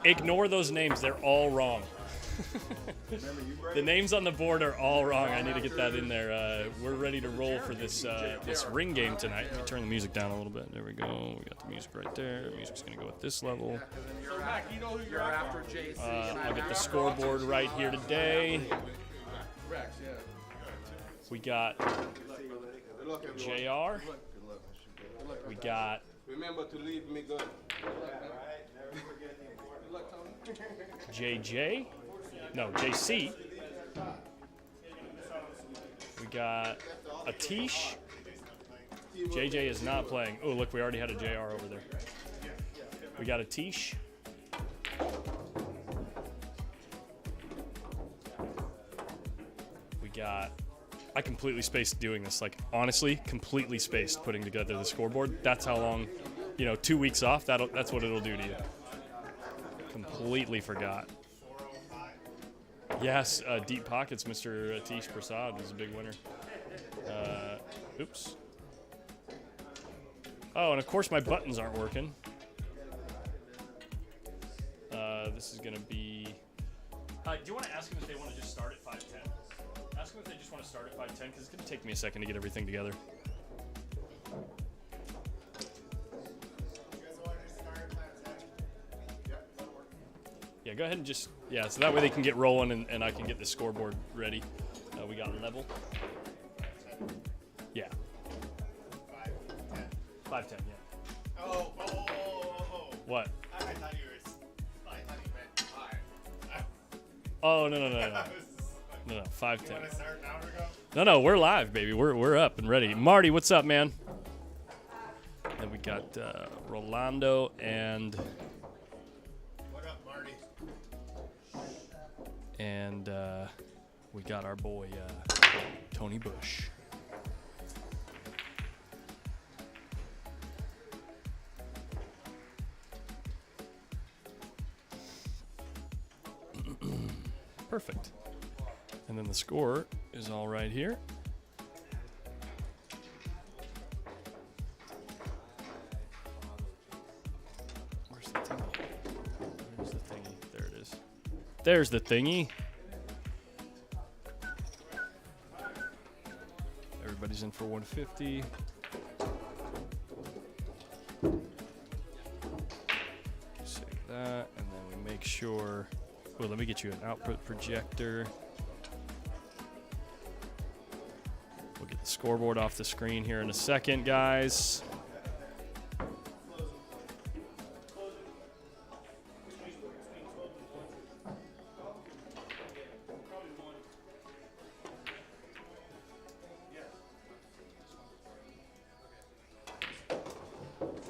Ignore those names. They're all wrong. The names on the board are all wrong. I need to get that in there. We're ready to roll for this this ring game tonight. Let me turn the music down a little bit. There we go. We got the music right there. The music's going to go at this level. I'll get the scoreboard right here today. We got JR. We got JJ. No, JC. We got ATISH. JJ is not playing. Oh, look, we already had a JR over there. We got a ATISH. We got... I completely spaced doing this. Like, honestly, completely spaced putting together the scoreboard. That's how long, 2 weeks off, that's what it'll do to you. Completely forgot. Yes, Deep Pockets, Mr. ATISH Prasad was a big winner. Oops. Oh, and of course my buttons aren't working. This is going to be... do you want to ask them if they want to just start at 5:10? Ask them if they just want to start at 5:10, because it's going to take me a second to get everything together. Yeah, go ahead and just... Yeah, so that way they can get rolling and I can get the scoreboard ready. We got level. Yeah. 5:10, yeah. Oh. What? I thought you meant 5. Oh, no. No, 5:10. You want to start an hour ago? No, we're live, baby. We're up and ready. Marty, what's up, man? Then we got Rolando and... What up, Marty? And we got our boy Tony Bush. Perfect. And then the score is all right here. Where's the thingy? Where's the thingy? There it is. There's the thingy. Everybody's in for 150. Save that, and then we make sure... Well, let me get you an output projector. We'll get the scoreboard off the screen here in a second, guys.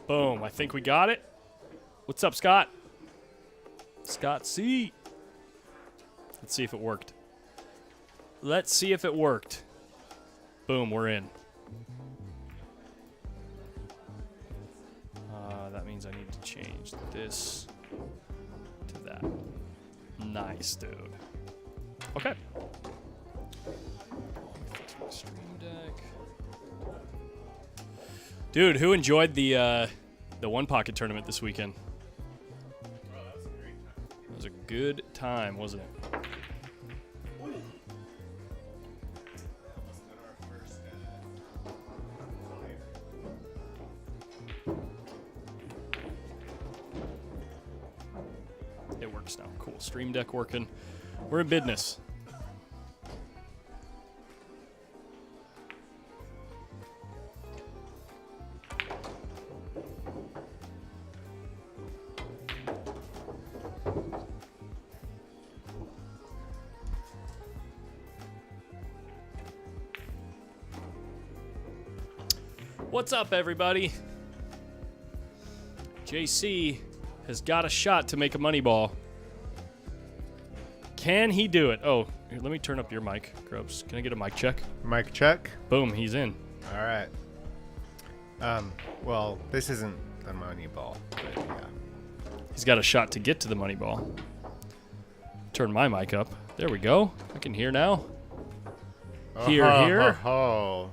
Boom, I think we got it. What's up, Scott? Scott C. Let's see if it worked. Let's see if it worked. Boom, we're in. That means I need to change this to that. Nice, dude. Okay. Fix my Stream Deck. Dude, who enjoyed the One Pocket tournament this weekend? It was a good time, wasn't it? It works now. Cool. Stream Deck working. We're in business. What's up, everybody? JC has got a shot to make a money ball. Can he do it? Oh, here, let me turn up your mic, Grubs. Can I get a mic check? Mic check. Boom, he's in. All right. Well, this isn't the money ball, but yeah. He's got a shot to get to the money ball. Turn my mic up. There we go. I can hear now. Here. Oh.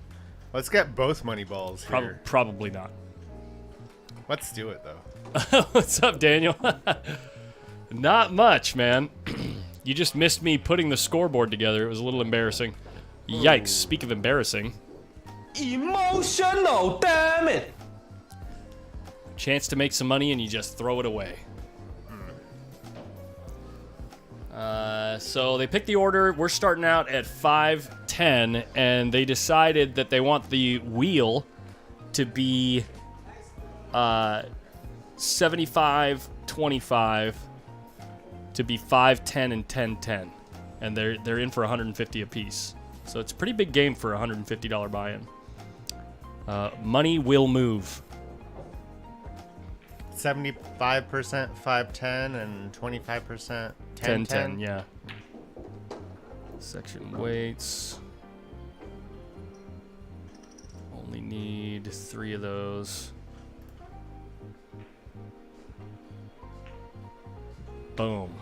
Let's get both money balls here. Probably not. Let's do it, though. What's up, Daniel? Not much, man. You just missed me putting the scoreboard together. It was a little embarrassing. Yikes. Speak of embarrassing. Emotional, damn it! Chance to make some money and you just throw it away. So they picked the order. We're starting out at 5:10, and they decided that they want the wheel to be 75-25 to be 5-10 and 10-10, and they're in for 150 apiece. So it's a pretty big game for a $150 buy-in. Money will move. 75% 510 and 25% 10-10, yeah. Section weights. Only need 3 of those. Boom.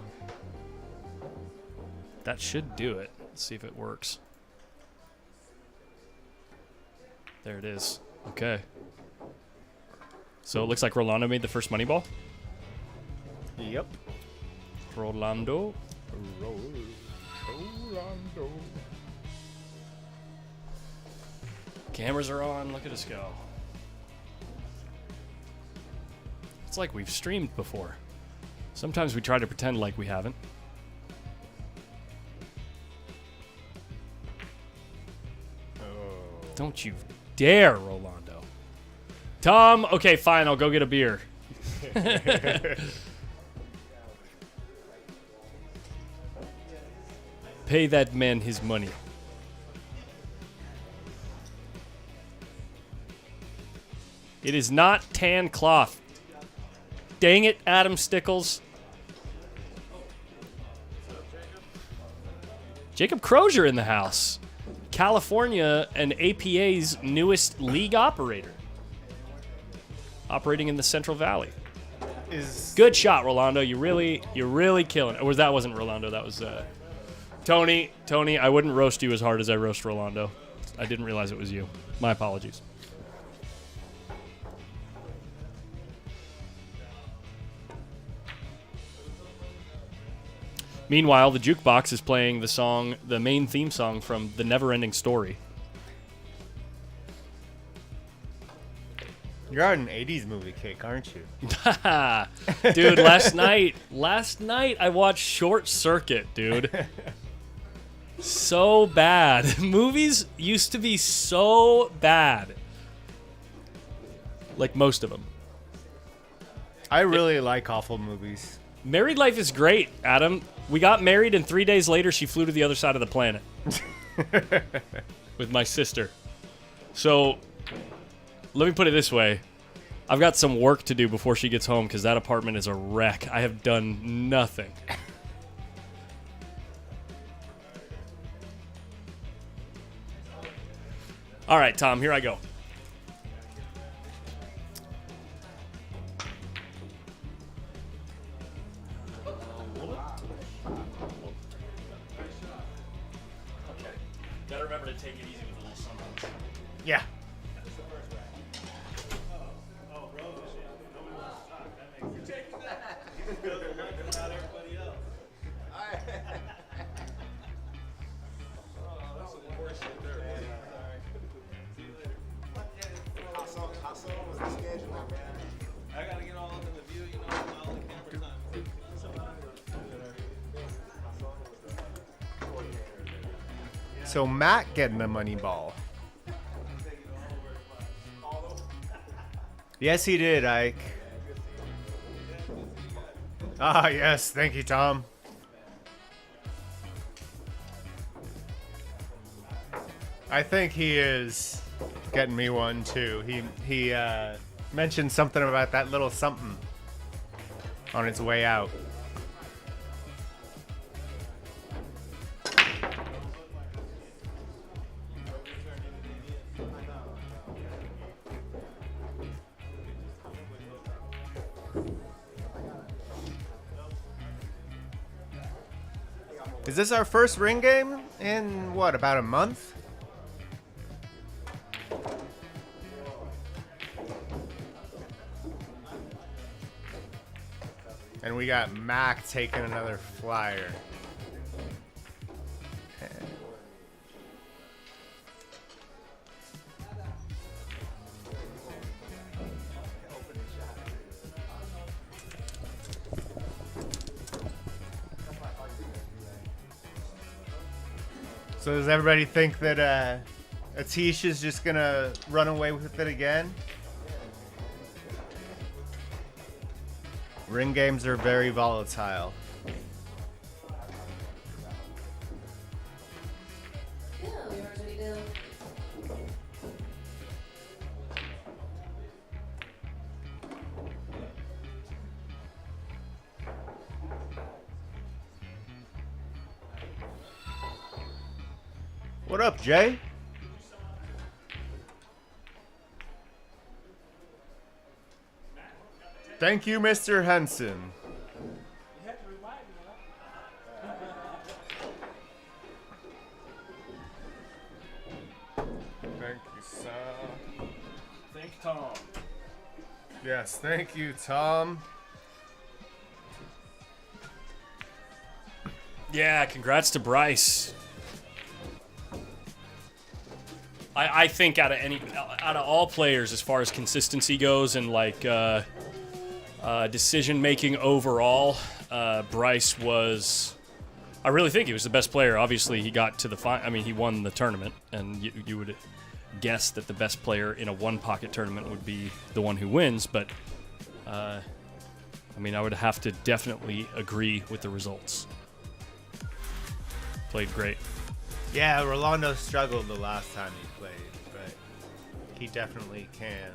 That should do it. Let's see if it works. There it is. Okay. So it looks like Rolando made the first money ball. Yep. Rolando. Cameras are on. Look at us go. It's like we've streamed before. Sometimes we try to pretend like we haven't. Don't you dare, Rolando. Tom, okay, fine, I'll go get a beer. Pay that man his money. It is not tan cloth. Dang it, Adam Stickles. Jacob Crozier in the house. California and APA's newest league operator. Operating in the Central Valley. Good shot, Rolando. You're really killing it. Or that wasn't Rolando, that was Tony. Tony, I wouldn't roast you as hard as I roast Rolando. I didn't realize it was you. My apologies. Meanwhile, the jukebox is playing the song, the main theme song from The Never-Ending Story. You're on an 80s movie kick, aren't you? Dude, last night I watched Short Circuit, dude. So bad. Movies used to be so bad. Like most of them. I really like awful movies. Married Life is great, Adam. We got married, and 3 days later, she flew to the other side of the planet with my sister. So, let me put it this way. I've got some work to do before she gets home, because that apartment is a wreck. I have done nothing. All right, Tom, here I go. Gotta remember to take it easy with a little something. Yeah. So Matt getting the money ball. Yes, he did, Ike. Ah, yes. Thank you, Tom. I think he is getting me one, too. He mentioned something about that little something on its way out. Is this our first ring game in, what, about a month? And we got Mac taking another flyer. So does everybody think that ATISH is just gonna run away with it again? Ring games are very volatile. What up, Jay? Thank you, Mr. Henson. Thank you, sir. Thank Tom. Yes, thank you, Tom. Yeah, congrats to Bryce. I think out of all players, as far as consistency goes and like decision making overall, Bryce was. I really think he was the best player. Obviously, he got to the final. I mean, he won the tournament, and you would guess that the best player in a one-pocket tournament would be the one who wins. But I mean, I would have to definitely agree with the results. Played great. Yeah, Rolando struggled the last time he played, but he definitely can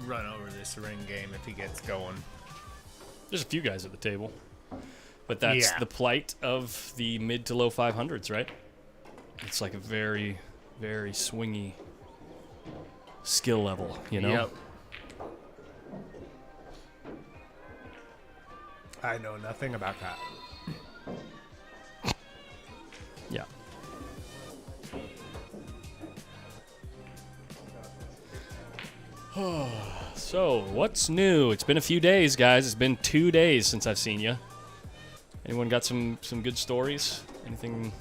run over this ring game if he gets going. There's a few guys at the table, but that's the plight of the mid to low 500s, right? It's like a very, very swingy skill level, you know? Yep. I know nothing about that. Yeah. So, what's new? It's been a few days, guys. It's been 2 days since I've seen you. Anyone got some good stories? Anything?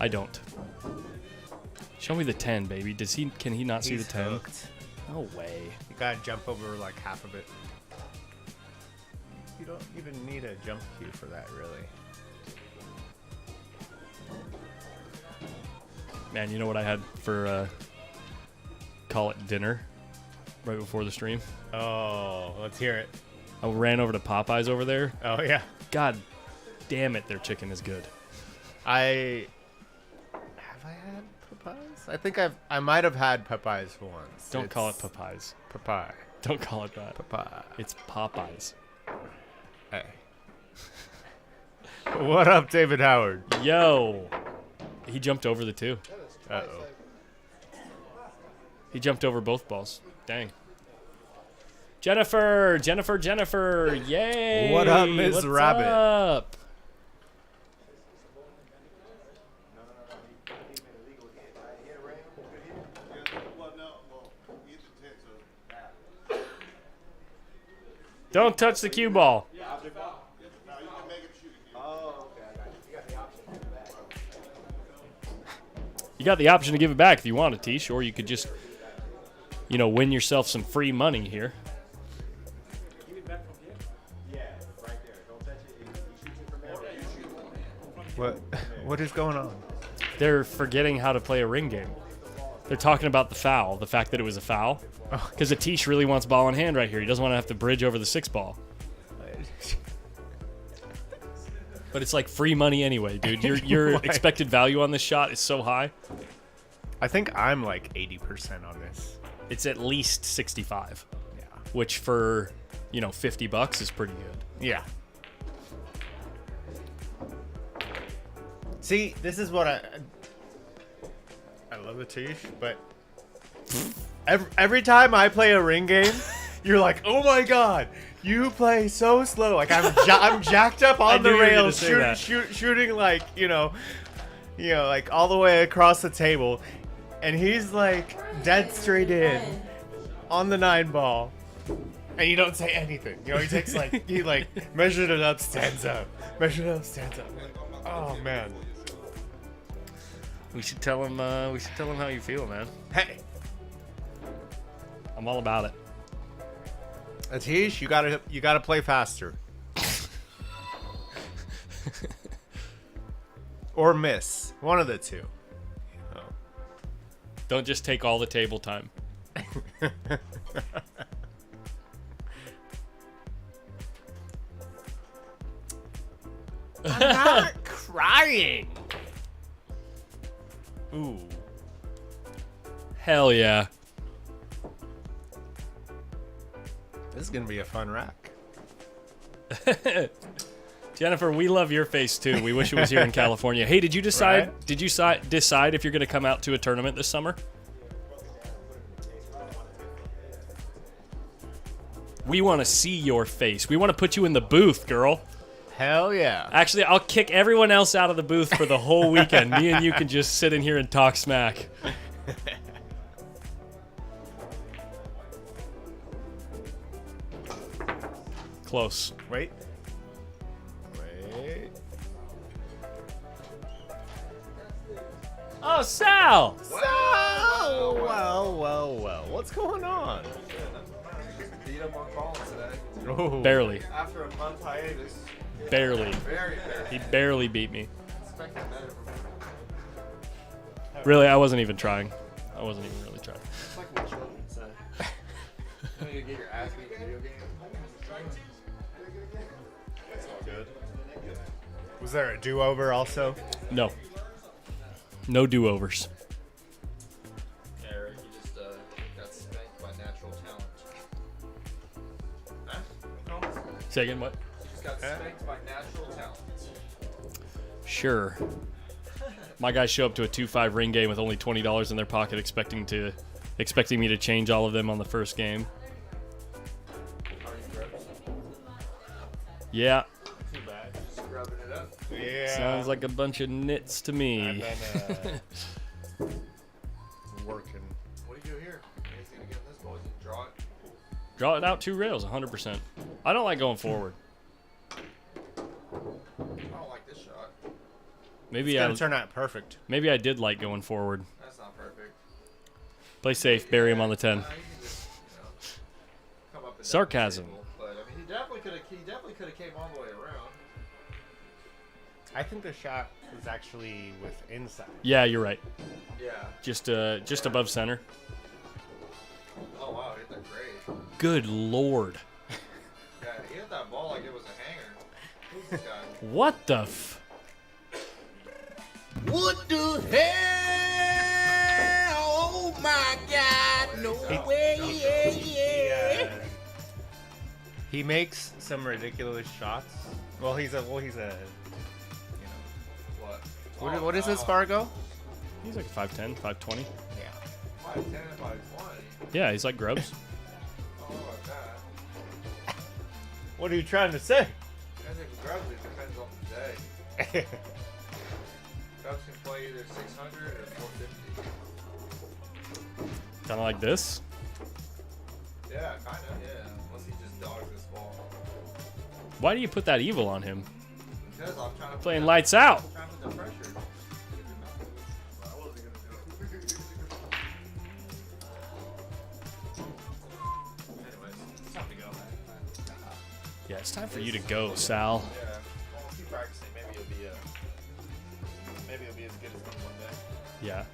I don't. Show me the 10, baby. Can he not see the 10? Hooked. No way. You gotta jump over like half of it. You don't even need a jump cue for that, really. Man, you know what I had for call it dinner right before the stream? Oh, let's hear it. I ran over to Popeyes over there. Oh, yeah. God damn it, their chicken is good. Have I had Popeyes? I think I might have had Popeyes once. Don't call it Popeyes. Popeye. Don't call it that. Popeye. It's Popeyes. Hey. What up, David Howard? Yo. He jumped over the two. Uh-oh. He jumped over both balls. Dang. Jennifer. Yay. What up, Ms. What's Rabbit? up? Don't touch the cue ball. You got the option to give it back if you want, ATISH, or you could just, win yourself some free money here. What is going on? They're forgetting how to play a ring game. They're talking about the foul, the fact that it was a foul. Because ATISH really wants ball in hand right here. He doesn't want to have to bridge over the 6 ball. But it's like free money anyway, dude. Your expected value on this shot is so high. I think I'm like 80% on this. It's at least 65. Yeah. Which for, $50 is pretty good. Yeah. See, this is what I love ATISH, but every time I play a ring game, you're like, oh my god, you play so slow. Like I'm jacked up on the rails, shooting like like all the way across the table, and he's like dead straight in on the 9 ball, and you don't say anything. He takes he measured it up, stands up, measured it up, stands up. Like, oh man. We should tell him. We should tell him how you feel, man. Hey, I'm all about it. ATISH, you gotta play faster. Or miss. One of the two. Don't just take all the table time. I'm not crying. Ooh. Hell yeah. This is gonna be a fun rack. Jennifer, we love your face too. We wish it was here in California. Hey, did you decide? Right? Did you decide if you're going to come out to a tournament this summer? We want to see your face. We want to put you in the booth, girl. Hell yeah. Actually, I'll kick everyone else out of the booth for the whole weekend. Me and you can just sit in here and talk smack. Close. Wait. Oh, Sal! Well. What's going on? Beat up on calls today. Oh. Barely. After a month hiatus. Barely. Very. He barely beat me. Expecting better from him. Really, I wasn't even trying. I wasn't even really trying. It's like what children say. You know, you get your ass beat in a video game. It's all good. Was there a do-over also? No. No do-overs. Eric, you just got spanked by natural talent. Huh? Say again, what? You just got spanked by natural talent. Sure. My guys show up to a 2-5 ring game with only $20 in their pocket, expecting me to change all of them on the first game. Are you gross? Yeah. Too bad. Just scrubbing it up. Yeah. Sounds like a bunch of nits to me. I've been working. What do you do here? Anything to get in this ball? You draw it? Draw it out 2 rails, 100%. I don't like going forward. I don't like this shot. Maybe It's I gonna turn out perfect. maybe I did like going forward. That's not perfect. Play safe, bury him on the 10. You can just, come up and down the Sarcasm. table, but I mean, he definitely could have came all the way around. I think the shot was actually with inside. Yeah, you're right. Yeah. Just above center. Oh wow, hit that great. Good lord. Yeah, he hit that ball like it was a hanger. Who's this guy? What the f... What the hell? Oh my God! No way! Yeah. He makes some ridiculous shots. Well, he's a What? what is this, Fargo? He's like 5'10", 5'20". Yeah. 5'10" and 5'20". Yeah, he's like Grubbs. Oh, about that. What are you trying to say? I think Grubbs, it depends on the day. Grubbs can play either 600 or 450. Kind of like this. Yeah, kind of. Yeah, unless he just dogs this ball. Why do you put that evil on him? Because I'm trying to Playing lights out. I'm trying to put the pressure. I wasn't gonna do it. Anyways, it's time to go. Yeah, it's time for you to go, Sal. Yeah, well, keep practicing. Maybe it'll be as good as me one day. Yeah.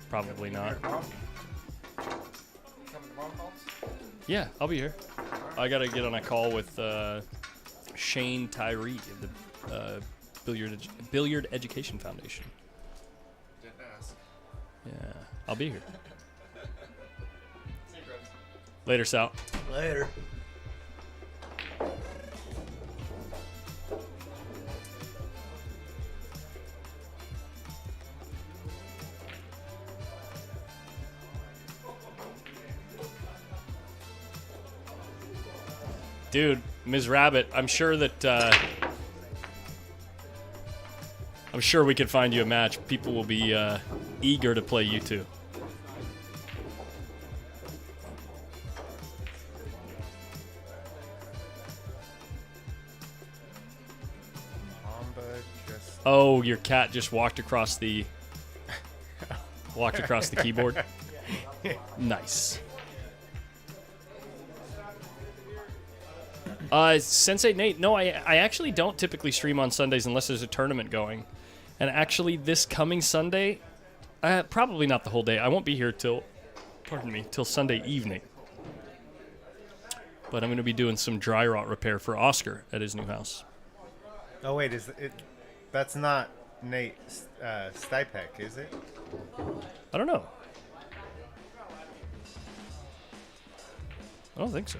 Probably not. Coming tomorrow, calls? Yeah, I'll be here. I gotta get on a call with Shane Tyree of the Billiard Education Foundation. Didn't ask. Yeah, I'll be here. See you, Grubbs. Later, Sal. Later. Dude, Ms. Rabbit, I'm sure that I'm sure we could find you a match. People will be eager to play you two. Oh, your cat just walked across the keyboard. Nice. Sensei Nate, no, I actually don't typically stream on Sundays unless there's a tournament going. And actually, this coming Sunday, probably not the whole day. I won't be here till Sunday evening. But I'm going to be doing some dry rot repair for Oscar at his new house. Oh wait, that's not Nate Stipek, is it? I don't know. I don't think so.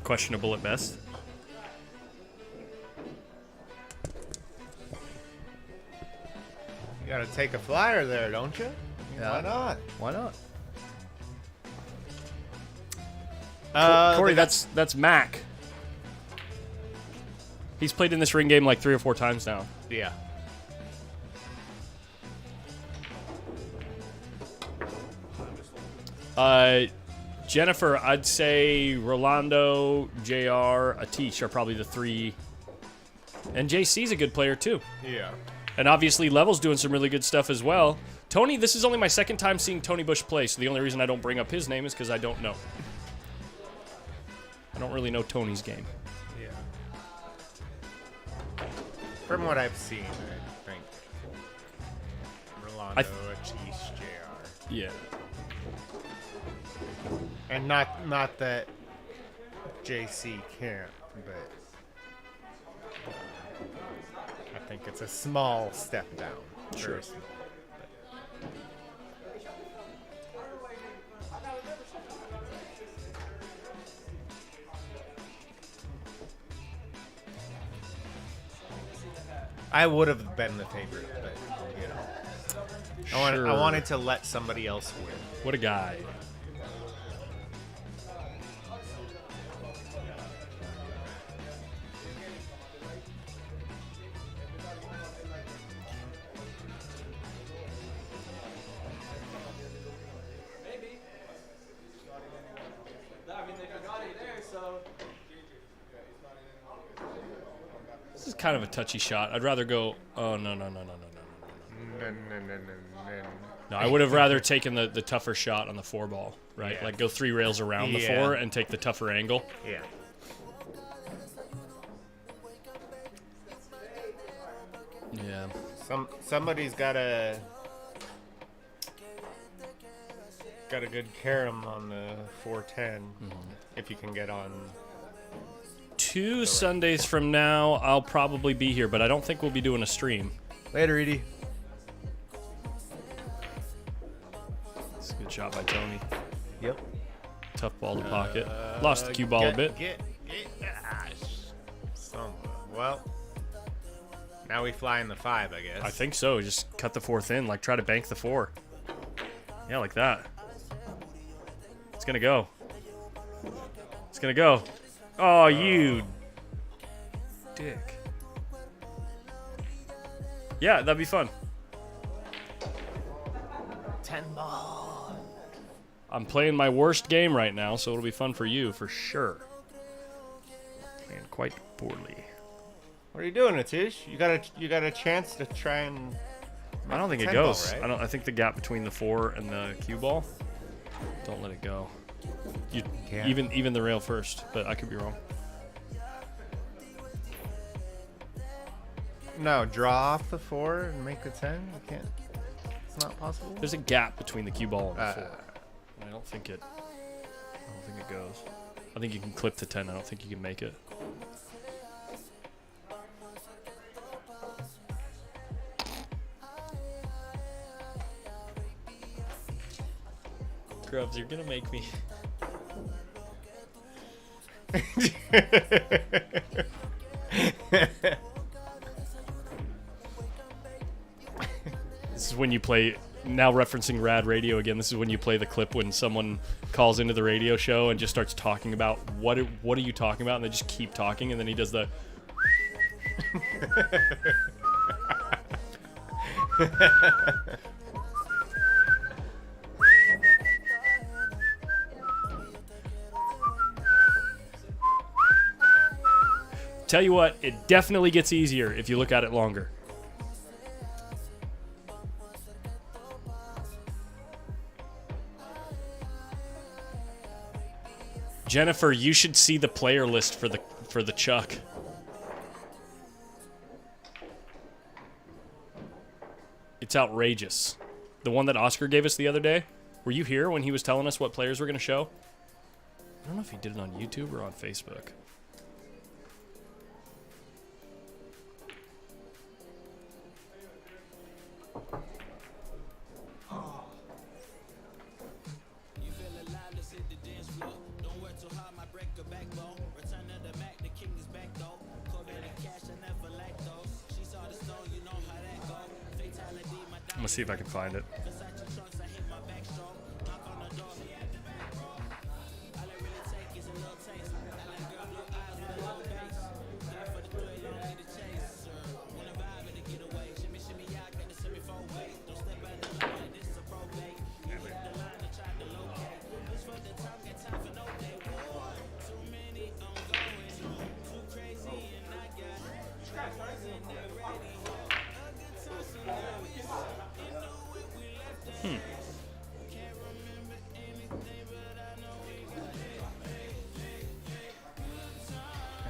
questionable at best. You gotta take a flyer there, don't you? Yeah. Why not? Why not? Corey, The that's Mac. He's played in this ring game like 3 or 4 times now. yeah. Jennifer, I'd say Rolando, JR, ATISH are probably the 3. And JC's a good player too. Yeah. And obviously Level's doing some really good stuff as well. Tony, this is only my second time seeing Tony Bush play, so the only reason I don't bring up his name is because I don't know. I don't really know Tony's game. Yeah. From what I've seen, I think Rolando, ATISH, JR. Yeah. And not that JC can't, but I think it's a small step down. Sure. Very small. I would have been the favorite, but you know, I wanted to let somebody else win. What a guy. This is kind of a touchy shot. I'd rather go. Oh no. No, I would have rather taken the tougher shot on the 4 ball, right? Yeah. Like go 3 rails around the 4 and take the tougher angle. Yeah. Yeah. Somebody's got a good carom on the 410 if you can get on. 2 Sundays from now, I'll probably be here, but I don't think we'll be doing a stream. Later, Edie. It's a good shot by Tony. Yep. Tough ball to pocket. Lost the cue ball a bit. Well, now we fly in the 5, I guess. I think so. Just cut the 4th in. Like, try to bank the 4. Yeah, like that. It's going to go. It's going to go. Oh, you dick. Yeah, that'd be fun. 10 ball. I'm playing my worst game right now, so it'll be fun for you, for sure. Playing quite poorly. What are you doing, Atish? You got a chance to try and. I don't think it 10 goes. ball, right? I think the gap between the 4 and the cue ball. Don't let it go. You Can't. even the rail first, but I could be wrong. No, draw off the 4 and make the 10. You can't. It's not possible. There's a gap between the cue ball and the 4. I don't think it goes. I think you can clip to 10. I don't think you can make it. Grubs, you're gonna make me. This is when you play, now referencing Rad Radio again, this is when you play the clip when someone calls into the radio show and just starts talking about what are you talking about, and they just keep talking, and then he does the Tell you what, it definitely gets easier if you look at it longer. Jennifer, you should see the player list for the Chuck. It's outrageous. The one that Oscar gave us the other day. Were you here when he was telling us what players we're going to show? I don't know if he did it on YouTube or on Facebook. I'm gonna see if I can find it. And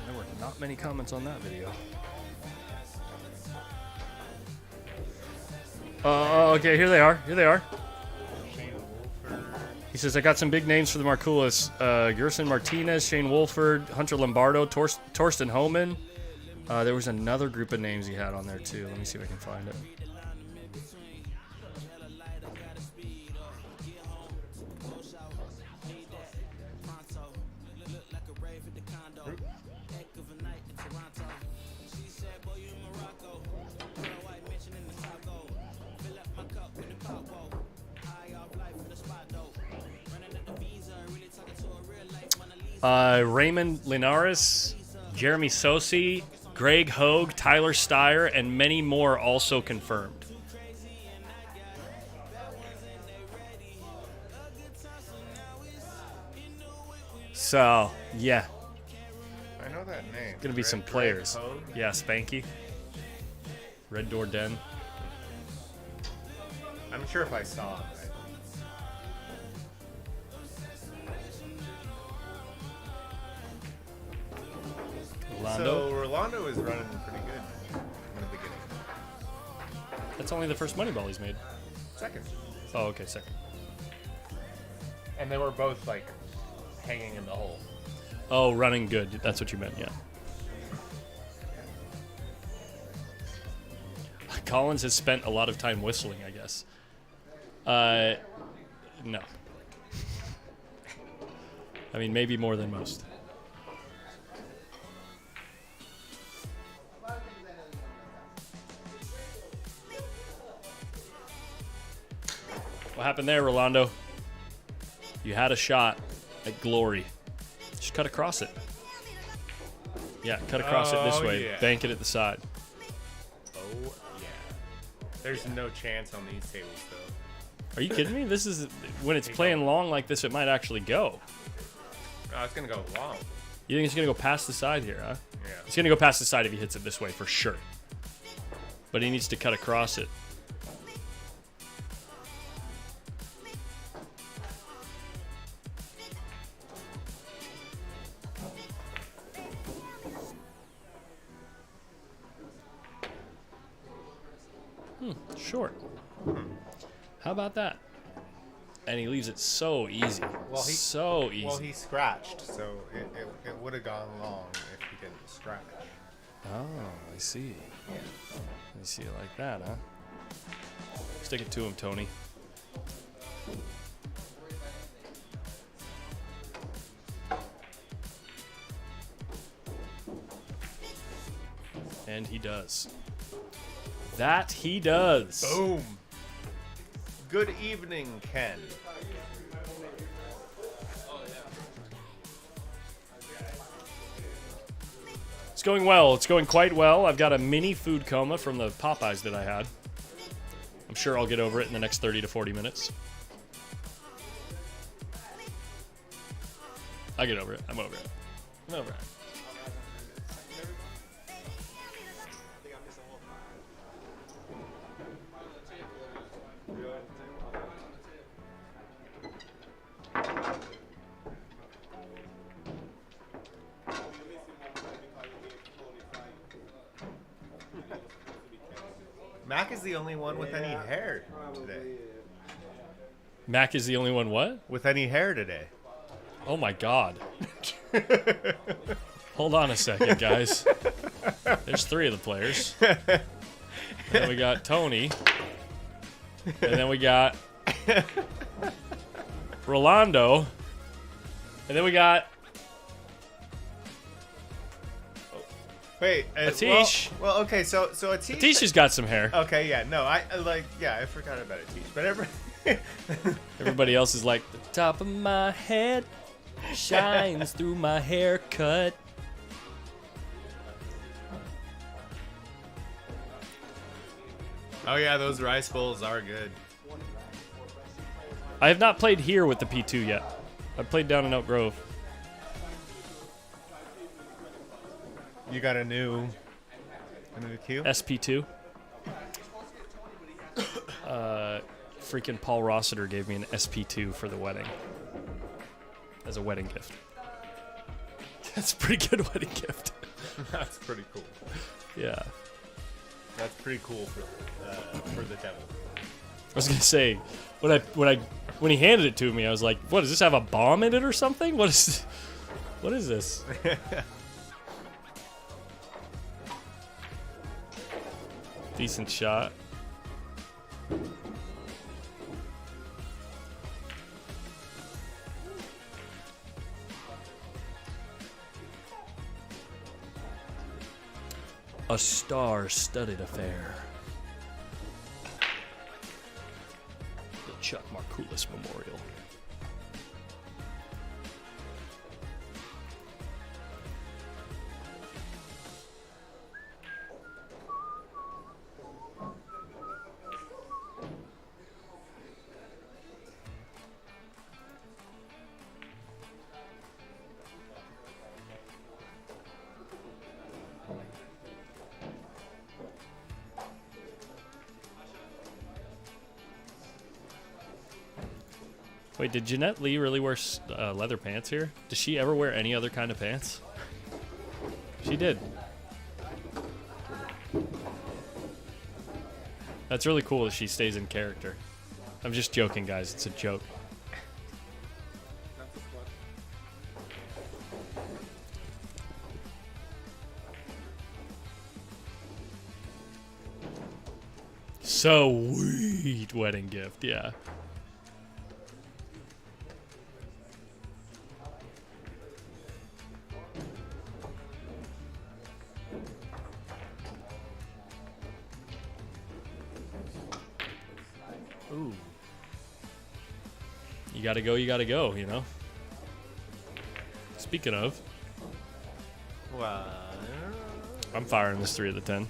there were not many comments on that video. Okay, here they are. Here they are. He says, I got some big names for the Markulis. Gerson Martinez, Shane Wolford, Hunter Lombardo, Torsten Homan. There was another group of names he had on there, too. Let me see if I can find it. Raymond Linares, Jeremy Sosi, Greg Hogue, Tyler Steyer, and many more also confirmed. So, yeah. I know that name. Gonna be some players. Yeah, Spanky. Red Door Den. I'm sure if I saw it. Rolando. So Rolando is running pretty good in the beginning. That's only the first money ball he's made. Second. Oh, okay, second. And they were both like hanging in the hole. Oh, running good. That's what you meant, yeah. Collins has spent a lot of time whistling, I guess. No. I mean, maybe more than most. What happened there, Rolando? You had a shot at glory. Just cut across it. Yeah, cut across it this way. Yeah. Bank it at the side. Oh, yeah. There's no chance on these tables, though. Are you kidding me? This is when it's playing long like this, it might actually go. Oh, it's going to go long. You think it's going to go past the side here, huh? Yeah. It's going to go past the side if he hits it this way, for sure. But he needs to cut across it. Short. How about that? And he leaves it so easy. So easy. Well, he scratched, so it would have gone long if he didn't scratch. Oh, I see. I see it like that, huh? Stick it to him, Tony. And he does. That he does. Boom. Good evening, Ken. It's going well. It's going quite well. I've got a mini food coma from the Popeyes that I had. I'm sure I'll get over it in the next 30 to 40 minutes. I'll get over it. I'm over it. I'm over it. Mac is the only one with any hair today. Mac is the only one what? With any hair today. Oh my god. Hold on a second, guys. There's 3 of the players. And then we got Tony. And then we got Rolando. And then we got Wait, Atish. Well, okay, so Atish. Atish has got some hair. Okay, yeah, no, I forgot about Atish, but Everybody else is like, the top of my head shines through my haircut. Oh yeah, those rice bowls are good. I have not played here with the P2 yet. I played down in Elk Grove. You got a new queue? SP2. Freaking Paul Rossiter gave me an SP2 for the wedding. As a wedding gift. That's a pretty good wedding gift. That's pretty cool. Yeah. That's pretty cool for the devil. I was gonna say, when he handed it to me, I was like, "What does this have a bomb in it or something? What is this?" Decent shot. A star-studded affair. The Chuck Markulis Memorial. Wait, did Jeanette Lee really wear leather pants here? Does she ever wear any other kind of pants? She did. That's really cool that she stays in character. I'm just joking, guys. It's a joke. Sweet wedding gift, yeah. Ooh. You gotta go, you know? Speaking of, Well, I'm firing this 3 out of 10.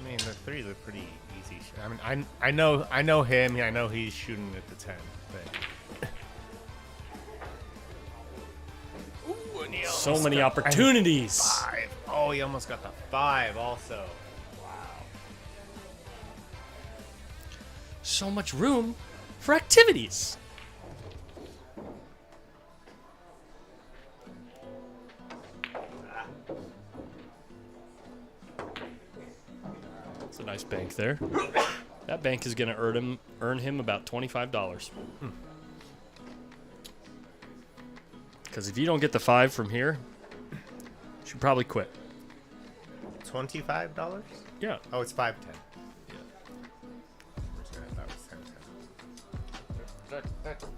I mean, the 3's a pretty easy shot. I mean, I know him. I know he's shooting at the 10, but. So many opportunities. 5. Oh, he almost got the 5 also. Wow. So much room for activities. It's a nice bank there. That bank is going to earn him about $25. Because if you don't get the 5 from here, you should probably quit. $25? Yeah. Oh, it's 5.10. Yeah. That was 10.10.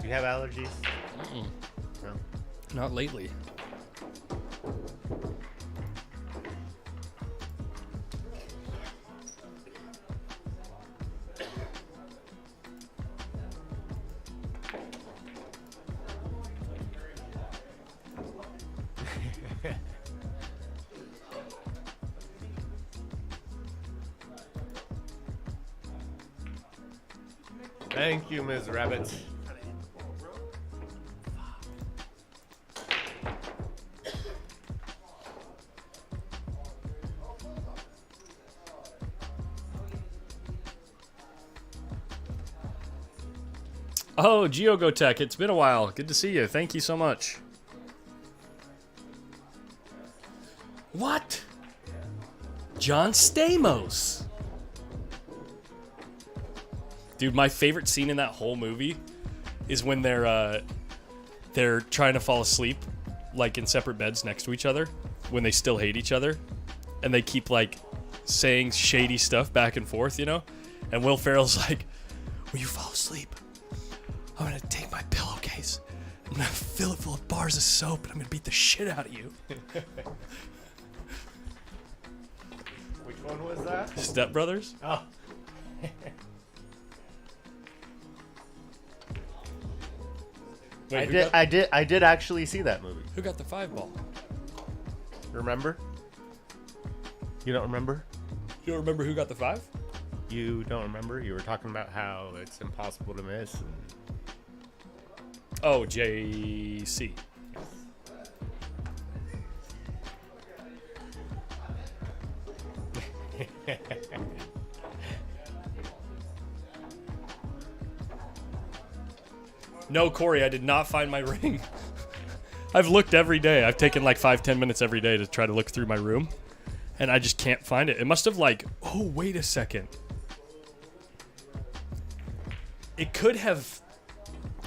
Do you have allergies? Mm-mm. No. Not lately. Thank you, Ms. Rabbit. Oh, GeoGoTech, it's been a while. Good to see you. Thank you so much. What? John Stamos. Dude, my favorite scene in that whole movie is when they're they're trying to fall asleep, like in separate beds next to each other, when they still hate each other, and they keep like saying shady stuff back and forth, you know. And Will Ferrell's like, "When you fall asleep, I'm gonna take my pillowcase, I'm gonna fill it full of bars of soap, and I'm gonna beat the shit out of you." Which one was that? Step Brothers. Oh. Wait, I did actually see that movie. Who got the 5-ball? Remember? You don't remember? You don't remember who got the 5? You don't remember? You were talking about how it's impossible to miss. And... Oh, JC. No, Corey, I did not find my ring. I've looked every day. I've taken like 5-10 minutes every day to try to look through my room, and I just can't find it. It must have like, oh, wait a second. It could have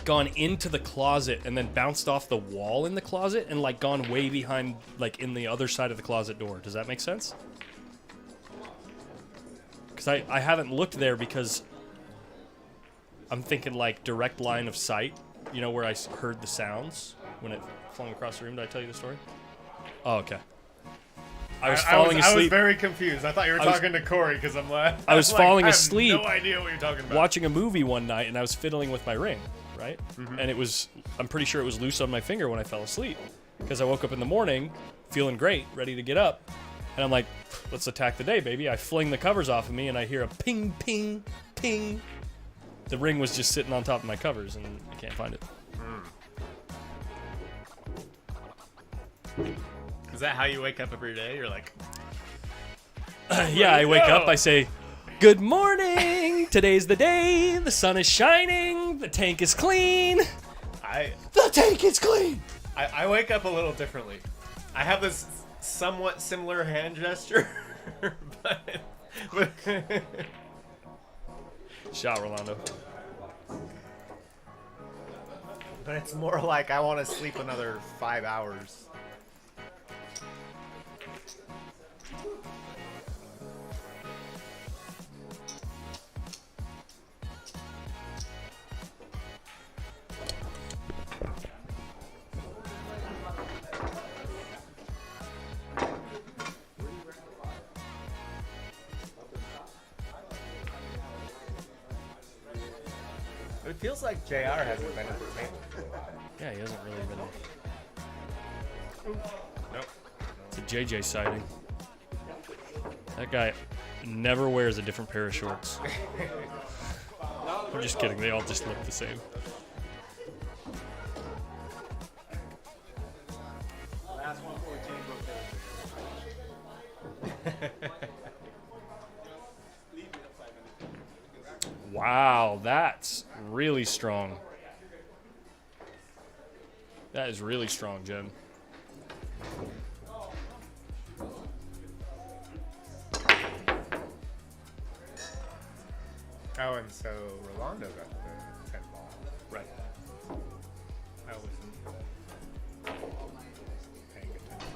gone into the closet and then bounced off the wall in the closet and like gone way behind, like in the other side of the closet door. Does that make sense? Because I haven't looked there because I'm thinking like direct line of sight, you know, where I heard the sounds when it flung across the room. Did I tell you the story? Oh, okay. I was falling asleep. I was very confused. I thought you were talking to Corey because I'm like... I was falling asleep. I have no idea what you're talking about. Watching a movie one night, and I was fiddling with my ring, right? Mm-hmm. And it was... I'm pretty sure it was loose on my finger when I fell asleep. Because I woke up in the morning, feeling great, ready to get up. And I'm like, let's attack the day, baby. I fling the covers off of me, and I hear a ping, ping, ping. The ring was just sitting on top of my covers, and I can't find it. Is that how you wake up every day? You're like... Yeah, I wake up, I say, "Good morning, today's the day, the sun is shining, the tank is clean." The tank is clean! I wake up a little differently. I have this somewhat similar hand gesture, but Shot, Rolando. But it's more like I want to sleep another 5 hours. It feels like JR hasn't been at the table for a while. Yeah, he hasn't really been. Nope. It's a JJ sighting. That guy never wears a different pair of shorts. I'm just kidding. They all just look the same. Last one for a change. Wow, that's really strong. That is really strong, Jen. Oh, and so Rolando got the 10 ball. Right. I wasn't paying attention.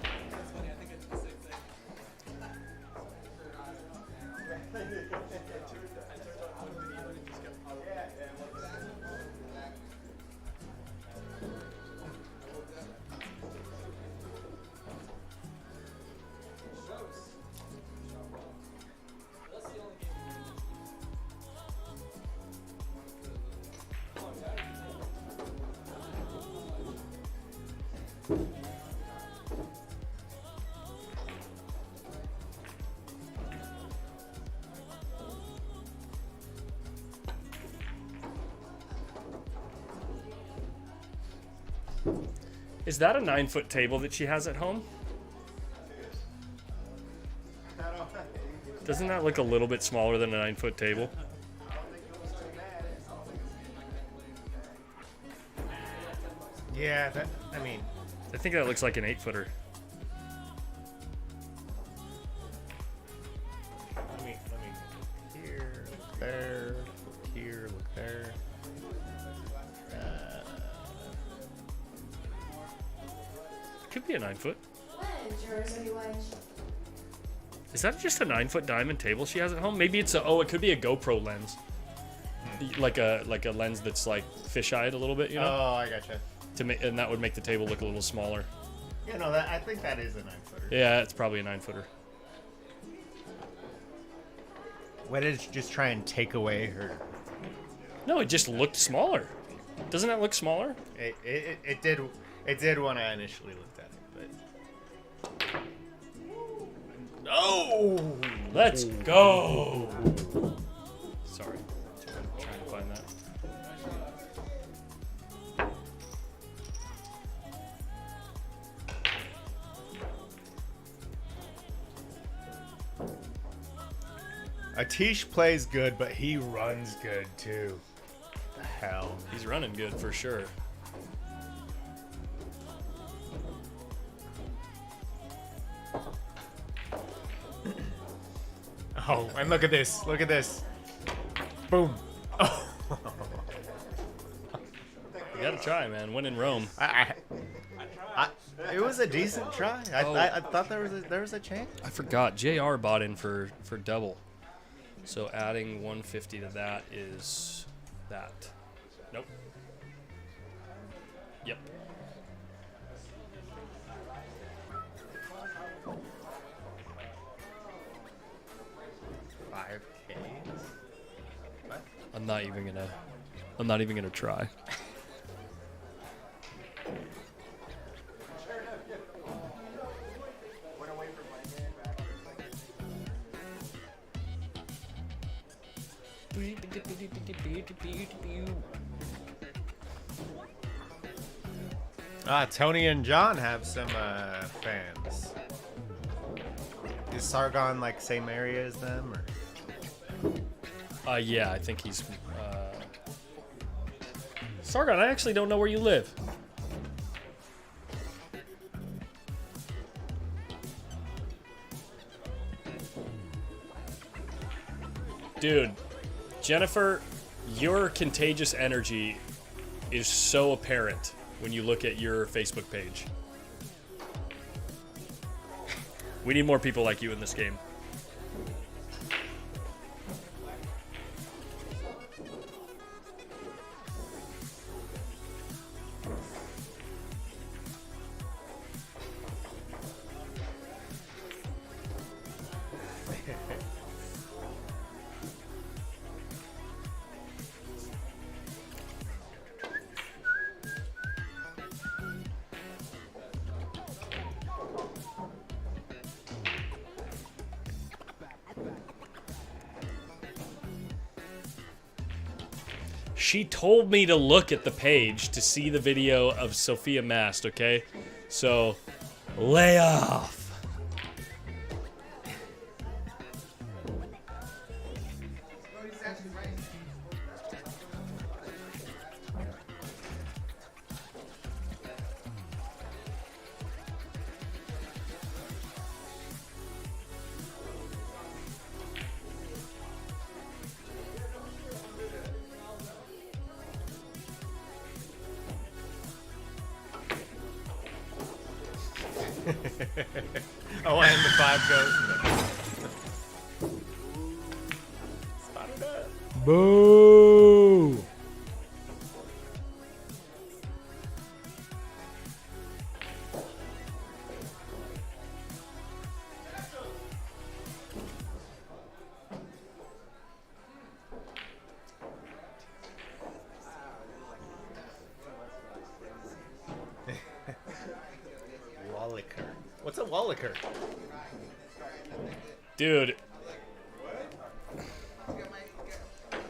Is that a 9-foot table that she has at home? Doesn't that look a little bit smaller than a 9-foot table? Yeah, that, I mean... I think that looks like an 8-footer. Let me here, look there, look here, look there. Could be a 9-foot. Wedge or is it wedge? Is that just a 9-foot diamond table she has at home? Maybe it's a. Oh, it could be a GoPro lens. Like a lens that's like fisheyed a little bit, you know. Oh, I gotcha. And that would make the table look a little smaller. You know that I think that is a 9-footer. Yeah, it's probably a 9-footer. What did it just try and take away her? No, it just looked smaller. Doesn't that look smaller? It did when I initially looked at it, but no. Let's go. Sorry, trying to find that. ATISH plays good, but he runs good too. The hell. He's running good for sure. Oh, and look at this. Look at this. Boom. Oh. You gotta try, man. Win in Rome. It was a decent try. I thought there was a chance. I forgot. JR bought in for double. So adding 150 to that is that. Nope. Yep. $5K. What? I'm not even gonna try. Tony and John have some fans. Is Sargon like same area as them, or? Yeah, I think he's. Sargon, I actually don't know where you live. Dude, Jennifer, your contagious energy is so apparent when you look at your Facebook page. We need more people like you in this game. She told me to look at the page to see the video of Sophia Mast, okay? So, lay off. Oh, and the 5 goes. Spotted up. Boo! Walliker. What's a Walliker? Dude.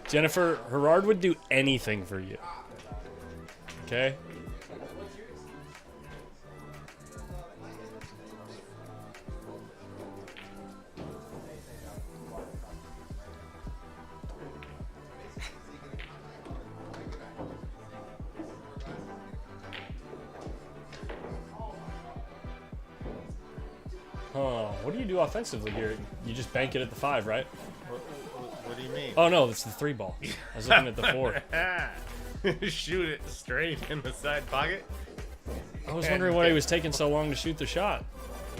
Jennifer, Gerard would do anything for you. Okay? What do you do offensively here? You just bank it at the 5, right? What do you mean? Oh no, that's the 3 ball. I was looking at the 4. Shoot it straight in the side pocket. I was wondering why he was taking so long to shoot the shot.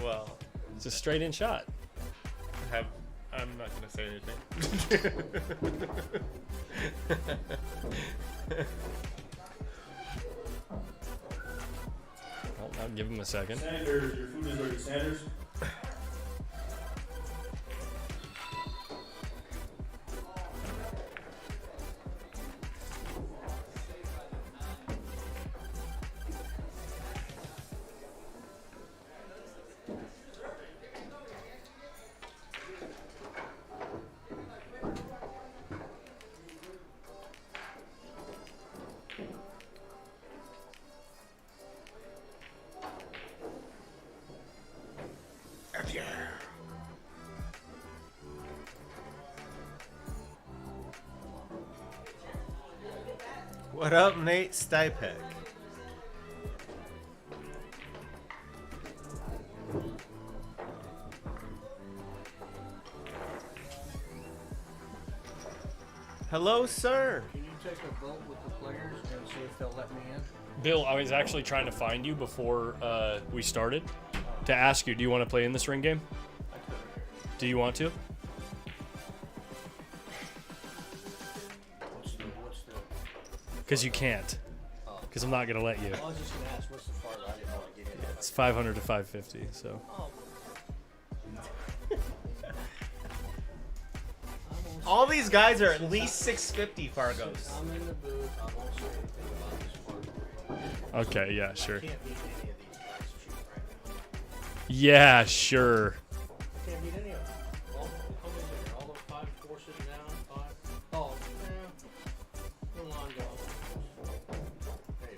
Well, It's a straight in shot. I'm not gonna say anything. I'll give him a second. Sanders, your food is ready. Sanders. What up, Nate Stipek? Hello, sir. Can you take a vote with the players and see if they'll let me in? Bill, I was actually trying to find you before we started to ask you, do you want to play in this ring game? Do you want to? What's the Because you can't. Because I'm not going to let you. I was just gonna ask, what's the Fargo? I didn't know I get in. It's 500 to 550, so. Oh. All these guys are at least 650 Fargos. I'm in the booth. I won't say anything about this Fargo. Okay, yeah, sure. I can't beat any of these guys shoot right now. Yeah, sure. Can't beat any of them. All, how many is there? All those 5, 4 sitting down? 5? Oh, yeah. Rolando. Hey.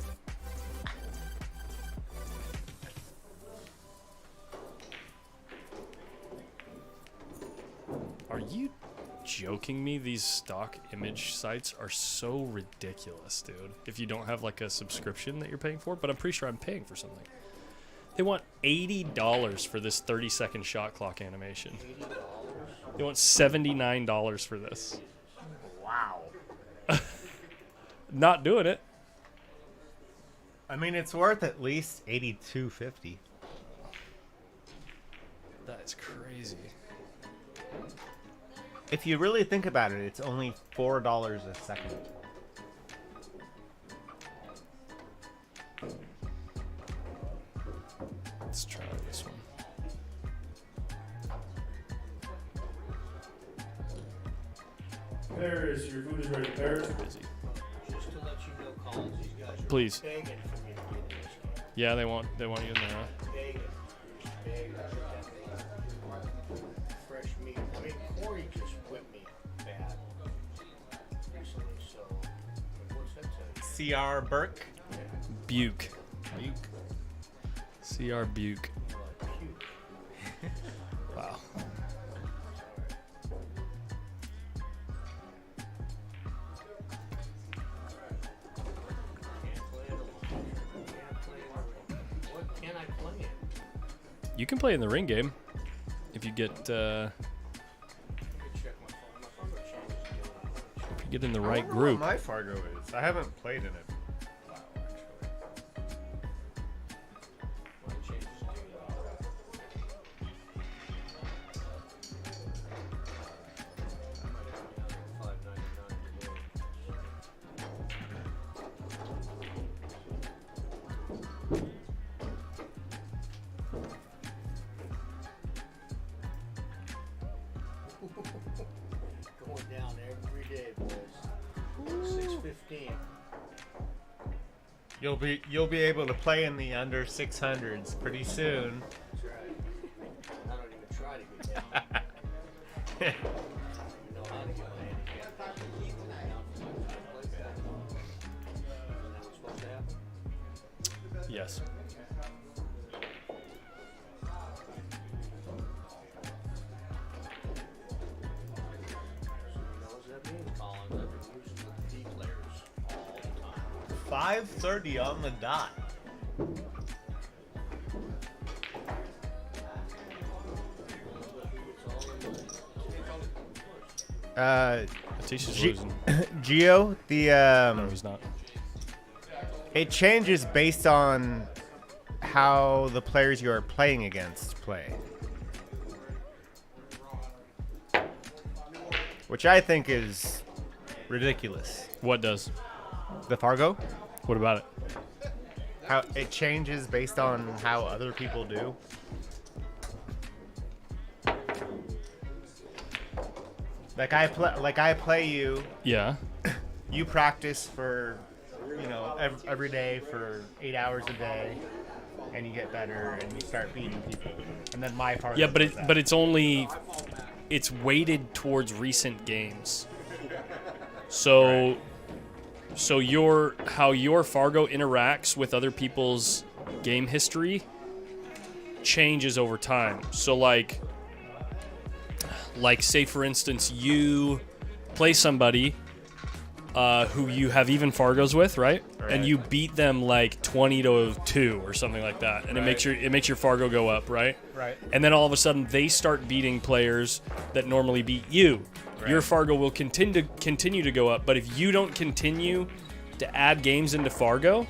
Are you joking me? These stock image sites are so ridiculous, dude. If you don't have like a subscription that you're paying for, but I'm pretty sure I'm paying for something. They want $80 for this 30-second shot clock animation. They want $79 for this. Wow. Not doing it. I mean, it's worth at least $82.50. That is crazy. If you really think about it, it's only $4 a second. Let's try this one. Paris, your food is ready. Paris. Busy. Just to let you know, Collins, these guys are Please. begging for me to get in this game. Yeah, they want you in there, huh? Begging. Begging. Fresh meat. I mean, Corey just whipped me bad recently, so what's that say? C.R. Burke. Buke. CR Buke. Like puke. Wow. Can't play it alone. Can't play it alone. What can I play it? You can play in the ring game if you get Let me check my phone. My phone got changes. if you get in the I right wonder group. what my Fargo is. I haven't played in it. Wow, actually. When it changes to $5.99 today. Going down every day, boys. 6:15. You'll be able to play in the under 600s pretty soon. That's right. I don't even try to get down. I don't even know how to get my handicap. Isn't that what's supposed to happen? Yes. You know what that means, Collins? I've been using the D players all the time. 5:30 on the dot. Atish is G- losing. Geo, the No, he's not. it changes based on how the players you are playing against play. Which I think is ridiculous. What does? The Fargo? What about it? How it changes based on how other people do. Like I play you. Yeah. You practice for, you know, every day for 8 hours a day, and you get better and you start beating people. And then my Fargo. Yeah, but it's only it's weighted towards recent games. So. Right. So how your Fargo interacts with other people's game history changes over time. So like say for instance you play somebody who you have even Fargos with, right? And you beat them like 20-2 or something like that, and it makes your Fargo go up, right? Right. And then all of a sudden they start beating players that normally beat you. Right. Your Fargo will continue to go up, but if you don't continue to add games into Fargo,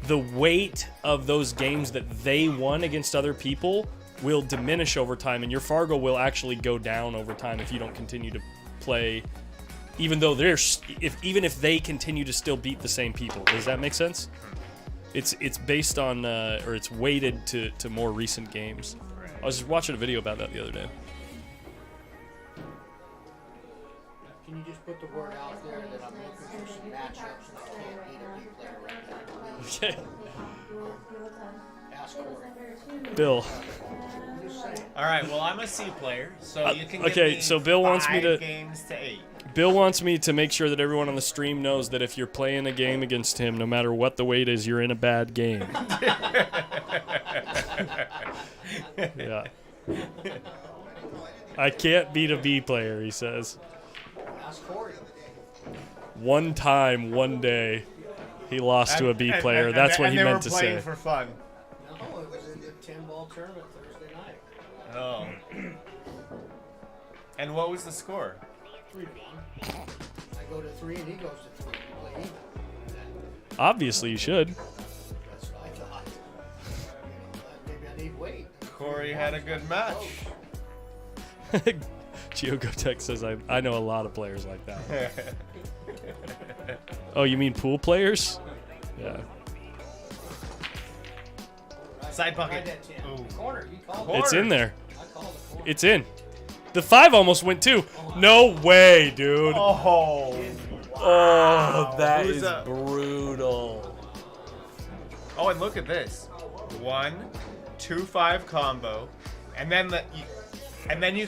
the weight of those games that they won against other people will diminish over time, and your Fargo will actually go down over time if you don't continue to play, even though even if they continue to still beat the same people. Does that make sense? It's based on or it's weighted to more recent games. I was just watching a video about that the other day. Can you just put the word out there that I'm looking for some matchups and I can't beat a big player right now? Okay. Ask Corey. Bill. All right. Well, I'm a C player, so you can. Okay, give me so Bill wants me to. 5 games to 8. Bill wants me to make sure that everyone on the stream knows that if you're playing a game against him, no matter what the weight is, you're in a bad game. Yeah. I can't beat a B player, he says. Ask Corey. One time, one day, he lost to a B player. That's what he meant to say. They were playing for fun. No, it was in the 10-ball tournament Thursday night. Oh. And what was the score? 3-1. I go to 3 and he goes to 3. We play even. Obviously, you should. That's what I thought. Maybe I need weight. Corey had a good match. GeoGoTech says, I know a lot of players like that. Oh, you mean pool players? Yeah. Side bucket. Right at 10. Ooh. Corner. You called It's in there. I called the corner. It's in. The 5 almost went too. No way, dude. Oh. Oh, that Who's is up? brutal. Oh, and look at this. 1, 2, 5 combo, and then you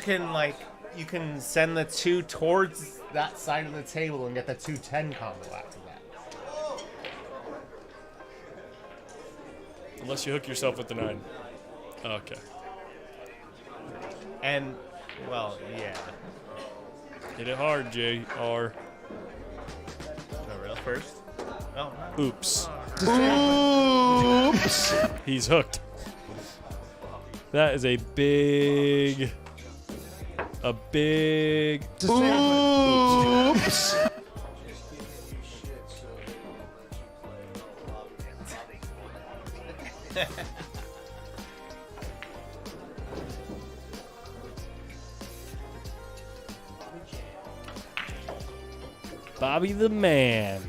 can send the 2 towards that side of the table and get the 2-10 combo after that. Unless you hook yourself with the 9. Okay. And well, yeah. Hit it hard, JR. No, real first. Oh. Oops. Oops. He's hooked. That is a big. Oops. Bobby the man.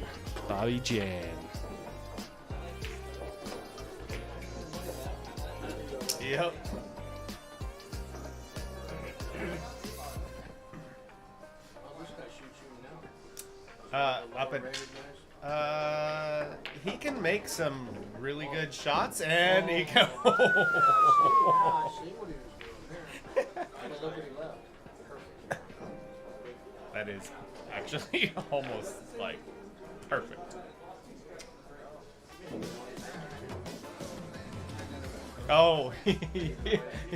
Bobby Jan. Yep. Up at, he can make some really good shots, and he can. Yeah, I see what he was doing there. Look at he left. Perfect. That is actually almost like perfect. Oh,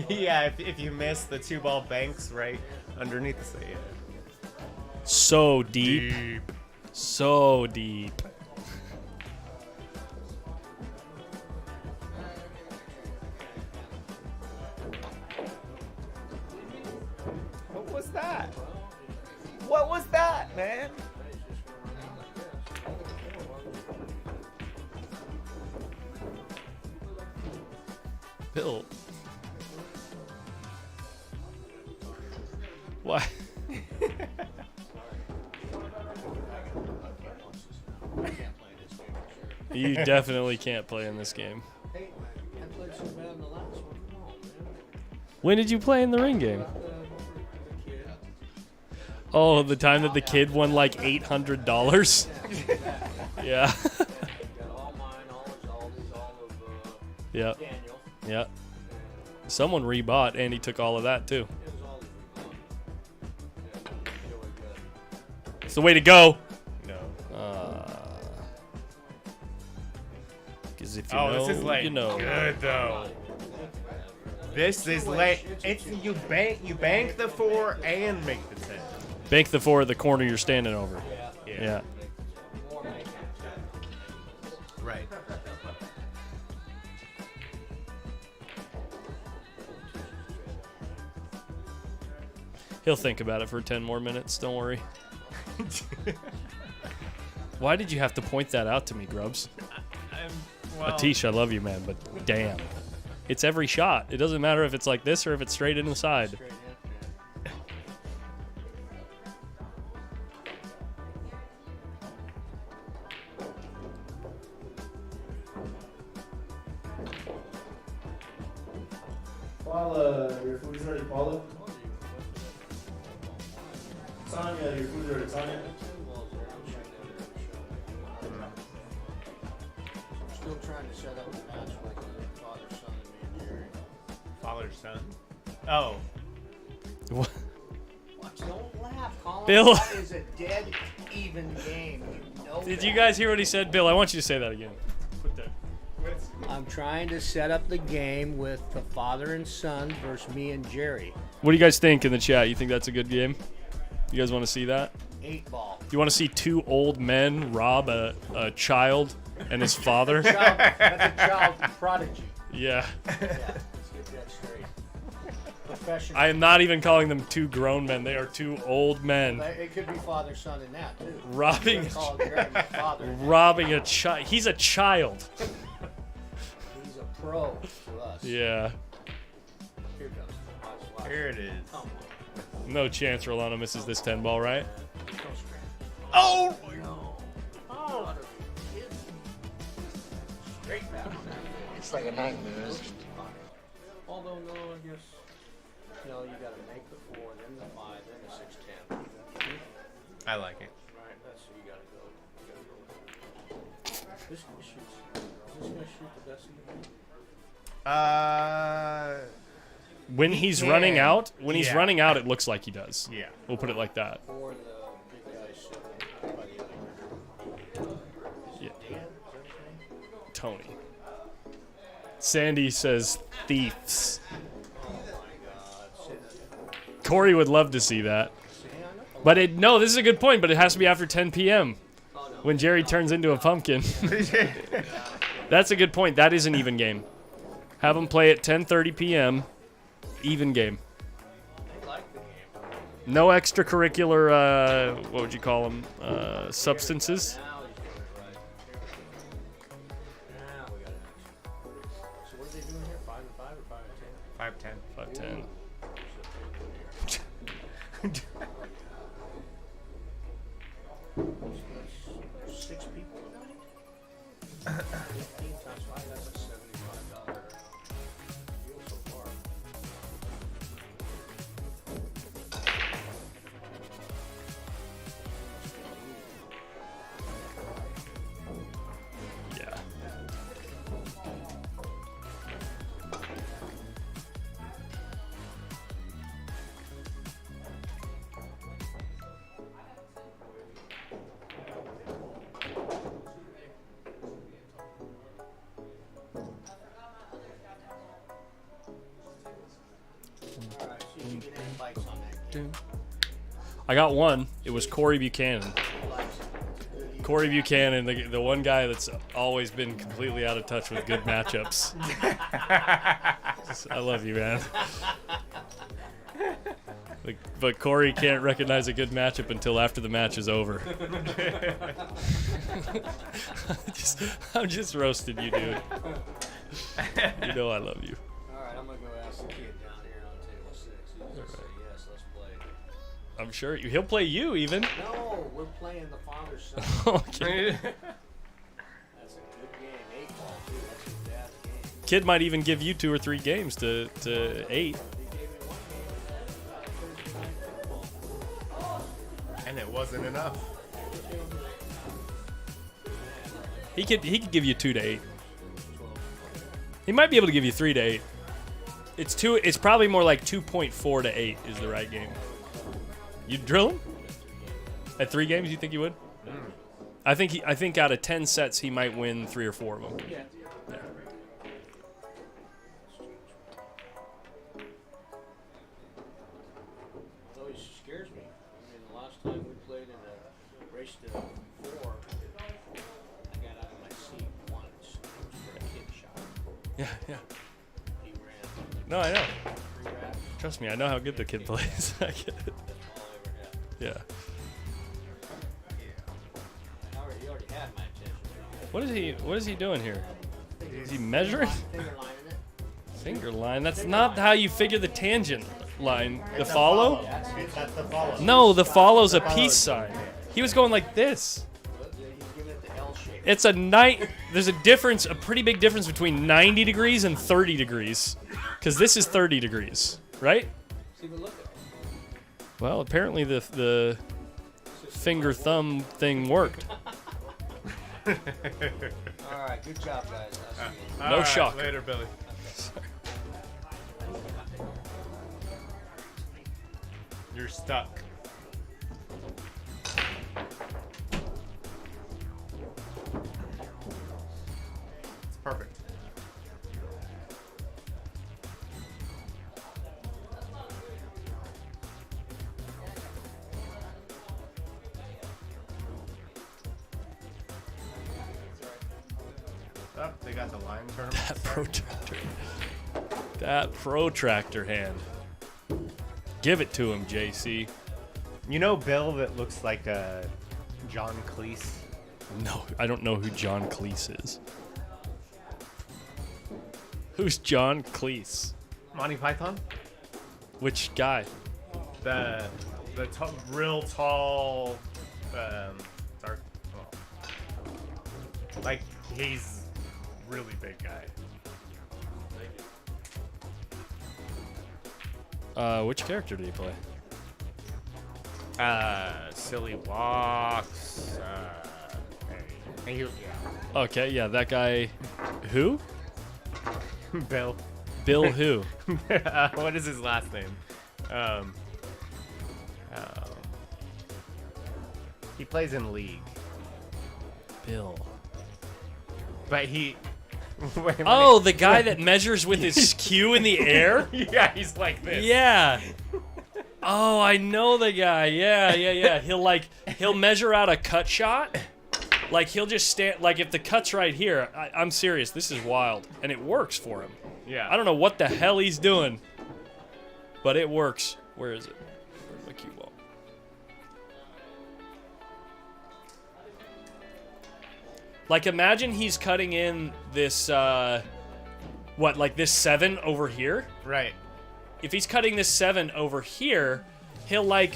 yeah. If you miss, the 2-ball banks right underneath the save. So deep. So deep. What was that? What was that, man? Bill. Why? You definitely can't play in this game. Hey, I played so bad in the last one. Come on, man. When did you play in the ring game? The kid. Oh, the time that the kid won like $800? Yeah. Got all mine, all his, all of Yeah. Daniel. Yeah. Someone rebought and he took all of that too. It was all of yeah, really good. It's the way to go. No. Because if you Oh, know, this is like you know. good though. This is like it's you bank the 4 and make the 10. Bank the 4 at the corner you're standing over. Yeah. Yeah. More make it. Right. He'll think about it for 10 more minutes. Don't worry. Why did you have to point that out to me, Grubbs? Atish, I love you, man, but damn. It's every shot. It doesn't matter if it's like this or if it's straight in the side. Straight in. Paula, your food is ready, Paula. Tanya, your food is ready, Tanya. I'm still trying to set up a match with father, son, and me and Jerry. Father, son. Oh. What? What? Don't laugh, Colin. Bill. That is a dead even game. You know Did that. you guys hear what he said? Bill, I want you to say that again. Put that. I'm trying to set up the game with the father and son versus me and Jerry. What do you guys think in the chat? You think that's a good game? You guys want to see that? 8-ball. You want to see two old men rob a child and his father? That's a child prodigy. Yeah. Yeah, let's get that straight. Professional. I am not even calling them two grown men. They are two old men But it could be father, son, in that too. robbing Call Jerry my father. robbing a child. He's a child. He's a pro to us. Yeah. Here comes the watch, watch. Here it is. Come on. No chance Rolando misses this 10 ball, right? Go straight. Oh! No. Oh. Straight back. It's like a nightmare. Although, no, I guess, no, you gotta make the 4, then the 5, then the 6, 10. I like it. Right, that's where you gotta go. You gotta go. This guy shoots. Is this gonna shoot the best of the game? When He he's can. running out, Yeah. running out, it looks like he does. Yeah. We'll put it like that. Or the big guy sitting by the other. Yeah. Dan? Is that his name? Tony. Sandy says thieves. Oh my god. Sit. Corey would love to see that. Stand up. But no, this is a good point, but it has to be after 10 p.m. Oh, no. when Jerry turns into a pumpkin. That's a good point. That is an even game. Have them play at 10:30 p.m. Even game. I like the game. No extracurricular, what would you call them, substances. Now he's doing it right. Now we got it. So what are they doing here? 5 and 5 or 5 and 10? 5-10. 5-10. There's 6 people tonight? 15 times 5, that's a $75 deal so far. Yeah. Alright, see if you get any bites on that game. I got one. It was Corey Buchanan. Bites. Corey Buchanan, the one guy that's always been completely out of touch with good matchups. I love you, man. But Corey can't recognize a good matchup until after the match is over. I'm just roasting you, dude. You know I love you. kid down here on table 6. He's just say yes, let's play. I'm sure he'll play you even. No, we're playing the father's son. Okay. That's a good game. 8 ball too. That's his dad's game. Kid might even give you 2 or 3 games to 8. He gave me 1 game. Thursday night football. And it wasn't enough. He could give you 2 to 8. He might be able to give you 3 to 8. It's probably more like 2.4 to 8 is the right game. You drill him? At 3 games, you think you would? I think out of 10 sets he might win 3 or 4 of them. Yeah. Yeah. It always scares me. I mean, the last time we played in a race to 4, I got out of my seat once for a kid shot. Yeah, yeah. He ran No, I know. 3 laps. Trust me, I know how good the kid plays. I get it. That's all I ever had. Yeah. He already had my attention. What is he doing here? Is he measuring? Finger lining it. Finger line. That's not how you figure the tangent line. The follow? That's the follow. No, the follow's a peace sign. He was going like this. He's giving it the L shape. It's there's a pretty big difference between 90 degrees and 30 degrees. Because this is 30 degrees, right? See, but look at it. Well, apparently the finger thumb thing worked. All right, good job, guys. I'll see you. No shock. Later, Billy. You're stuck. It's perfect. Oh, they got the line term. That protractor hand. Give it to him, JC. You know Bill that looks like John Cleese? No, I don't know who John Cleese is. Who's John Cleese? Monty Python? Which guy? The real tall, dark. Oh. Like he's really big guy. Which character did he play? Silly Walks. Yeah. Okay, yeah, that guy. Who? Bill. Bill who? What is his last name? He plays in League, Bill. but he. Oh, the guy that measures with his cue in the air? Yeah, he's like this. Yeah. Oh, I know the guy. Yeah. He'll measure out a cut shot. Like he'll just stand. Like if the cut's right here, I'm serious. This is wild, and it works for him. Yeah. I don't know what the hell he's doing, but it works. Where is it? Where's my cue ball? Like imagine he's cutting in this, like this 7 over here? Right. If he's cutting this 7 over here, he'll like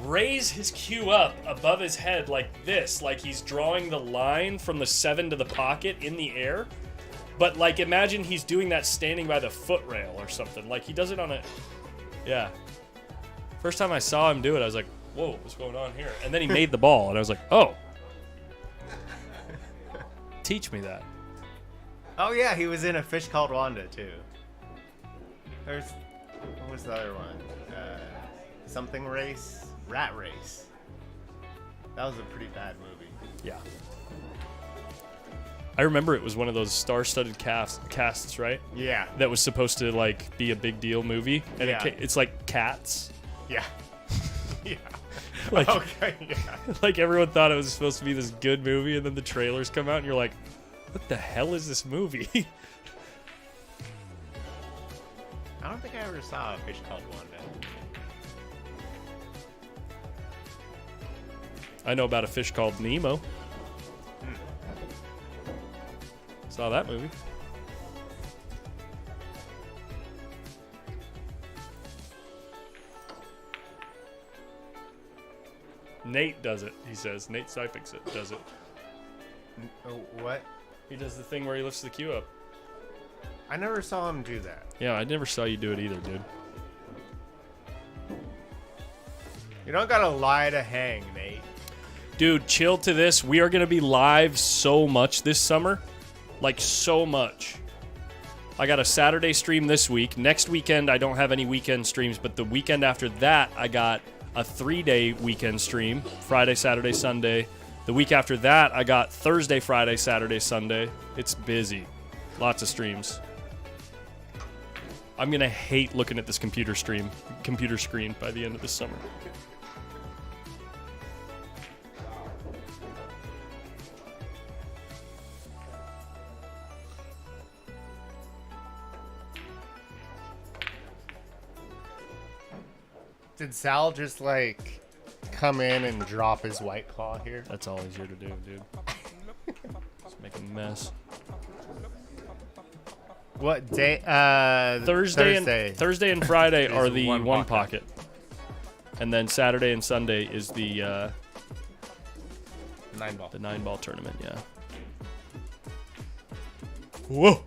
raise his cue up above his head like this, like he's drawing the line from the 7 to the pocket in the air. But like imagine he's doing that standing by the foot rail or something. Like he does it on a, yeah. First time I saw him do it, I was like, whoa, what's going on here? And then he made the ball, and I was like, oh. Teach me that. Oh yeah, he was in A Fish Called Wanda too. What was the other one? Something Race? Rat Race. That was a pretty bad movie. Yeah. I remember it was one of those star-studded casts, right? Yeah. That was supposed to like be a big deal movie, and Yeah. it's like Cats. Yeah. Yeah. Like, okay, yeah. like everyone thought it was supposed to be this good movie, and then the trailers come out, and you're like, what the hell is this movie? I don't think I ever saw A Fish Called Wanda. I know about A Fish Called Nemo. Saw that movie. Nate does it, he says. Nate Sipix does it. What? He does the thing where he lifts the queue up. I never saw him do that. Yeah, I never saw you do it either, dude. You don't gotta lie to hang, Nate. Dude, chill to this. We are going to be live so much this summer. Like, so much. I got a Saturday stream this week. Next weekend, I don't have any weekend streams, but the weekend after that, I got a 3-day weekend stream. Friday, Saturday, Sunday. The week after that, I got Thursday, Friday, Saturday, Sunday. It's busy. Lots of streams. I'm going to hate looking at this computer screen by the end of this summer. Did Sal just like come in and drop his White Claw here? That's all he's here to do, dude. Just make a mess. What day? Thursday and Friday Is are the one one pocket. pocket. And then Saturday and Sunday is the 9-ball. 9-ball tournament, yeah. Whoa.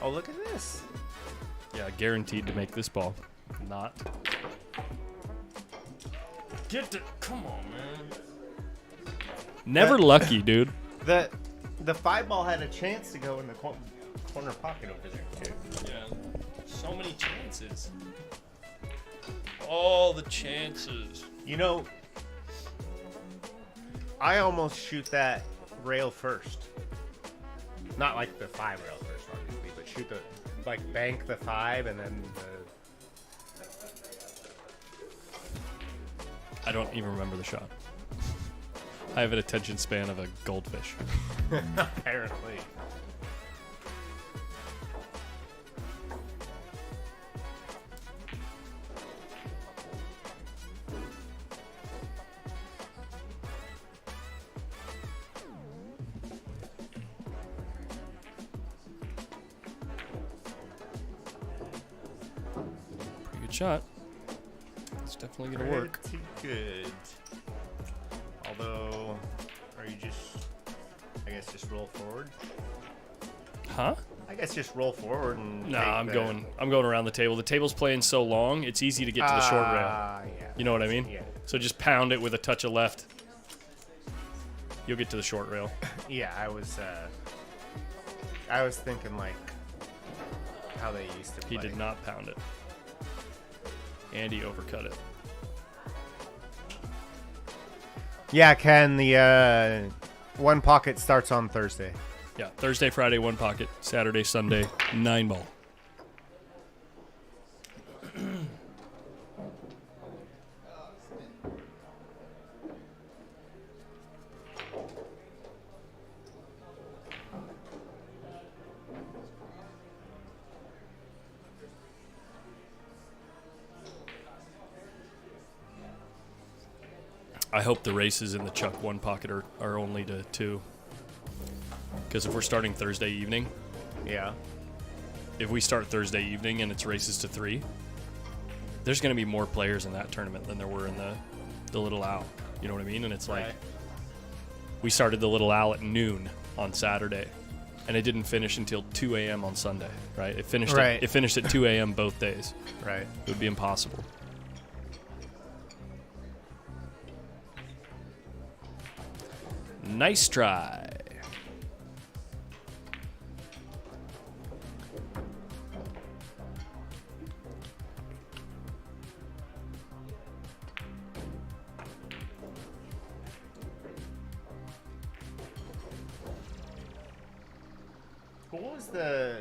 Oh, look at this. Yeah, guaranteed to make this ball. Not. Come on, man. Never lucky, dude. The 5-ball had a chance to go in the corner pocket over there too. Yeah. So many chances. All the chances. You know, I almost shoot that rail first. Not like the 5 rail first, obviously, but shoot the, like, bank the 5 and then the... I don't even remember the shot. I have an attention span of a goldfish. Apparently. Pretty good shot. It's definitely gonna work. Pretty good. Although, are you just, I guess, just roll forward? Huh? I guess just roll forward and. Nah, take I'm going around the table. The table's playing so long, it's easy to get to the short rail. Yeah. You know what I mean? Yeah. So just pound it with a touch of left. You'll get to the short rail. Yeah, I was thinking like how they used to play. He did not pound it. And he overcut it. Yeah, Ken, the one pocket starts on Thursday. Yeah, Thursday, Friday, 1 pocket. Saturday, Sunday, 9-ball. I hope the races in the Chuck 1 pocket are only to 2. Because if we're starting Thursday evening, Yeah. if we start Thursday evening and it's races to 3, there's going to be more players in that tournament than there were in the Little Owl. You know what I mean? And it's like, Right. we started the Little Owl at noon on Saturday, and it didn't finish until 2 a.m. on Sunday, right? It finished, Right. it finished at 2 a.m. both days. Right. It would be impossible. Nice try. What was the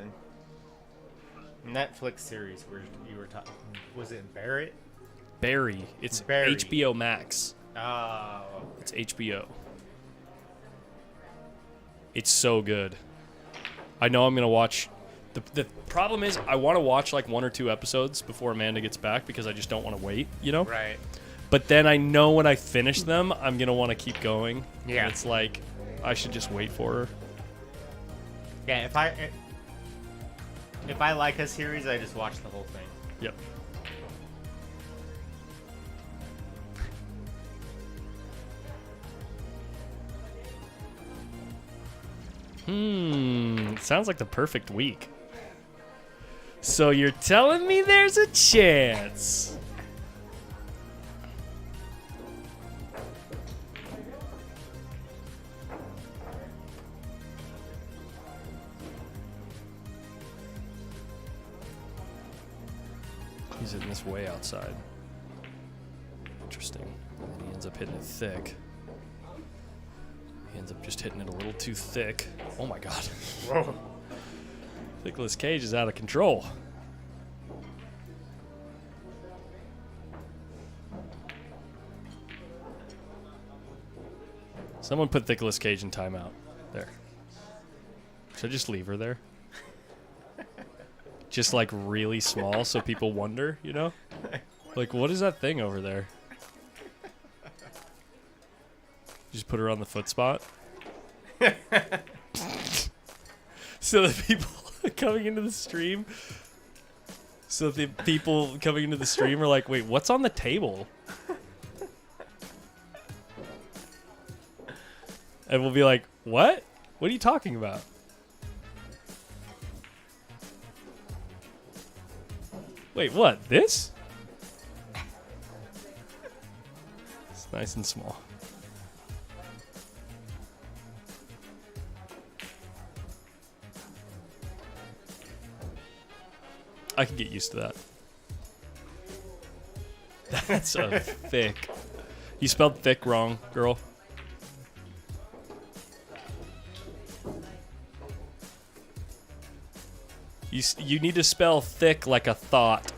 Netflix series where you were talking? Was it Barrett? Barry. It's Barry. HBO Max. Oh. It's HBO. It's so good. I know I'm going to watch. The problem is I want to watch like 1 or 2 episodes before Amanda gets back because I just don't want to wait, you know? Right. But then I know when I finish them, I'm going to want to keep going. Yeah. And it's like, I should just wait for her. Yeah, If I like a series, I just watch the whole thing. Yep. Sounds like the perfect week. So you're telling me there's a chance? He's hitting this way outside. Interesting. And then he ends up hitting it thick. He ends up just hitting it a little too thick. Oh my god. Whoa. Nicolas Cage is out of control. Someone put Nicolas Cage in timeout. There. Should I just leave her there? Just like really small so people wonder, you know? Like, what is that thing over there? Just put her on the foot spot. So the people coming into the stream. So the people coming into the stream are like, wait, what's on the table? And we'll be like, what? What are you talking about? Wait, what? This? It's nice and small. I can get used to that. That's a thick. You spelled thick wrong, girl. You need to spell thick like a thought.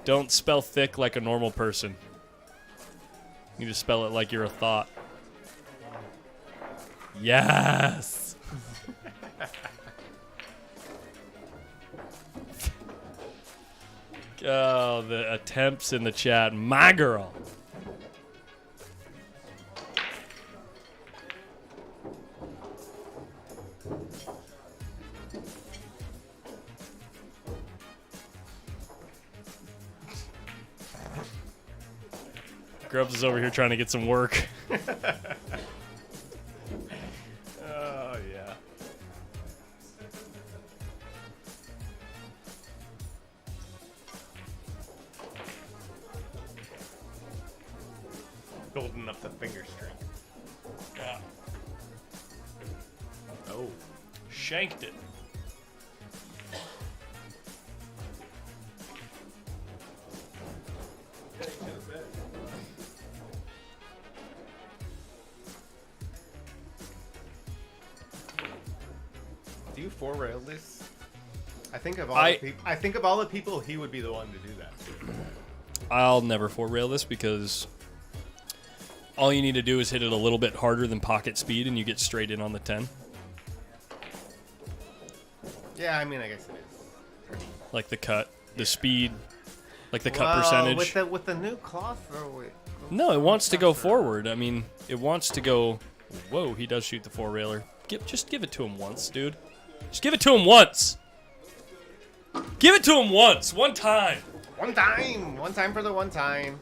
Don't spell thick like a normal person. You need to spell it like you're a thought. Yes! Oh, the attempts in the chat. My girl. Grubs is over here trying to get some work. Oh, yeah. Building up the finger string. Yeah. Oh. Shanked it. Do you four-rail this? I think of all the people, he would be the one to do that. I'll never four-rail this because all you need to do is hit it a little bit harder than pocket speed and you get straight in on the 10. Yeah, I mean, I guess it is. Like the cut, the speed, like the cut percentage. With the new cloth, though. No, it wants to go forward. I mean, it wants to go. Whoa, he does shoot the four-railer. Just give it to him once, dude. Just give it to him once. Give it to him once. One time. One time. One time for the one time.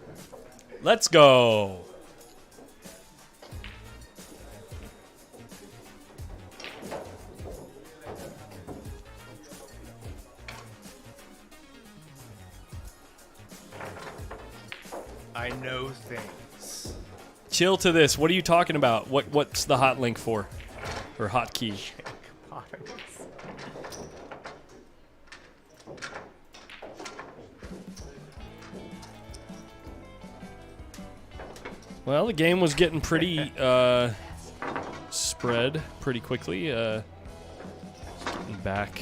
Let's go. I know things. Chill to this. What are you talking about? What's the hot link for? Or hot key? Well, the game was getting pretty spread pretty quickly. Getting back.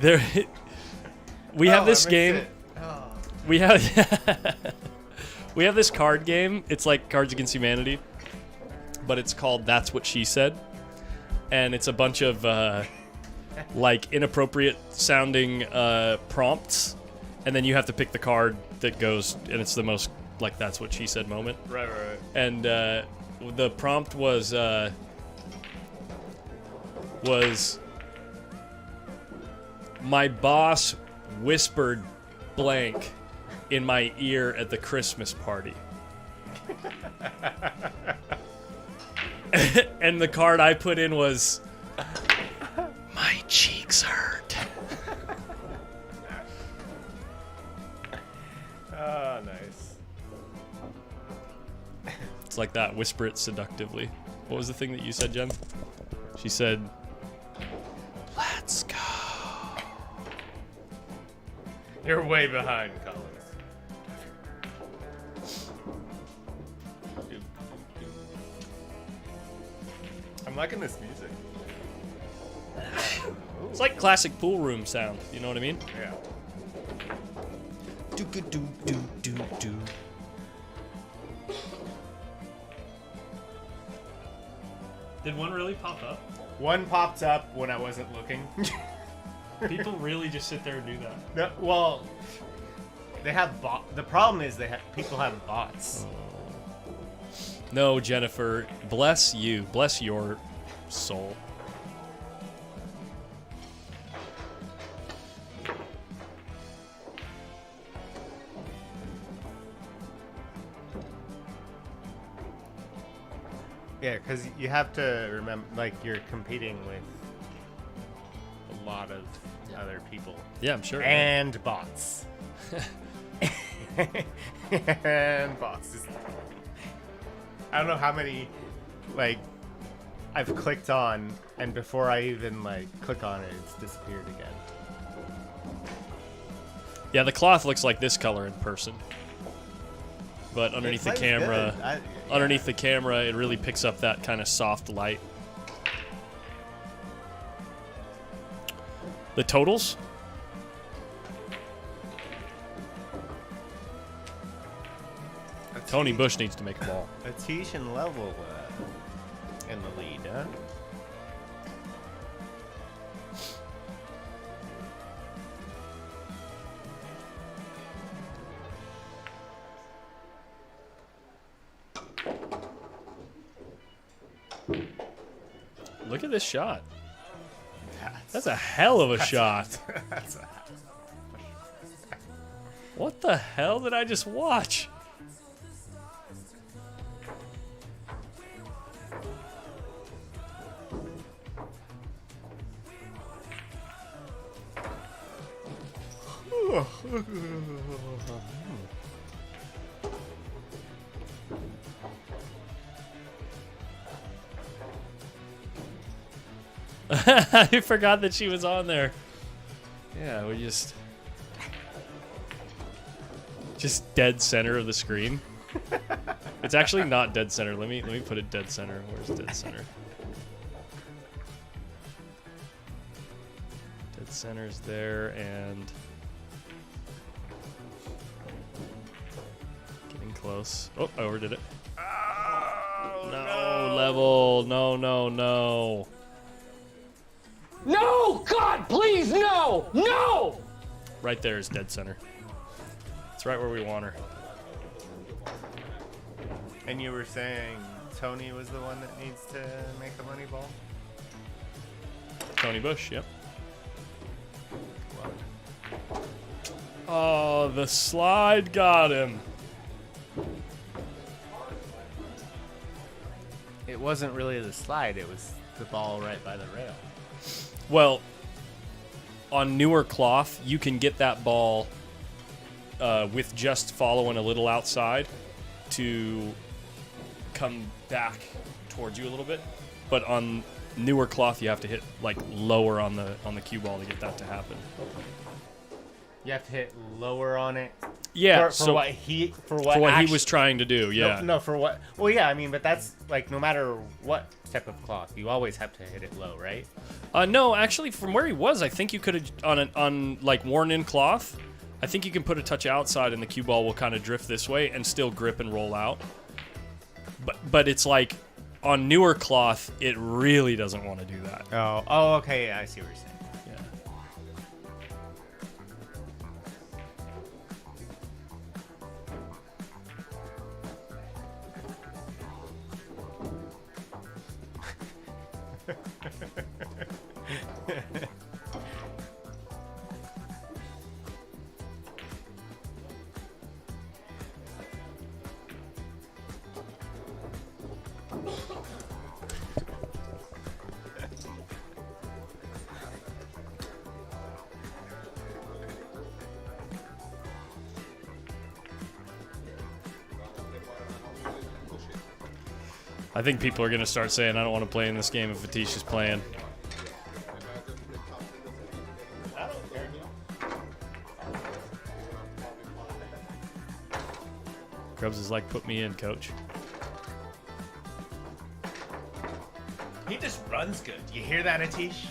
There, we have this game. Oh. We have we have this card game. It's like Cards Against Humanity, but it's called That's What She Said, and it's a bunch of like inappropriate sounding prompts, and then you have to pick the card that goes, and it's the most like that's what she said moment. Right. And the prompt was my boss whispered blank in my ear at the Christmas party. And the card I put in was, my cheeks hurt. Oh, nice. It's like that. Whisper it seductively. What was the thing that you said, Jen? She said, let's go. You're way behind, Collins. I'm liking this music. It's like classic pool room sound. You know what I mean? Yeah. Do do do do do do. Did one really pop up? One popped up when I wasn't looking. People really just sit there and do that. No, well, they have bot. The problem is people have bots. No, Jennifer. Bless you. Bless your soul. Yeah, because you have to remember, like, you're competing with a lot of other people. Yeah, I'm sure. And bots. And bots. I don't know how many, like, I've clicked on, and before I even, like, click on it, it's disappeared again. Yeah, the cloth looks like this color in person. But underneath the camera, underneath the camera, it really picks up that kind of soft light. The totals? Tony Bush needs to make a ball. ATISH and Level in the lead, huh? Look at this shot. That's a hell of a shot. What the hell did I just watch? I forgot that she was on there. Yeah, we just dead center of the screen. It's actually not dead center. Let me put it dead center. Where's dead center? Dead center's there, and getting close. Oh, I overdid it. Oh, No, level. No, no, no. No! God, please, no! No! Right there is dead center. It's right where we want her. And you were saying Tony was the one that needs to make the money ball? Tony Bush, yep. Oh, the slide got him. It wasn't really the slide, it was the ball right by the rail. Well, on newer cloth, you can get that ball with just following a little outside to come back towards you a little bit. But on newer cloth, you have to hit like lower on the cue ball to get that to happen. You have to hit lower on it. Yeah, For what he was trying to do. Yeah. No, for what? Well, yeah. I mean, but that's like no matter what type of cloth, you always have to hit it low, right? No, actually, from where he was, I think you could have on like worn-in cloth. I think you can put a touch outside, and the cue ball will kind of drift this way and still grip and roll out. But it's like on newer cloth, it really doesn't want to do that. Oh, okay. Yeah, I see what you're saying. I think people are gonna start saying I don't want to play in this game if ATISH is playing. I don't care. Grubs is like, put me in, coach. He just runs good. You hear that, Atish?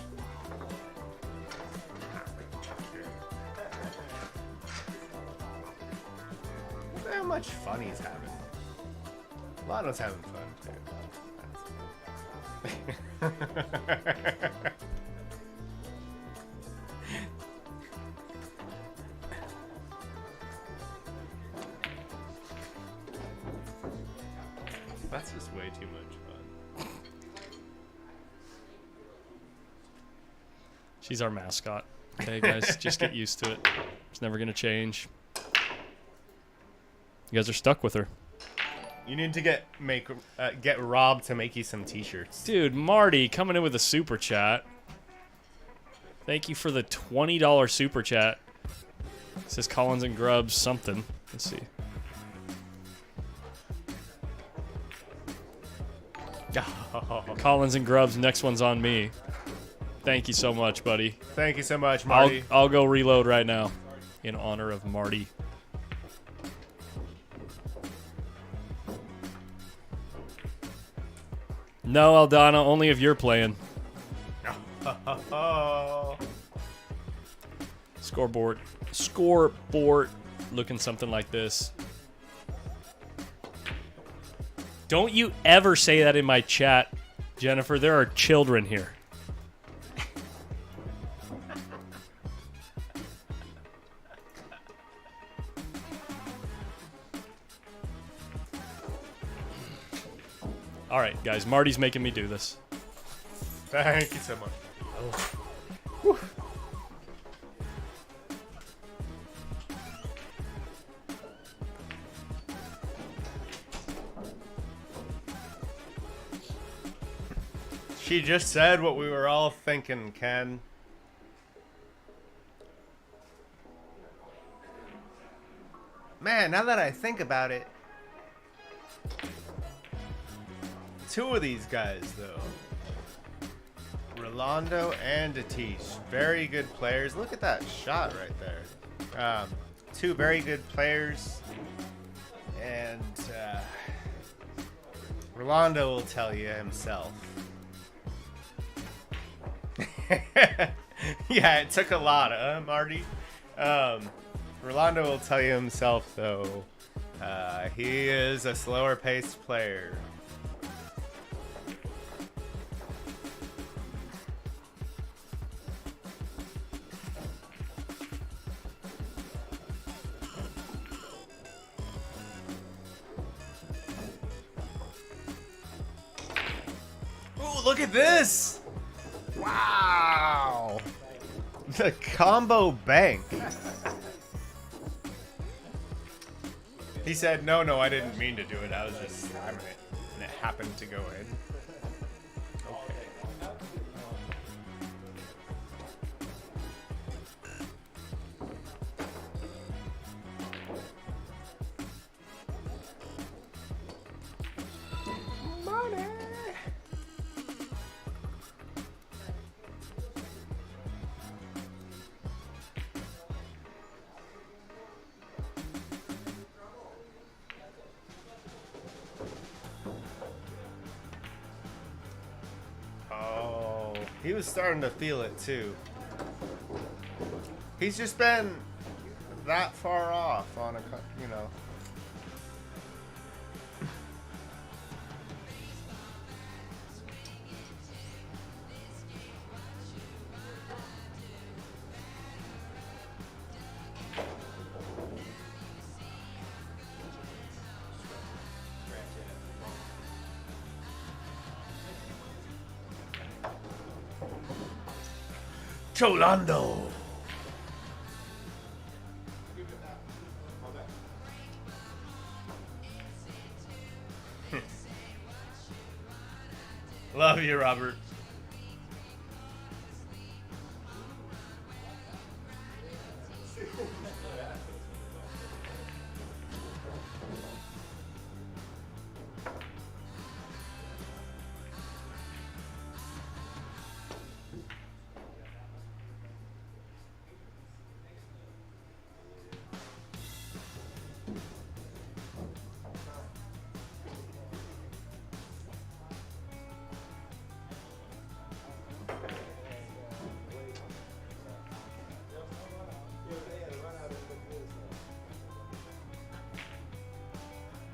Look at how much fun he's having. Rollando's having fun too. That's just way too much fun. She's our mascot. Okay, guys, just get used to it. It's never gonna change. You guys are stuck with her. You need to get Rob to make you some t-shirts. Dude, Marty coming in with a super chat. Thank you for the $20 super chat. It says Collins and Grubbs something. Let's see. Collins and Grubbs, next one's on me. Thank you so much, buddy. Thank you so much, Marty. I'll go reload right now in honor of Marty. No, Aldana, only if you're playing. Scoreboard looking something like this. Don't you ever say that in my chat, Jennifer. There are children here. All right, guys. Marty's making me do this. Thank you so much. Oh. She just said what we were all thinking, Ken. Man, now that I think about it, two of these guys, though, Rolando and ATISH, very good players. Look at that shot right there. Two very good players, and Rolando will tell you himself. Yeah, it took a lot, Marty. Rolando will tell you himself, though. He is a slower paced player. Ooh, look at this! Wow! The combo bank. He said, no, I didn't mean to do it. I was just slamming it, and it happened to go in. Okay. Money! He was starting to feel it too. He's just been that far off on a, you know. Rolando. Love you, Robert.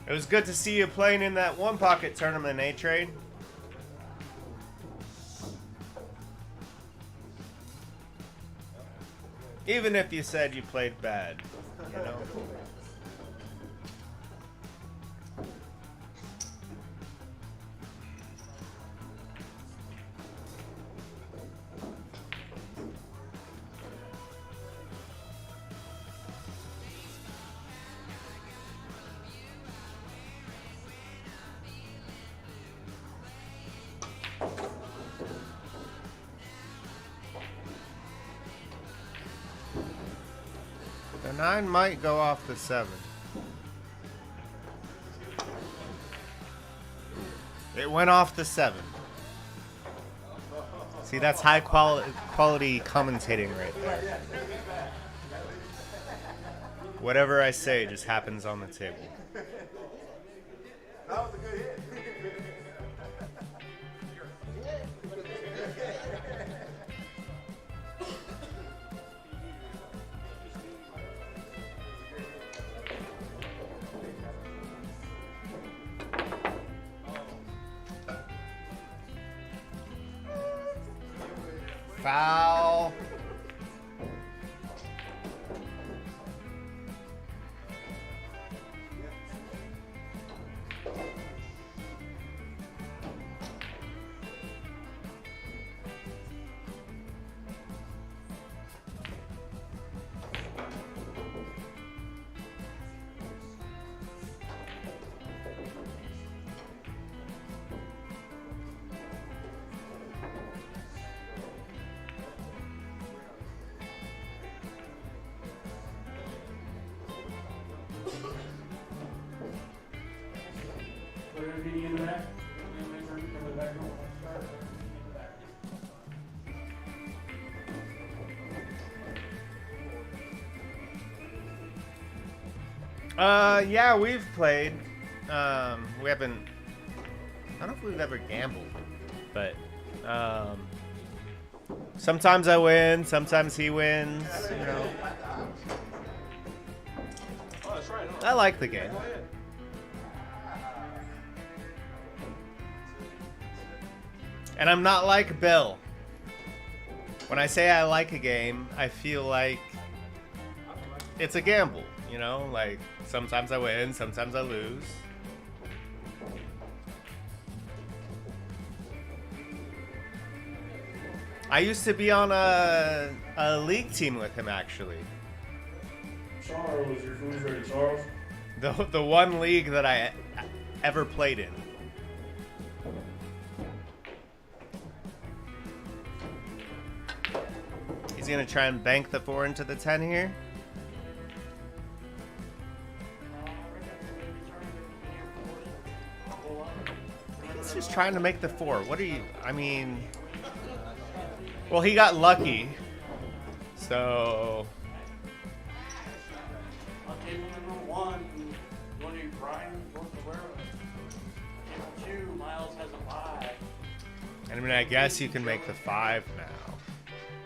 It was good to see you playing in that one pocket tournament, A-Trade. Even if you said you played bad, you know? The 9 might go off the 7. It went off the 7. See, that's high quality commentating right there. Whatever I say just happens on the table. That was a good hit. Foul. Yeah, we've played. We haven't. I don't know if we've ever gambled, but sometimes I win, sometimes he wins. You know, I like the game. And I'm not like Bill. When I say I like a game, I feel like it's a gamble, you know? Like, sometimes I win, sometimes I lose. I used to be on a league team with him, actually. Charles, your food's ready, Charles. The one league that I ever played in. He's gonna try and bank the 4 into the 10 here. He's just trying to make the 4. What are you? I mean, well, he got lucky, so. On table number 1, going to Brian North Table 2, Miles has a 5. I mean, I guess you can make the 5 now.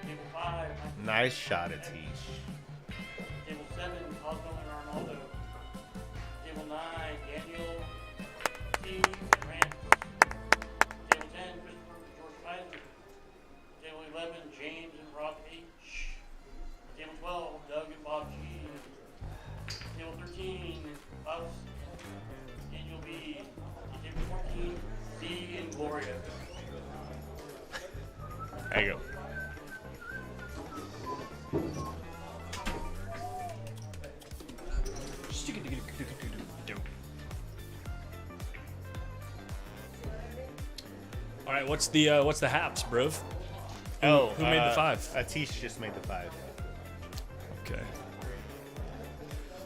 Table 5, Nice shot, ATISH. Table 7, Cosmo and Arnaldo. Table 9, Daniel T. Grant. Table 10, Christopher George Kaiser. Table 11, James and Rob H. Table 12, Doug and Bob G. Table 13, Us, Daniel B. Table 14, Z and Gloria. There you go. right, what's the haps, bruv? Who made the 5? ATISH just made the 5. Okay.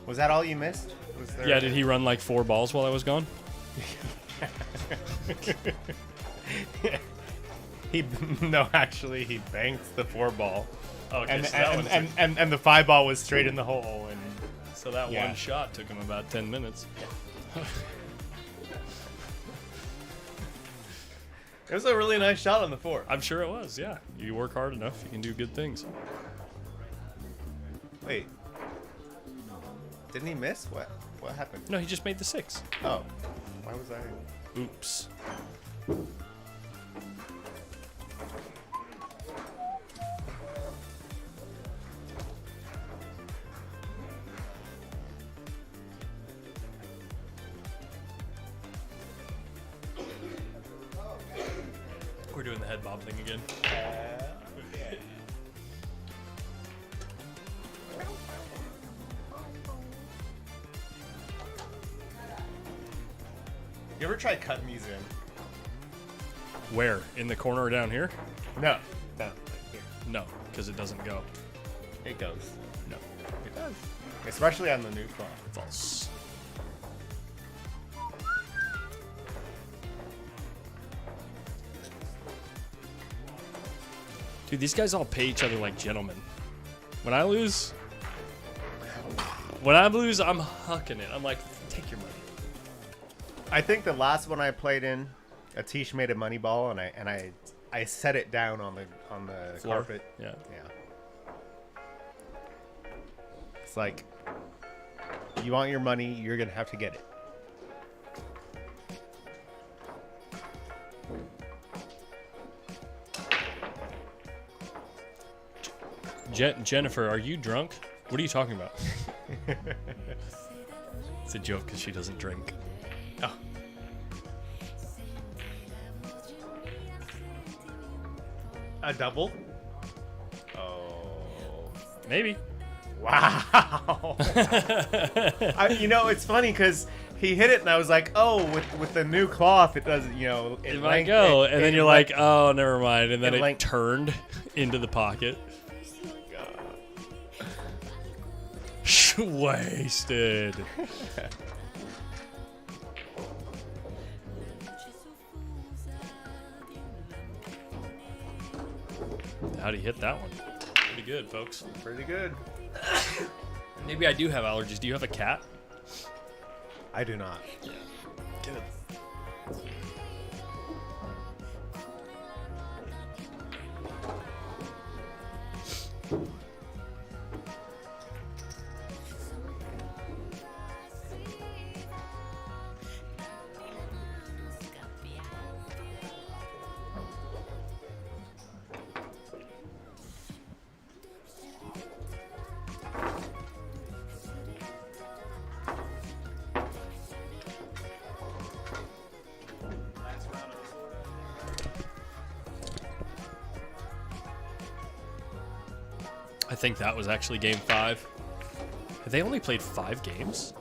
Was that all you missed? Was there Yeah, did he run like 4 balls while I was gone? No, actually, he banked the 4 ball. Okay, And, so that one and the 5 ball was straight in the hole. And so that yeah. one shot took him about 10 minutes. It was a really nice shot on the 4. I'm sure it was, yeah. You work hard enough, you can do good things. Wait. Didn't he miss? What happened? No, he just made the 6. Oh. Why was I... Oops. We're doing the head bob thing again. You ever try cutting these in? Where? In the corner or down here? No. No. Here. No, because it doesn't go. It goes. No. It does. Especially on the new cloth. False. Dude, these guys all pay each other like gentlemen. When I lose, I'm hucking it. I'm like, take your money. I think the last one I played in, ATISH made a money ball, and I set it down on the Floor? carpet. Yeah. Yeah. It's like, you want your money, you're gonna have to get it. Jennifer, are you drunk? What are you talking about? It's a joke because she doesn't drink. Oh. A double? Oh. Maybe. Wow. You know, it's funny because he hit it and I was like, oh, with the new cloth, it doesn't, you know. It might go. And then you're like, oh, never mind. And then it it like- turned into the pocket. Wasted. How'd he hit that one? Pretty good, folks. Pretty good. Maybe I do have allergies. Do you have a cat? I do not. Get it. I think that was actually game 5. Have they only played 5 games?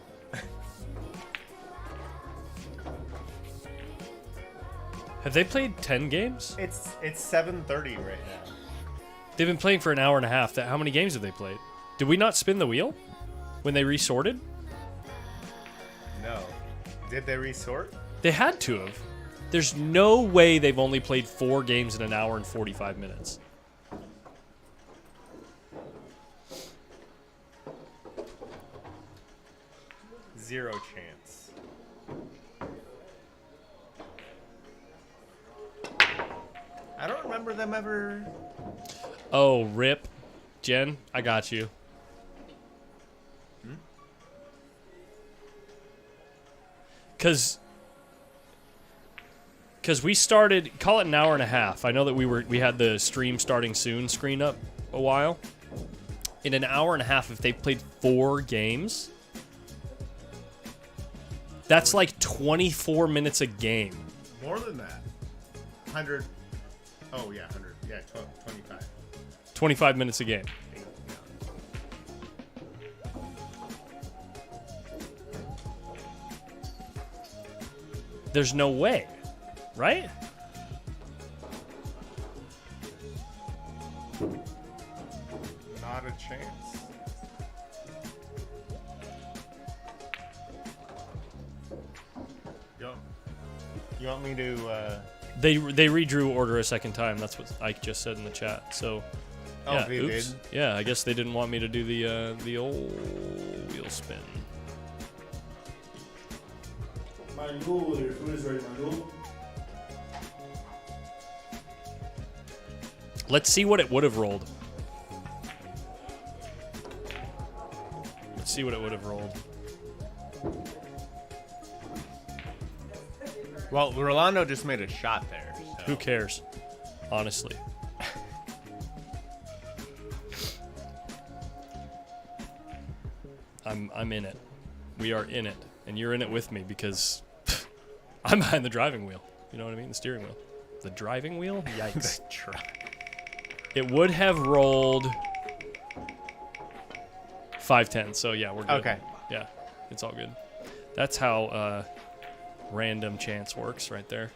Have they played 10 games? It's 7:30 right now. They've been playing for an hour and a half. How many games have they played? Did we not spin the wheel when they resorted? No. Did they resort? They had to have. There's no way they've only played 4 games in an hour and 45 minutes. Zero chance. I don't remember them ever. Oh, rip. Jen, I got you. Because we started, call it an hour and a half. I know that we had the stream starting soon screen up a while. In an hour and a half, if they played 4 games, that's like 24 minutes a game. More than that. 100. Oh, yeah, 100. Yeah, 25. 25 minutes a game. There's no way, right? Not a chance. You want me to? They redrew order a second time. That's what Ike just said in the chat. So. Oh, Yeah, they oops. did? Yeah, I guess they didn't want me to do the old wheel spin. Mango, your food is ready, Mango. Let's see what it would have rolled. Let's see what it would have rolled. Well, Rolando just made a shot there. So. Who cares? Honestly. I'm in it. We are in it. And you're in it with me because I'm behind the driving wheel. You know what I mean? The steering wheel. The driving wheel? Yikes. It would have rolled 5-10. So yeah, we're good. Okay. Yeah, it's all good. That's how random chance works right there.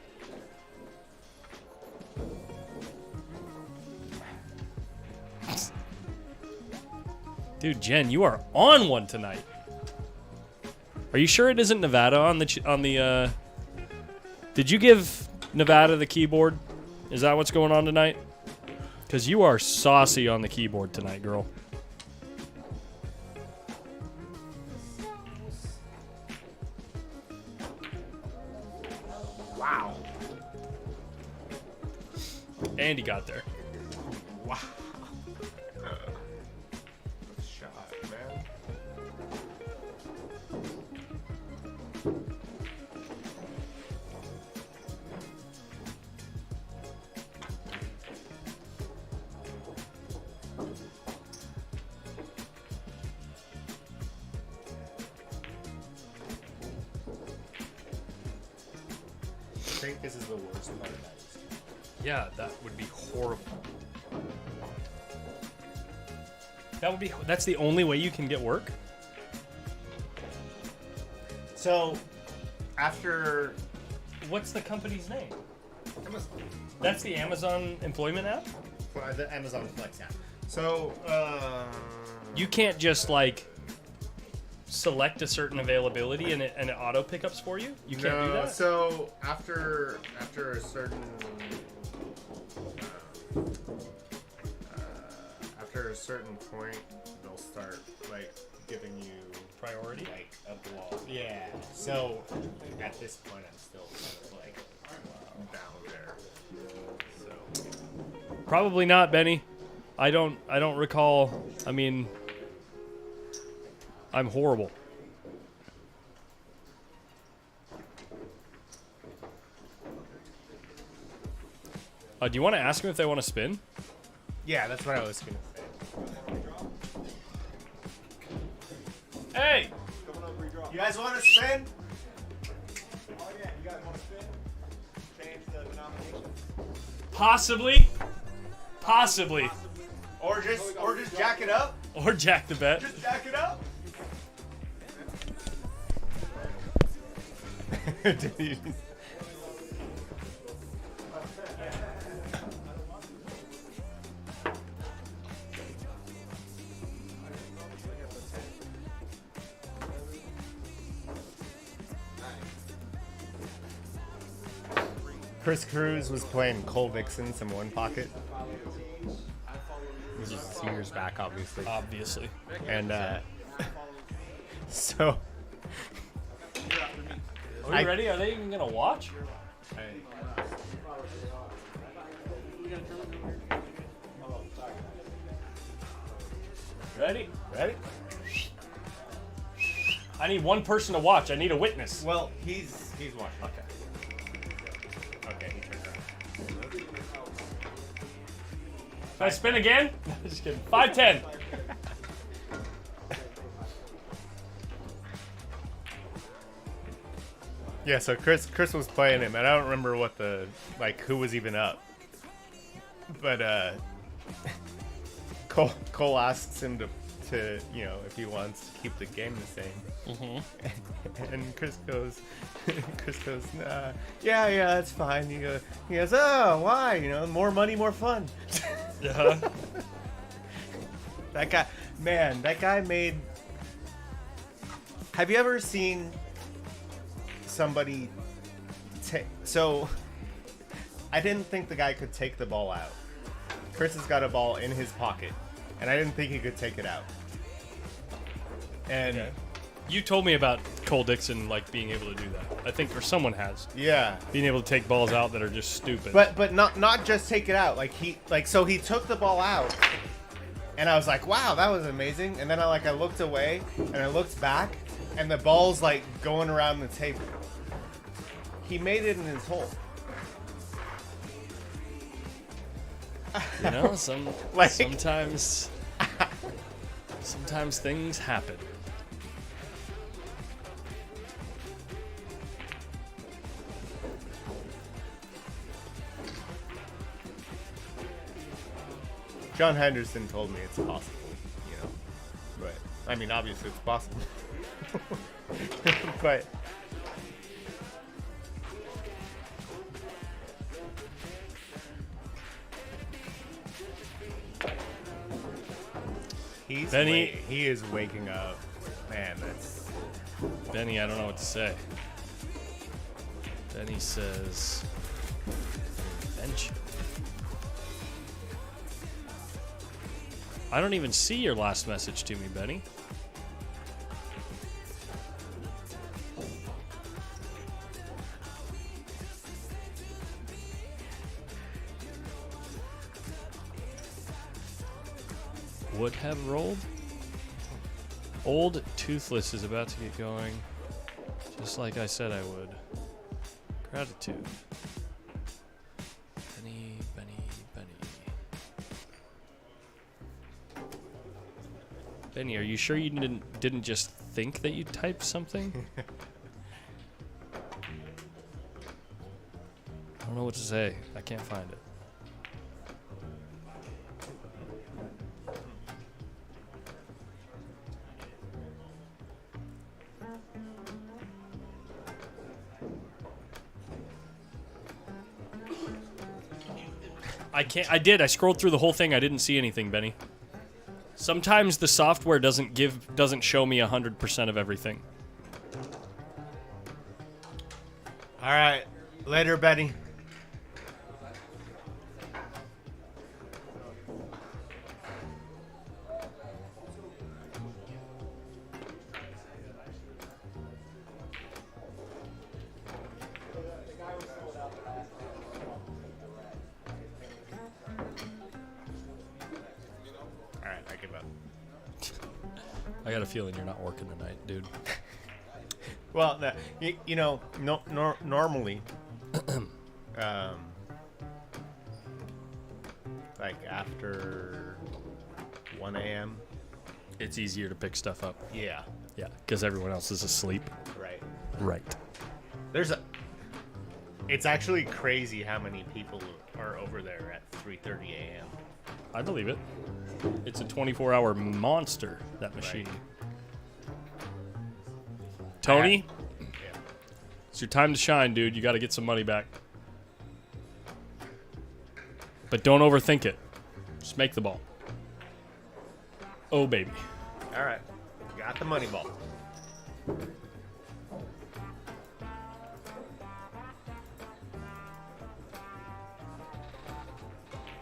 Dude, Jen, you are on one tonight. Are you sure it isn't Nevada on the Did you give Nevada the keyboard? Is that what's going on tonight? Because you are saucy on the keyboard tonight, girl. Wow. And he got there. Wow. Shot, man. I think this is the worst part of that. Yeah, that would be horrible. That's the only way you can get work? So, after What's the company's name? That's the Amazon employment app? the Amazon Flex app. So, You can't just like select a certain availability and it auto pickups for you? You can't do that? So after a certain point, they'll start like giving you Priority? like a block. Yeah. So at this point, I'm still kind of like down there. So Probably not, Benny. I don't recall. I mean, I'm horrible. Do you want to ask them if they want to spin? yeah, that's what I was gonna say. Hey! You guys want to spin? Oh yeah, you guys want to spin? Change the denomination? Possibly. Possibly. Or just jack it up? Or jack the bet. Just jack it up? Chris Cruz was playing Cole Vixens in one pocket. This is years back, obviously. Obviously. And so Are you ready? Are they even gonna watch? Ready? ready? I need one person to watch. I need a witness. Well, he's watching. Okay, he turned around. Can I spin again? Just kidding. 5-10. Yeah, so Chris was playing him, and I don't remember what who was even up. But Cole asks him to if he wants to keep the game the same. Mm-hmm. And Chris goes, nah, yeah, that's fine. He goes, oh, why? More money, more fun. Yeah. That guy, man, that guy made. Have you ever seen somebody take? So, I didn't think the guy could take the ball out. Chris has got a ball in his pocket, and I didn't think he could take it out. And You told me about Cole Dixon like being able to do that. I think, or someone has. yeah, Being able to take balls out that are just stupid. but not just take it out. So he took the ball out, and I was like, wow, that was amazing. And then I looked away and I looked back, and the ball's like going around the table. He made it in his hole. You know, Like- sometimes things happen. John Henderson told me it's possible, you know. But I mean, obviously it's possible. But he is waking up. Man, that's Benny, I don't know what to say. Benny says, bench. I don't even see your last message to me, Benny. Would have rolled. Old Toothless is about to get going, just like I said I would. Gratitude. Benny, Benny, Benny. Benny, are you sure you didn't just think that you typed something? I don't know what to say. I can't find it. I did. I scrolled through the whole thing. I didn't see anything, Benny. Sometimes the software doesn't show me 100% of everything. all right. Later, Betty. All right, I give up. I got a feeling you're not working tonight, dude. Well, you know, normally, like after 1 a.m. It's easier to pick stuff up. Yeah, Yeah, because everyone else is asleep. right. Right. It's actually crazy how many people are over there at 3:30 a.m. I believe it. It's a 24-hour monster, that machine. Tony, Yeah. it's your time to shine, dude. You got to get some money back. But don't overthink it. Just make the ball. Oh, baby. All right, got the money ball.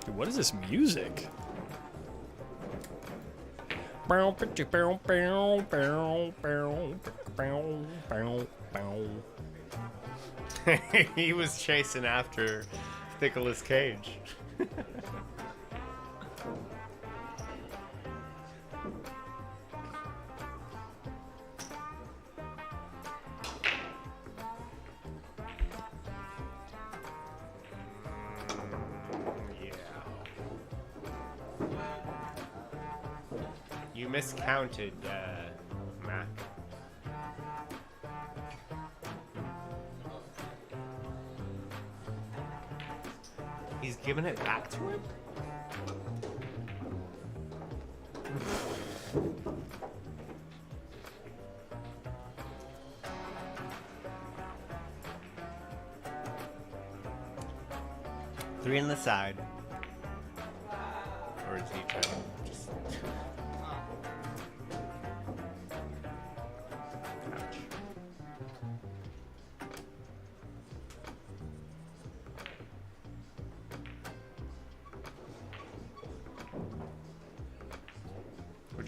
Dude, what is this music? He was chasing after Nicolas Cage. Yeah. You miscounted, Mac. He's giving it back to him? Three on the side. Or is he trying to just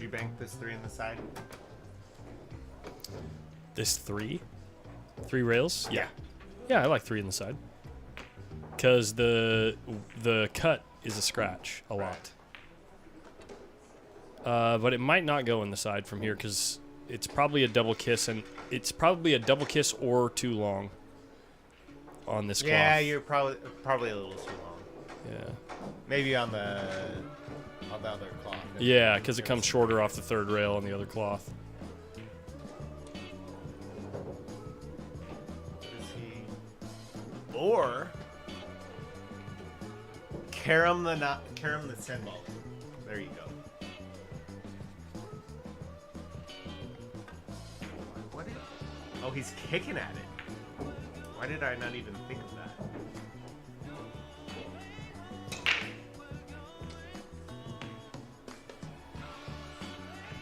Would you bank this 3 on the side? This 3 rails. Yeah. Yeah, I like 3 on the side. Because the cut is a scratch a lot. But it might not go in the side from here because it's probably a double kiss, and it's probably a double kiss or too long on this cloth. Yeah, you're probably a little too long. Yeah. Maybe on the other cloth. Yeah, because it comes shorter off the 3rd rail on the other cloth. Or carom the cymbal. There you go. What is? Oh, he's kicking at it. Why did I not even think of that?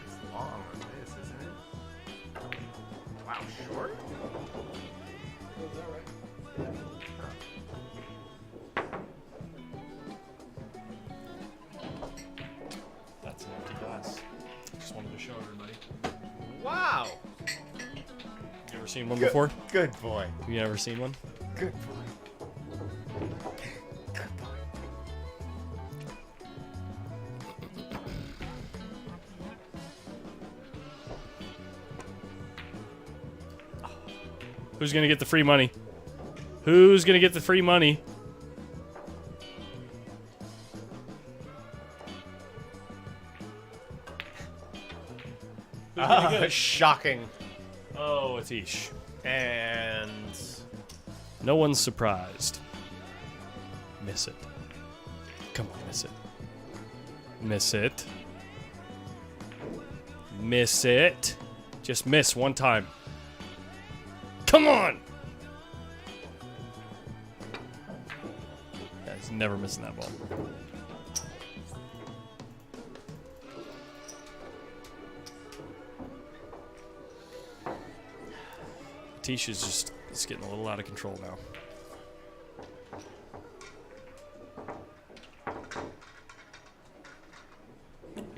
It's long on this, isn't it? Wow, short? That's an empty glass. Just wanted to show everybody. Wow! You ever seen one before? Good boy. Have you ever seen one? Good boy. Good boy. Who's gonna get the free money? Who's gonna get the free money? Who's gonna get it? Shocking. Oh, ATISH. And No one's surprised. Miss it. Come on, miss it. Miss it. Miss it. Just miss one time. Come on! Yeah, he's never missing that ball. ATISH is just, it's getting a little out of control now.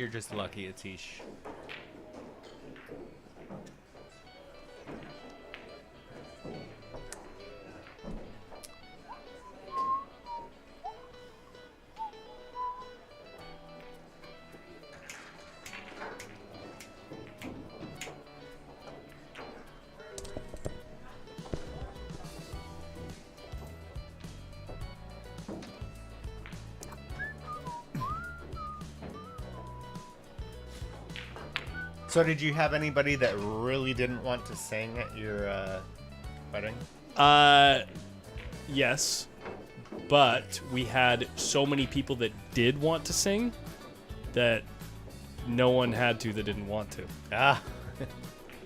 you're just lucky, ATISH. So did you have anybody that really didn't want to sing at your wedding? Yes, but we had so many people that did want to sing that no one had to that didn't want to. Ah.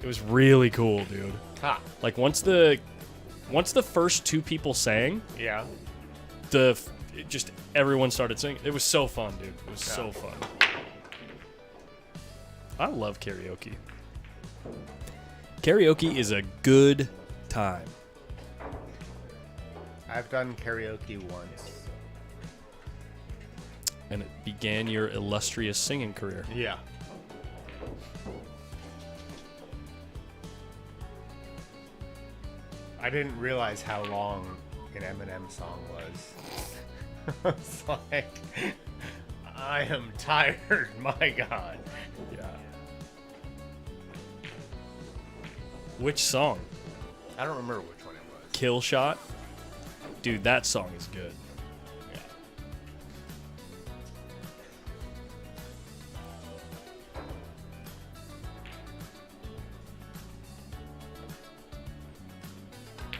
It was really cool, dude. Ha. Like once the first two people sang, Yeah. just everyone started singing. It was so fun, dude. It was so fun. I love karaoke. Karaoke is a good time. I've done karaoke once. And it began your illustrious singing career. Yeah. I didn't realize how long an Eminem song was. I was like, I am tired, my God. Yeah. Which song? I don't remember which one it was. Kill Shot? Dude, that song is good. Yeah.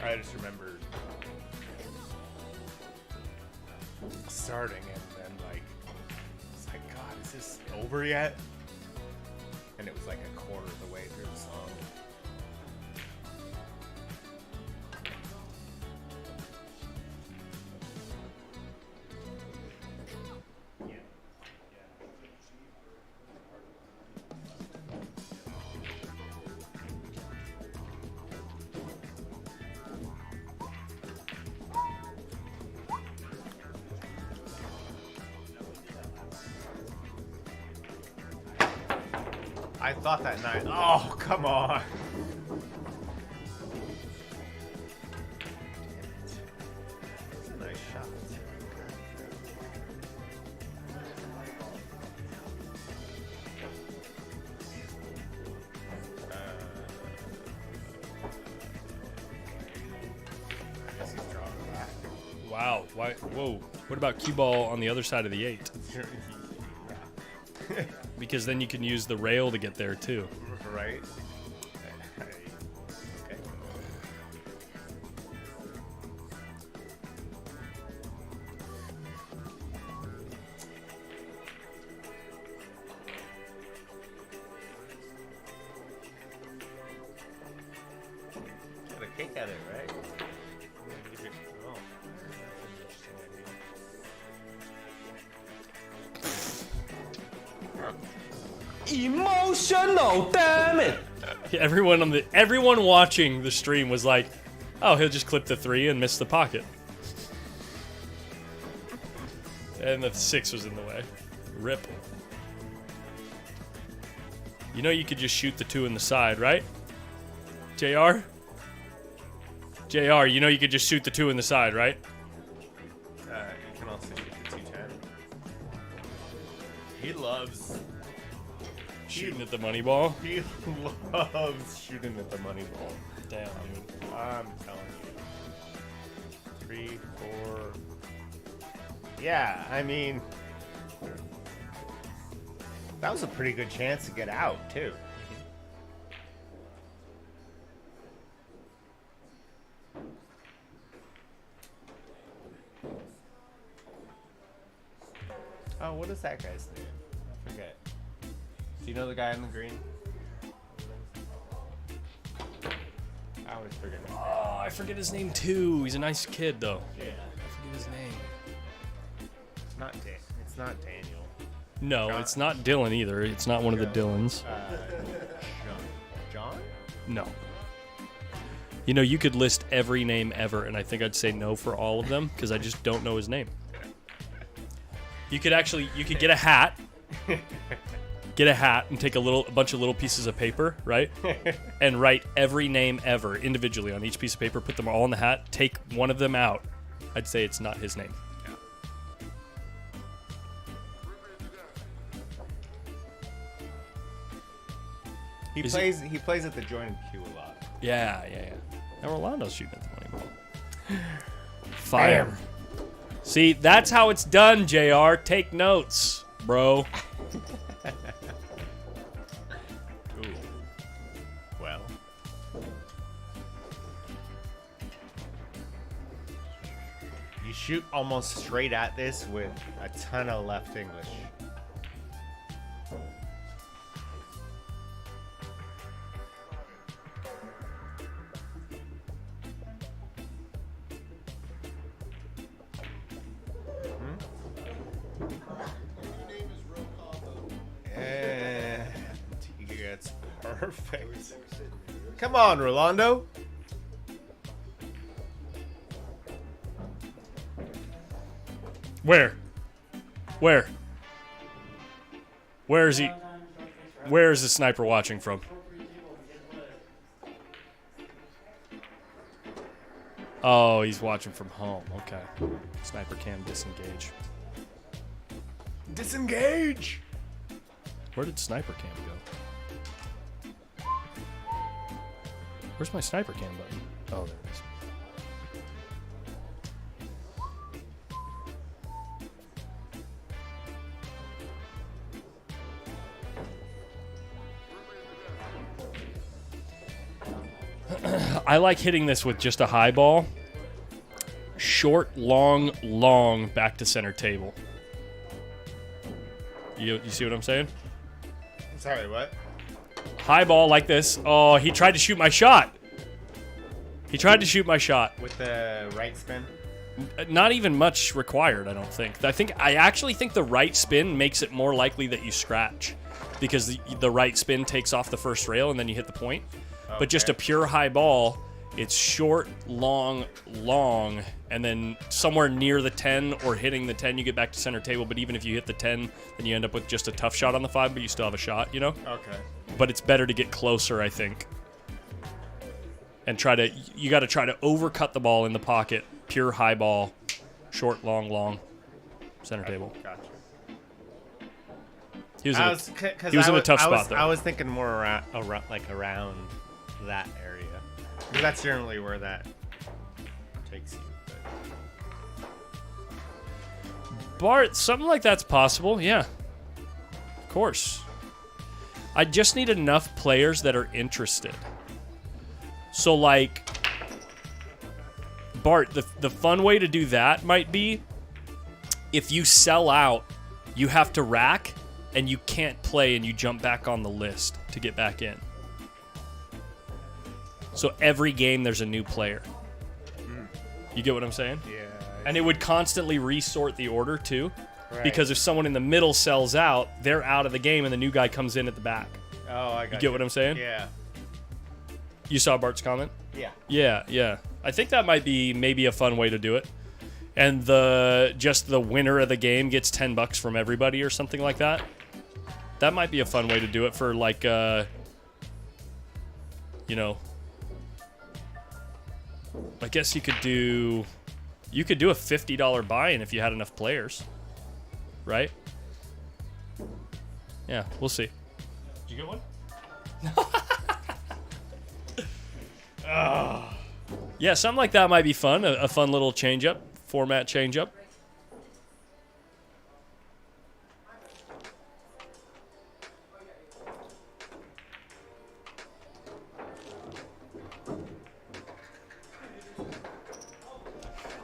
I just remember starting and then like, it's like, God, is this over yet? And it was like a quarter of the way through the song. I thought that night. Oh, come on. That's a nice shot. I guess he's drawing back. Wow. Why? Whoa. What about cue ball on the other side of the 8? Because then you can use the rail to get there too. Right? Okay. Got a kick at it, right? Oh. Emotional, damn it! Everyone watching the stream was like, "Oh, he'll just clip the 3 and miss the pocket." And the 6 was in the way. Rip. You know you could just shoot the 2 in the side, right? JR? JR, you know you could just shoot the 2 in the side, right? You can also shoot the 210. He loves Shooting at the money ball. He loves shooting at the money ball. Damn, dude. I'm telling you. 3, 4. Yeah, I mean, that was a pretty good chance to get out, too. Oh, what is that guy's name? I forget. Do you know the guy in the green? I always forget his name. Oh, I forget his name too. He's a nice kid though. Yeah. I forget his name. It's not Daniel. No, John. it's not Dylan either. It's not one of the Dylans. John? No. You know, you could list every name ever, and I think I'd say no for all of them because I just don't know his name. You could get a hat. Get a hat and take a bunch of little pieces of paper, right? And write every name ever individually on each piece of paper, put them all in the hat, take one of them out. I'd say it's not his name. He plays at the joint queue a lot. Yeah. And Rolando's shooting at the money ball. Fire. Bam. See, that's how it's done, JR. Take notes, bro. Ooh. Well. You shoot almost straight at this with a ton of left English. That's perfect. Come on, Rolando. Where is he? Where is the sniper watching from? Oh, he's watching from home. Okay. Sniper cam disengage. Disengage! Where did sniper cam go? Where's my sniper cam button? Oh, there it is. I like hitting this with just a high ball. Short, long, back to center table. You see what I'm saying? Sorry, what? High ball like this. Oh, he tried to shoot my shot. With the right spin? Not even much required, I don't think. I actually think the right spin makes it more likely that you scratch because the right spin takes off the first rail and then you hit the point. Okay. But just a pure high ball, it's short, long, and then somewhere near the 10 or hitting the 10, you get back to center table. But even if you hit the 10, then you end up with just a tough shot on the 5, but you still have a shot, you know? Okay. but it's better to get closer, I think. And you got to try to overcut the ball in the pocket. Pure high ball, short, long, long, center table. Gotcha. He was in a tough spot, though. I was thinking more around that area. Because that's generally where that takes you. Bart, something like that's possible, yeah. Of course. I just need enough players that are interested. So, like, Bart, the fun way to do that might be if you sell out, you have to rack, and you can't play, and you jump back on the list to get back in. So every game, there's a new player. You get what I'm saying? Yeah. And it would constantly resort the order, too. Right. Because if someone in the middle sells out, they're out of the game, and the new guy comes in at the back. Oh, I got You get what I'm saying? Yeah. You saw Bart's comment? Yeah. Yeah. I think that might be maybe a fun way to do it. And just the winner of the game gets $10 from everybody or something like that. That might be a fun way to do it for, like, you know, I guess you could do a $50 buy-in if you had enough players, right? Yeah, we'll see. Did you get one? Yeah, something like that might be fun. A fun little change-up, format change-up.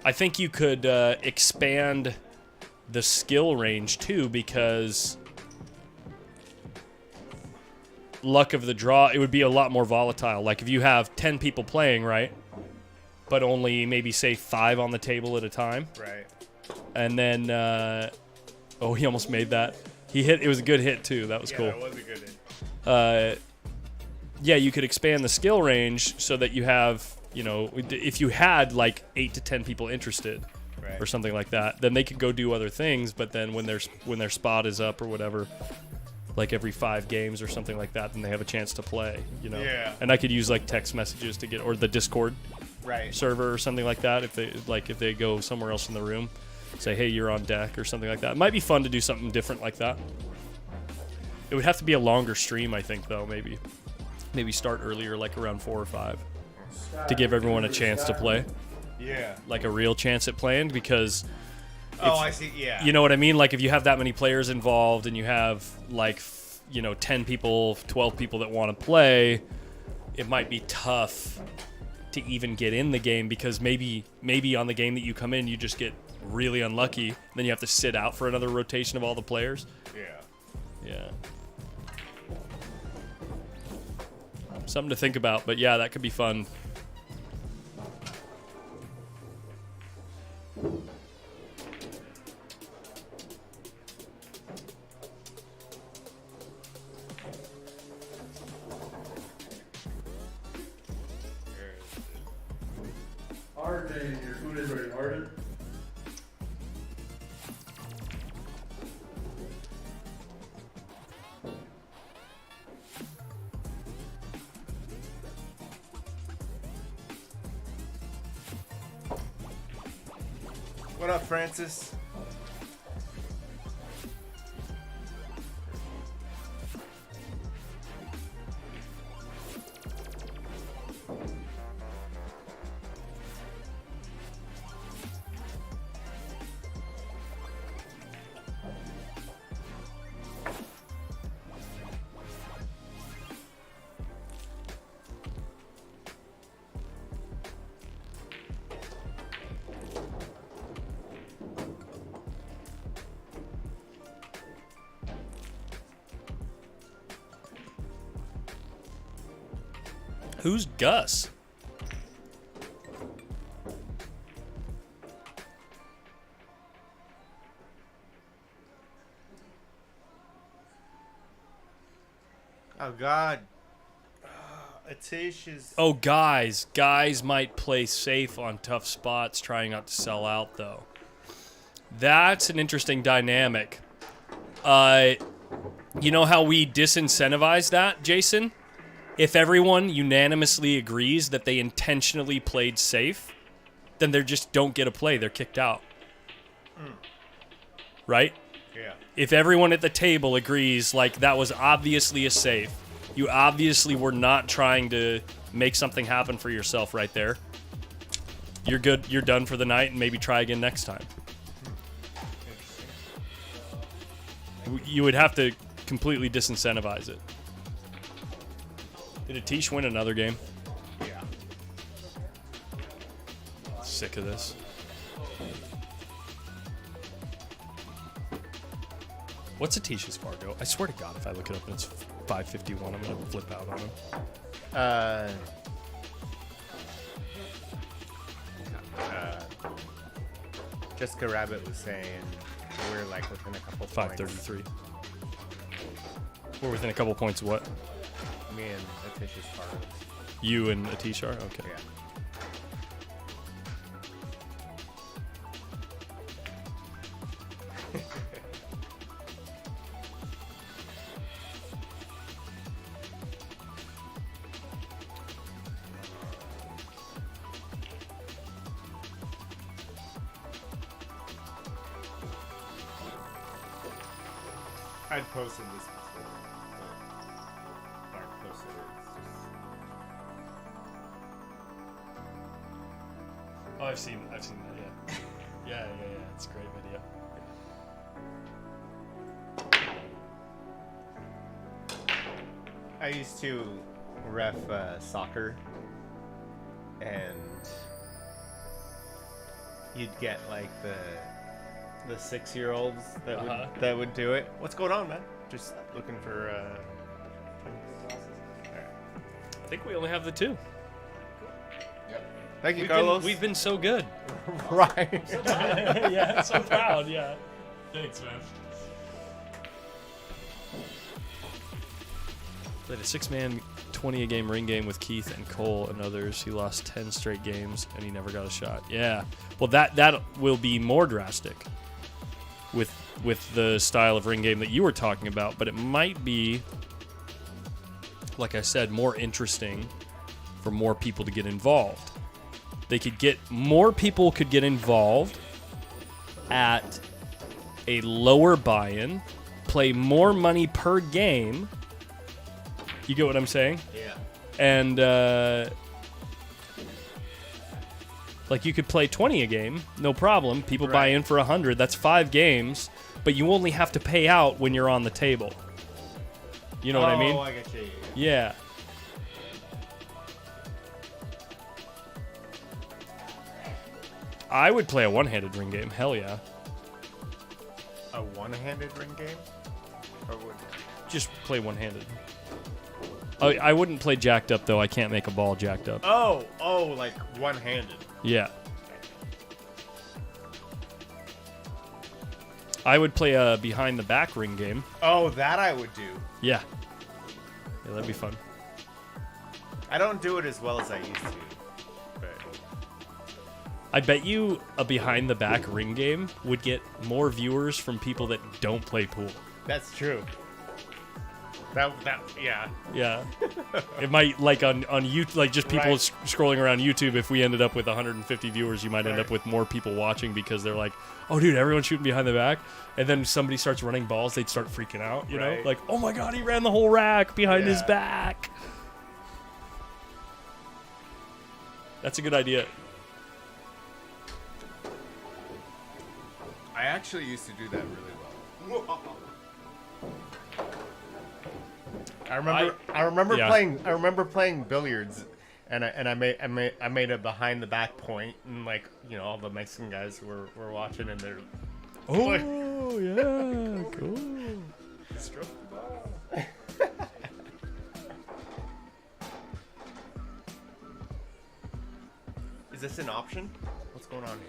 I think you could expand the skill range too, because luck of the draw, it would be a lot more volatile. Like if you have 10 people playing, right? But only maybe say 5 on the table at a time. Right. And then, oh, he almost made that. It was a good hit too. That was cool. Yeah, it was a good hit. Yeah, you could expand the skill range so that you have, you know, if you had like 8 to 10 people interested, Right. or something like that, then they could go do other things. But then when their spot is up or whatever, like every 5 games or something like that, then they have a chance to play. You know. Yeah. And I could use like text messages to get, or the Discord Right. server or something like that. If they go somewhere else in the room, say, hey, you're on deck or something like that. It might be fun to do something different like that. It would have to be a longer stream, I think, though. Maybe start earlier, like around 4 or 5, to give everyone a chance to play, Yeah. like a real chance at playing. Because Oh, I see. Yeah. you know what I mean? Like if you have that many players involved and you have like 10 people, 12 people that want to play, it might be tough to even get in the game, because maybe on the game that you come in, you just get really unlucky. Then you have to sit out for another rotation of all the players. Yeah. Yeah. Something to think about, but yeah, that could be fun. Arden, your food is ready. Arden. What up, Francis? Who's Gus? Oh God. ATISH is. Oh, guys might play safe on tough spots, trying not to sell out, though. That's an interesting dynamic. You know how we disincentivize that, Jason? If everyone unanimously agrees that they intentionally played safe, then they just don't get a play. They're kicked out. Right? Yeah. If everyone at the table agrees, like, that was obviously a safe, you obviously were not trying to make something happen for yourself right there, you're good. You're done for the night, and maybe try again next time. You would have to completely disincentivize it. Did ATISH win another game? Yeah. Sick of this. What's ATISH's Fargo? I swear to God, if I look it up and it's 551, I'm gonna flip out on him. Jessica Rabbit was saying we're like within a couple points. 533. We're within a couple points of what? Me and Atish's Fargo. You and ATISH are? Okay. Yeah. I'd posted this before. Mark posted it. Oh, I've seen that, yeah. Yeah, it's a great video. I used to ref soccer, and you'd get like the 6-year-olds that would do it. What's going on, man? Just looking for. I think we only have the two. Thank you, Carlos. We've been so good. Right. Yeah, so proud, yeah. Thanks, man. Played a 6-man, 20-a-game ring game with Keith and Cole and others. He lost 10 straight games, and he never got a shot. Yeah. Well, that will be more drastic with the style of ring game that you were talking about, but it might be, like I said, more interesting for more people to get involved. More people could get involved at a lower buy-in, play more money per game. You get what I'm saying? Yeah. And like you could play 20 a game, no problem. People buy in for 100. That's 5 games, but you only have to pay out when you're on the table. You know what I mean? Oh, I get you. Yeah. I would play a one-handed ring game. Hell yeah. A one-handed ring game? Or would Just play one-handed. I wouldn't play jacked up, though. I can't make a ball jacked up. Oh, like one-handed. Yeah. I would play a behind-the-back ring game. Oh, that I would do. Yeah. Yeah, that'd be fun. I don't do it as well as I used to. But I bet you a behind-the-back ring game would get more viewers from people that don't play pool. that's true. Yeah. Yeah. It might, like, on YouTube, like, just people Right. scrolling around YouTube, if we ended up with 150 viewers, you might end up with more people watching because they're like, oh, dude, everyone's shooting behind the back. And then somebody starts running balls, they'd start freaking out, you know? Right. Like, oh, my God, he ran the whole rack behind his Yeah. back. That's a good idea. I actually used to do that really well. I remember Yeah. playing billiards, and I made a behind the back point, and like, you know, all the Mexican guys were watching, and they're Oh, yeah, cool. stroke the ball. Is this an option? What's going on here?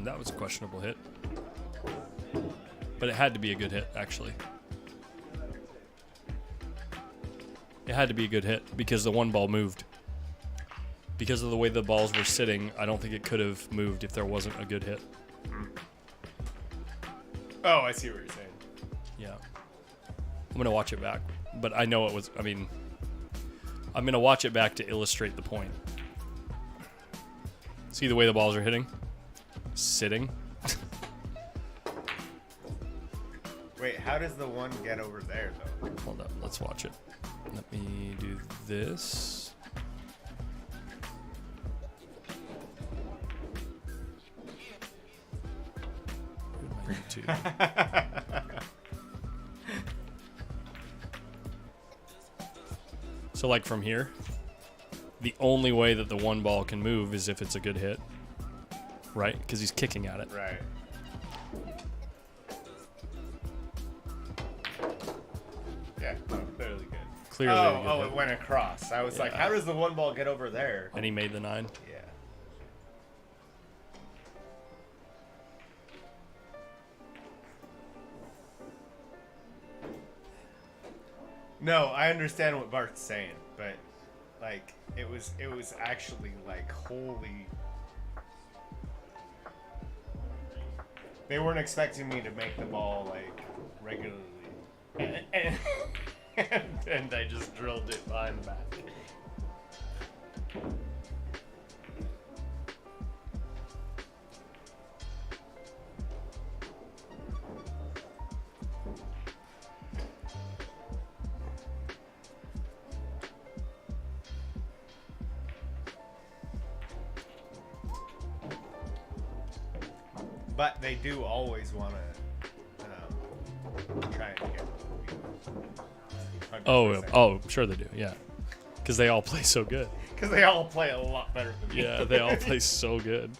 That was a questionable hit. But it had to be a good hit, actually. It had to be a good hit because the one ball moved. Because of the way the balls were sitting, I don't think it could have moved if there wasn't a good hit. Oh, I see what you're saying. Yeah. I'm going to watch it back. But I know it was, I mean, I'm going to watch it back to illustrate the point. See the way the balls are hitting? Sitting. Wait, how does the one get over there, though? Hold up, let's watch it. Let me do this. Where's my YouTube? So like from here, the only way that the one ball can move is if it's a good hit, right? Because he's kicking at it. Right. Yeah, no, clearly good. Clearly a good Oh, hit. it went across. I was like, how does the one ball get over there? And he made the 9. Yeah. No, I understand what Bart's saying, but like it was actually like holy. They weren't expecting me to make the ball like regularly, and I just drilled it behind the back. But they do always want to try and get. 100%. Oh, sure they do. Yeah, because they all play so good. Because they all play a lot better than me. Yeah, they all play so good.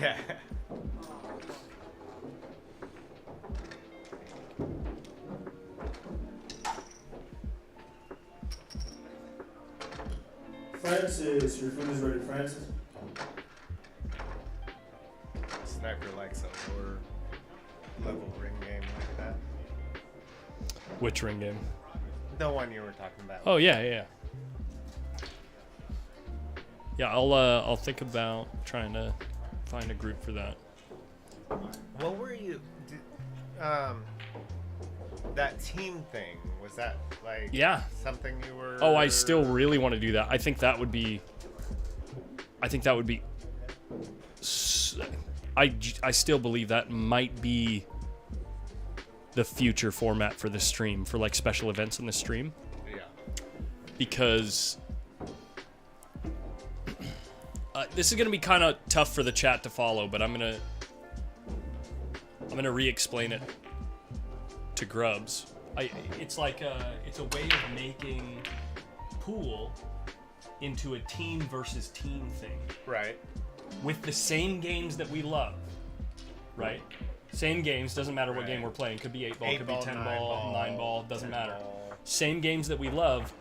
Yeah. Francis, your food is ready, Francis. Sniper likes a lower level ring game like that. Which ring game? The one you were talking about. Oh yeah. Yeah, I'll think about trying to find a group for that. What were you? That team thing, was that like something you were? Oh, I still really want to do that. I think that would be. I still believe that might be the future format for the stream, for like special events in the stream. Yeah. Because this is gonna be kind of tough for the chat to follow, but I'm gonna re-explain it to Grubs. It's like it's a way of making pool into a team versus team thing. Right. With the same games that we love, right? Same games, doesn't matter what game we're playing. Could be 8 ball, could be 10 ball, 9 ball, doesn't matter. Same games that we love.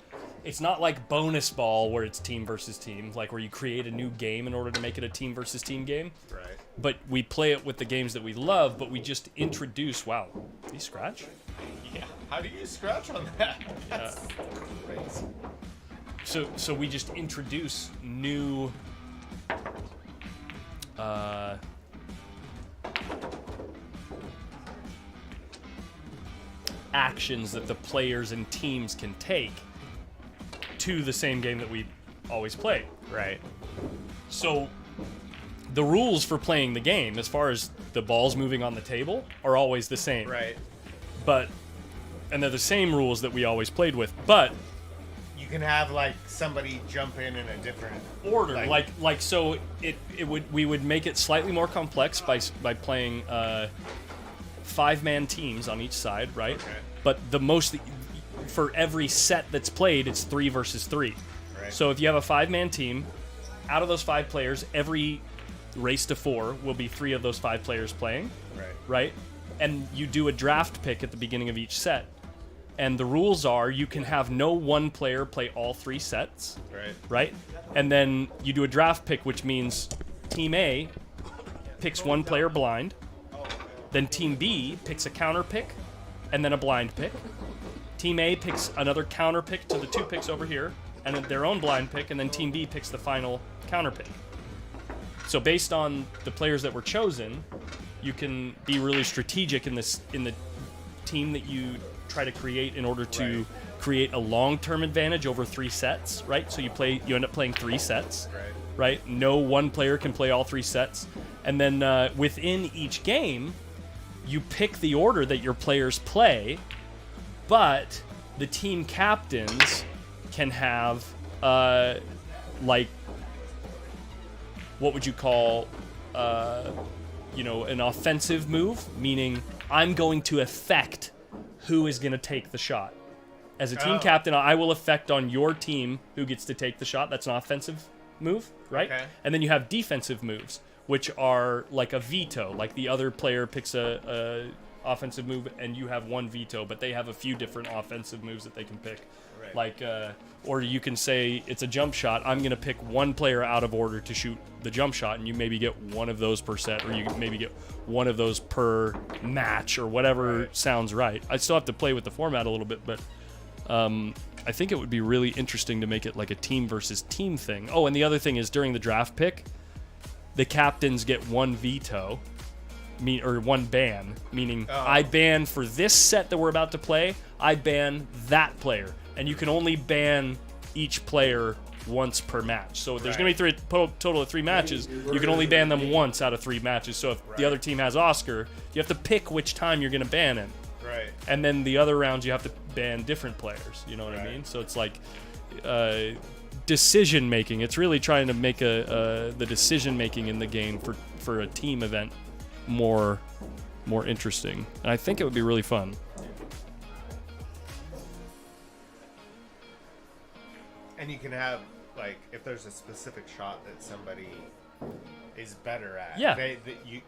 It's not like bonus ball where it's team versus team, like where you create a new game in order to make it a team versus team game. Right. But we play it with the games that we love, but we just introduce, wow, did he scratch? Yeah. How do you scratch on that? That's crazy. So we just introduce new actions that the players and teams can take to the same game that we always play. Right. So the rules for playing the game, as far as the balls moving on the table, are always the same. Right. And they're the same rules that we always played with, but you can have like somebody jump in a different order. So we would make it slightly more complex by playing 5-man teams on each side, right? Okay. But for every set that's played, it's 3 versus 3. Right. So if you have a 5-man team, out of those 5 players, every race to 4 will be 3 of those 5 players playing. Right. Right? and you do a draft pick at the beginning of each set. And the rules are you can have no one player play all 3 sets, right? And then you do a draft pick, which means Team A picks one player blind, then Team B picks a counter pick, and then a blind pick. Team A picks another counter pick to the 2 picks over here, and then their own blind pick, and then Team B picks the final counter pick. So based on the players that were chosen, you can be really strategic in the team that you try to create in order to create a long-term advantage over 3 sets, right? So you end up playing 3 sets, right? No one player can play all 3 sets. And then within each game, you pick the order that your players play, but the team captains can have, like, what would you call, an offensive move, meaning I'm going to affect who is going to take the shot. As a team captain, I will affect on your team who gets to take the shot. That's an offensive move, right? Okay. And then you have defensive moves, which are like a veto. Like the other player picks a offensive move and you have one veto, but they have a few different offensive moves that they can pick. Right. Like, or you can say it's a jump shot. I'm going to pick one player out of order to shoot the jump shot, and you maybe get one of those per set, or you maybe get one of those per match, or whatever sounds right. I still have to play with the format a little bit, but I think it would be really interesting to make it like a team versus team thing. Oh, and the other thing is during the draft pick, the captains get one veto, or one ban, meaning I ban for this set that we're about to play, I ban that player. And you can only ban each player once per match. So there's going to be total of 3 matches. You can only ban them once out of 3 matches. So if the other team has Oscar, you have to pick which time you're going to ban him. Right. And then the other rounds you have to ban different players. You know what I mean? So it's like decision making. It's really trying to make the decision making in the game for a team event more interesting. And I think it would be really fun. And you can have, like, if there's a specific shot that somebody is better at, you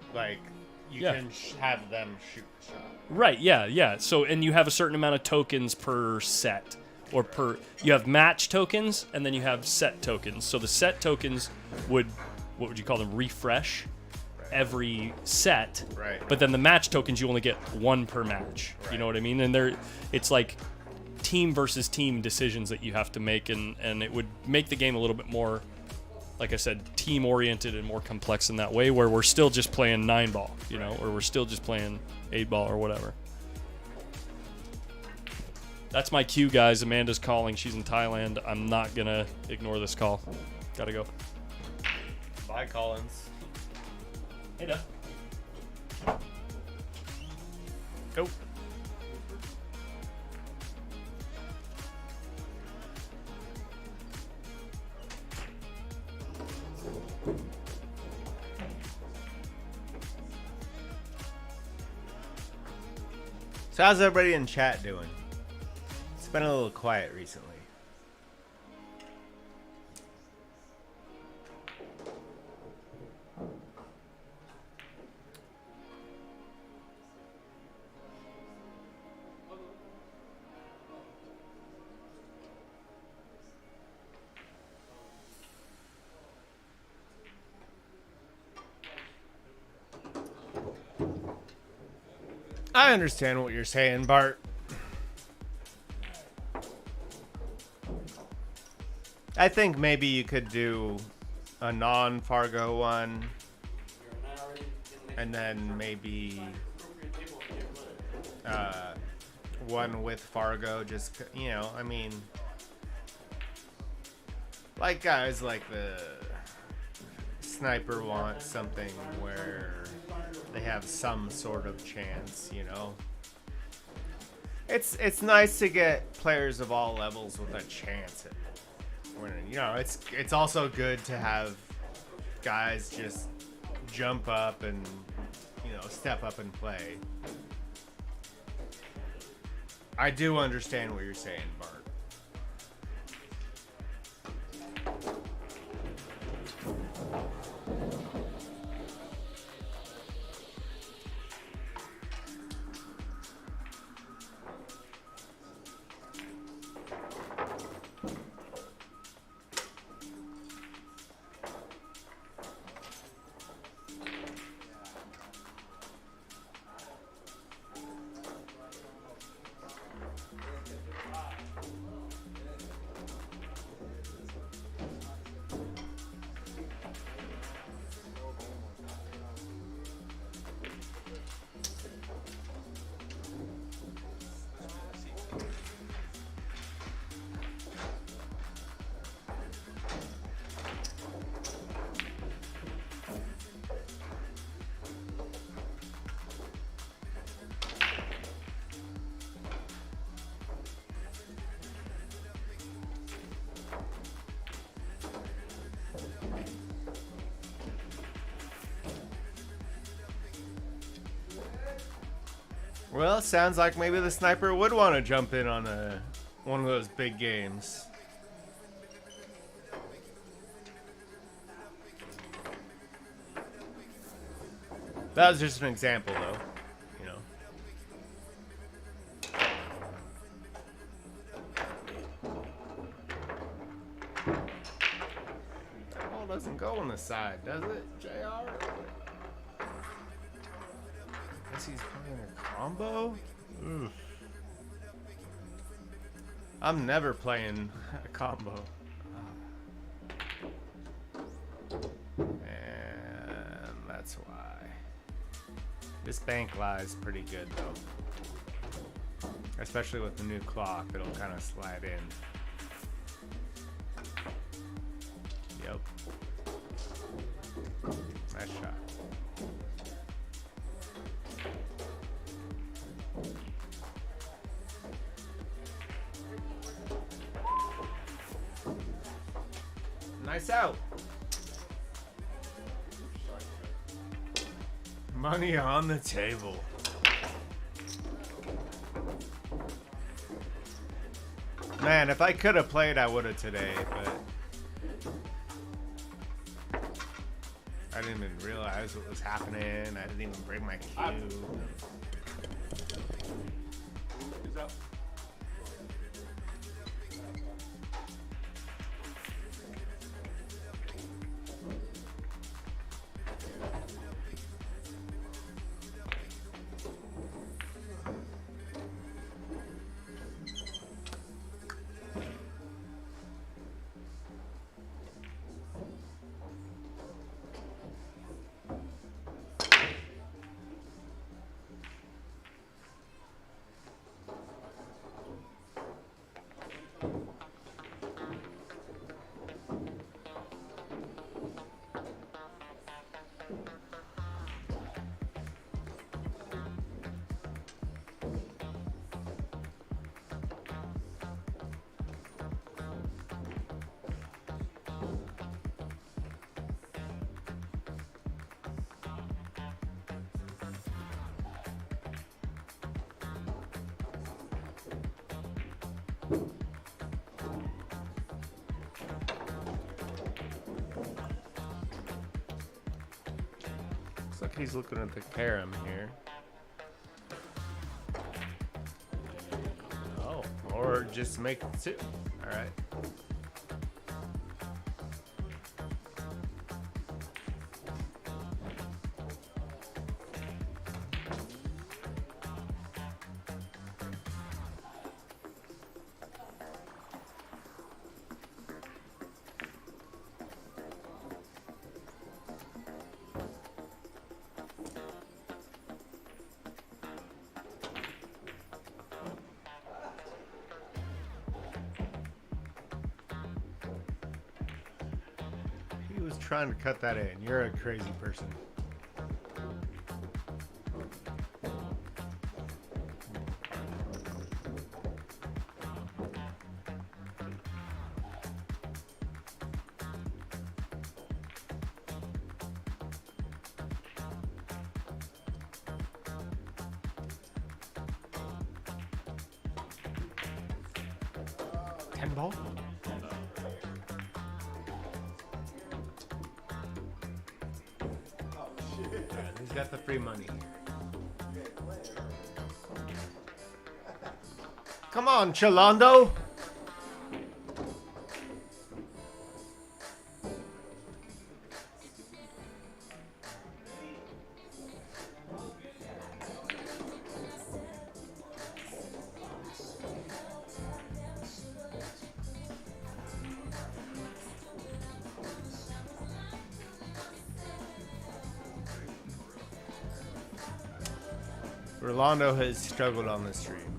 can have them shoot the shot. Right, yeah. So, and you have a certain amount of tokens per set, or you have match tokens, and then you have set tokens. So the set tokens what would you call them, refresh every set. Right. But then the match tokens, you only get 1 per match. Right. You know what I mean? And it's like team versus team decisions that you have to make, and it would make the game a little bit more, like I said, team oriented and more complex in that way, where we're still just playing 9-ball, you know, or we're still just playing 8-ball or whatever. That's my cue, guys. Amanda's calling. She's in Thailand. I'm not gonna ignore this call. Gotta go. Bye, Collins. Hey, Duh. Go. So how's everybody in chat doing? It's been a little quiet recently. I understand what you're saying, Bart. I think maybe you could do a non-Fargo one, and then maybe one with Fargo. Just, you know, I mean, like guys like the Sniper want something where they have some sort of chance, you know. It's nice to get players of all levels with a chance at winning. You know, it's also good to have guys just jump up and, you know, step up and play. I do understand what you're saying, Bart. Well, sounds like maybe the sniper would want to jump in on one of those big games. That was just an example, though. You know. That ball doesn't go on the side, does it, JR? Guess he's playing a combo? Oof. I'm never playing a combo. And that's why. This bank lies pretty good though. Especially with the new clock, it'll kind of slide in. Yep. Nice shot. Nice out. Money on the table. Man, if I could have played, I would have today, but I didn't even realize what was happening. I didn't even bring my cue. Who's up? Looks like he's looking at the carom here. Oh, or just make it two. All right. He was trying to cut that in. You're a crazy person. Ball? Yeah, he's got the free money. Come on, Rolando. Rolando has struggled on this stream.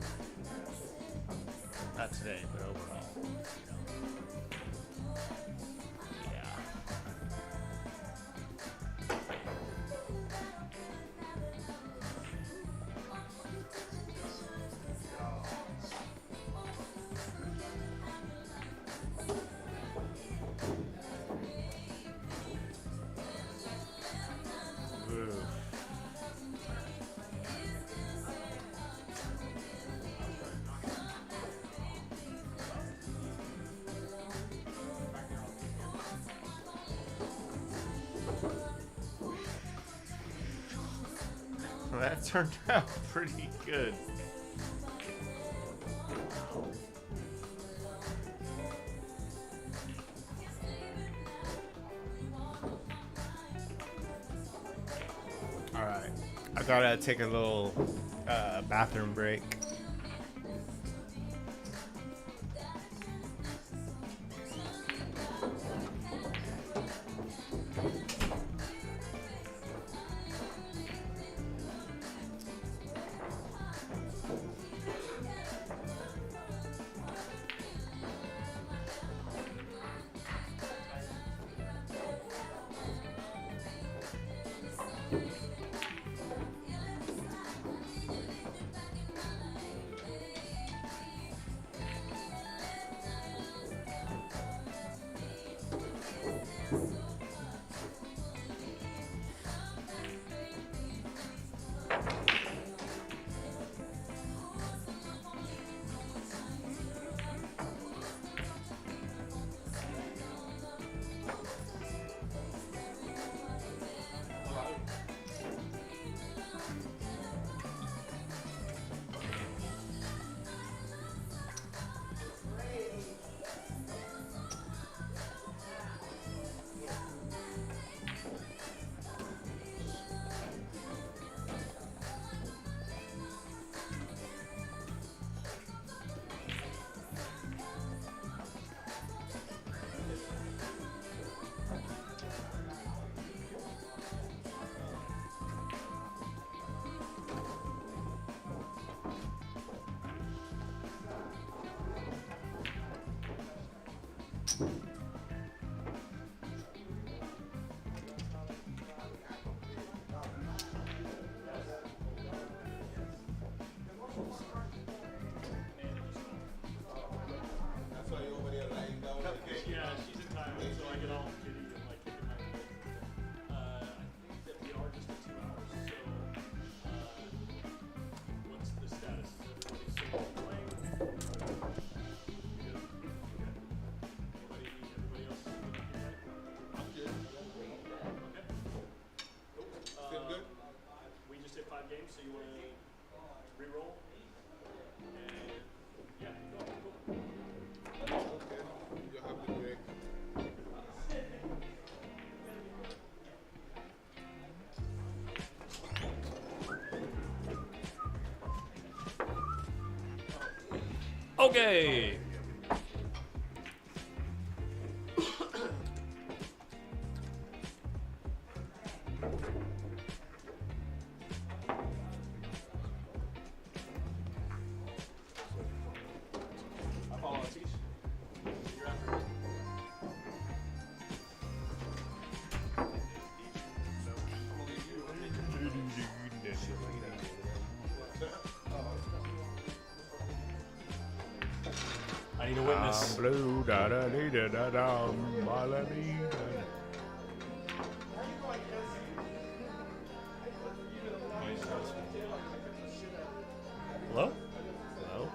Not today, but overall. Yeah. Ooh. That turned out pretty good. All right, I gotta take a little bathroom break. Okay. I follow ATISH. You're after me. I need a witness. Blue, da da dee da da da, ma la dee da. Hello? Hello?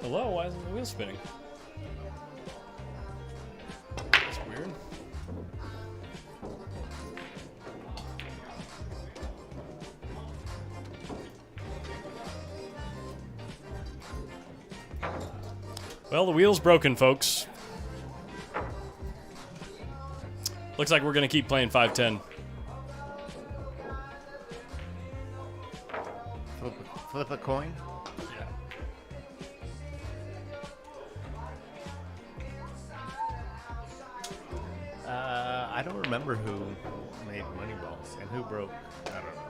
Hello? Why isn't the wheel spinning? That's weird. Well, the wheel's broken, folks. Looks like we're going to keep playing 5-10. Flip a coin? Yeah. I don't remember who made money balls and who broke. I don't know.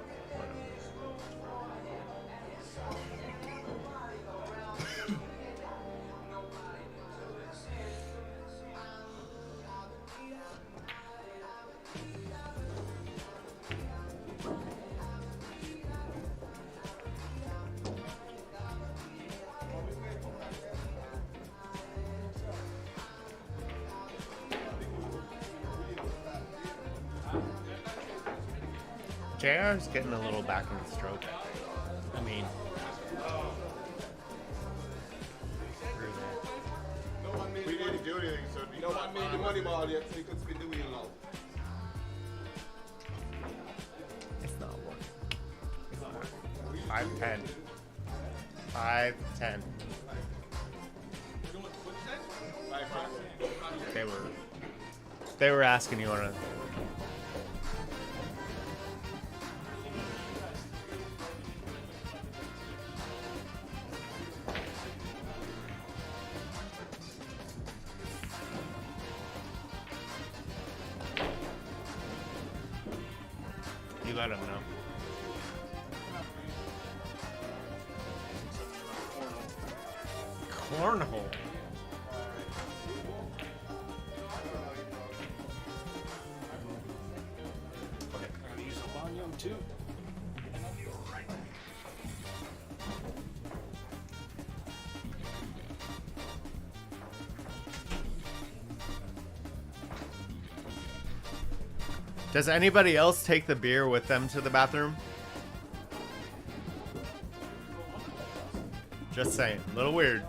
JR's getting a little back in the stroke, I think. I mean, Screw that. No one made the money ball yet, so you could spin the wheel now. It's not working. It's not working. 5-10. 5-10. They were asking you on a. You let them know. Cornhole. Too. Does anybody else take the beer with them to the bathroom? Just saying, a little weird.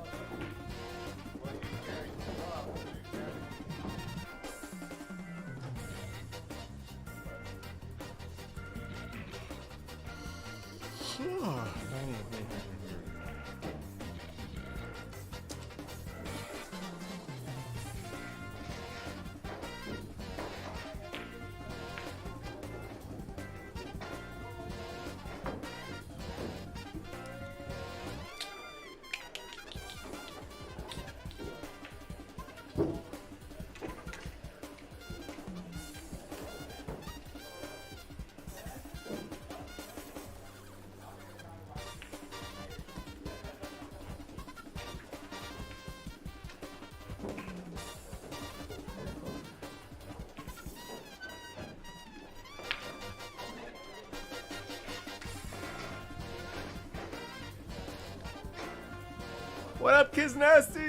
What up, Kids Nasty?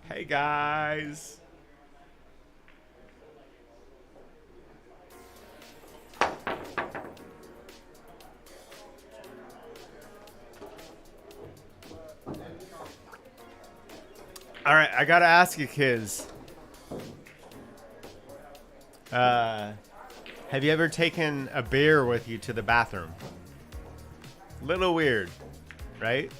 Hey guys. All right, I gotta ask you, kids. Have you ever taken a beer with you to the bathroom? Little weird, right?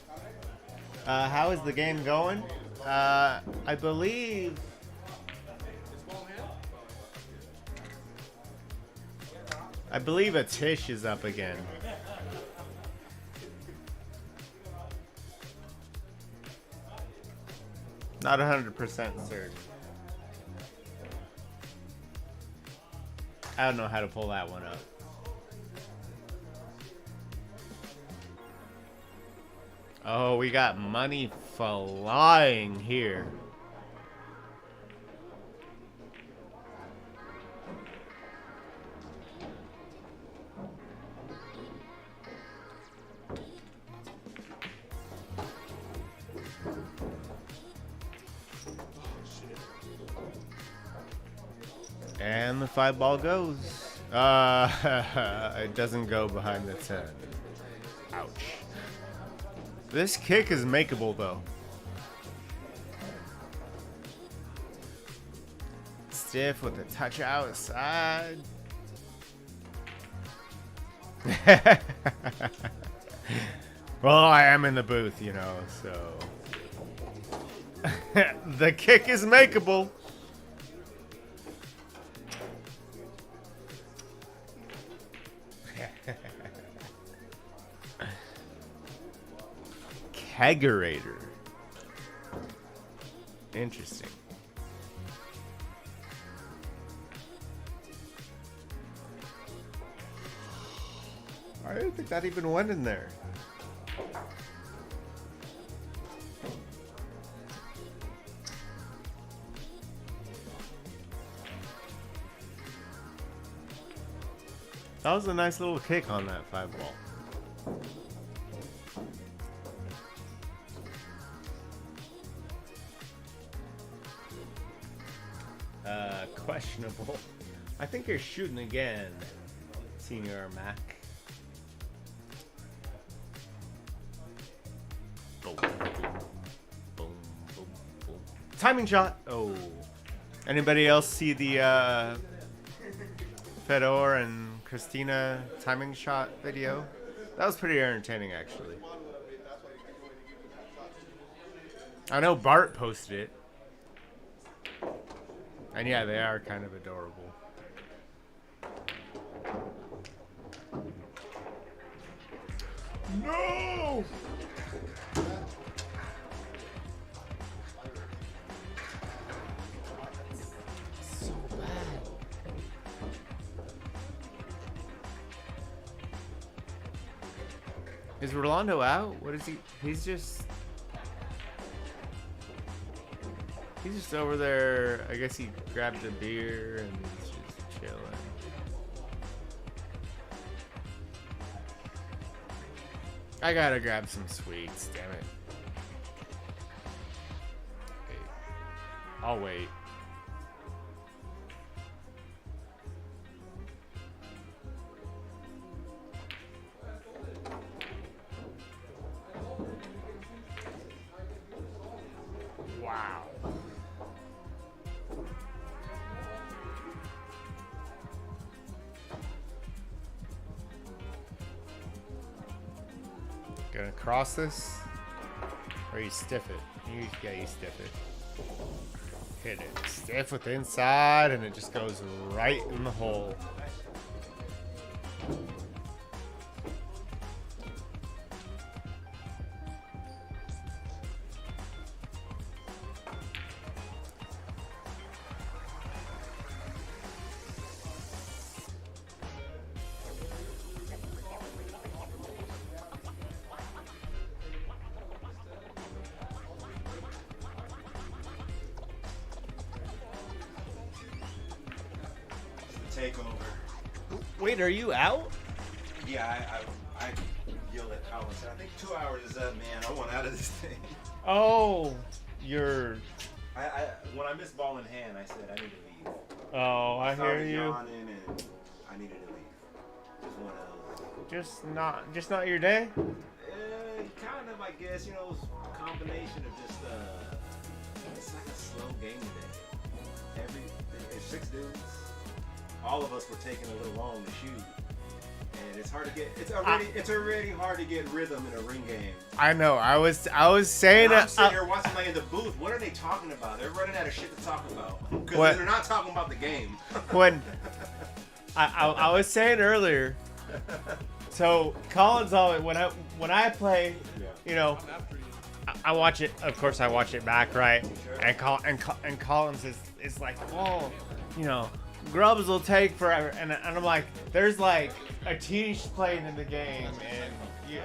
How is the game going? I believe ATISH is up again. Not 100% certain. I don't know how to pull that one up. Oh, we got money flying here. And the 5-ball goes. It doesn't go behind the 10. Ouch. This kick is makeable, though. Stiff with a touch outside. Well, I am in the booth, you know, so. The kick is makeable. Kegerator. Interesting. I didn't think that even went in there. That was a nice little kick on that 5-ball. Questionable. I think you're shooting again, Senior Mac. Oh. timing shot. Oh. Anybody else see the Fedor and Christina timing shot video? That was pretty entertaining, actually. I know Bart posted it. And yeah, they are kind of adorable. No! So bad. Is Rolando out? What is he? He's just over there. I guess he grabbed a beer and he's just chilling. I gotta grab some sweets, damn it. Wait. I'll wait. Wow. Gonna cross this, or you stiff it. You stiff it. Hit it. Stiff with the inside, and it just goes right in the hole. Takeover. Wait, are you out? Yeah, I yelled at Colin. Said, I think 2 hours is up, man. I want out of this thing. Oh, you're. When I missed ball in hand, I said I need to leave. Oh, I hear started you. Yawning and I needed to leave. Just one of those. Just not your day. Kind of, I guess. You know, a combination of just it's like a slow game today. There's 6 dudes. All of us were taking a little long to shoot, and it's hard to get. It's already hard to get rhythm in a ring game. I know. I was saying I'm sitting here watching like in the booth. What are they talking about? They're running out of shit to talk about because they're not talking about the game. When I was saying earlier, so Colin's always when I play, you know, I watch it. Of course, I watch it back, right? And Collins is like, oh, you know. Grubs will take forever, and I'm like, there's like ATISH playing in the game,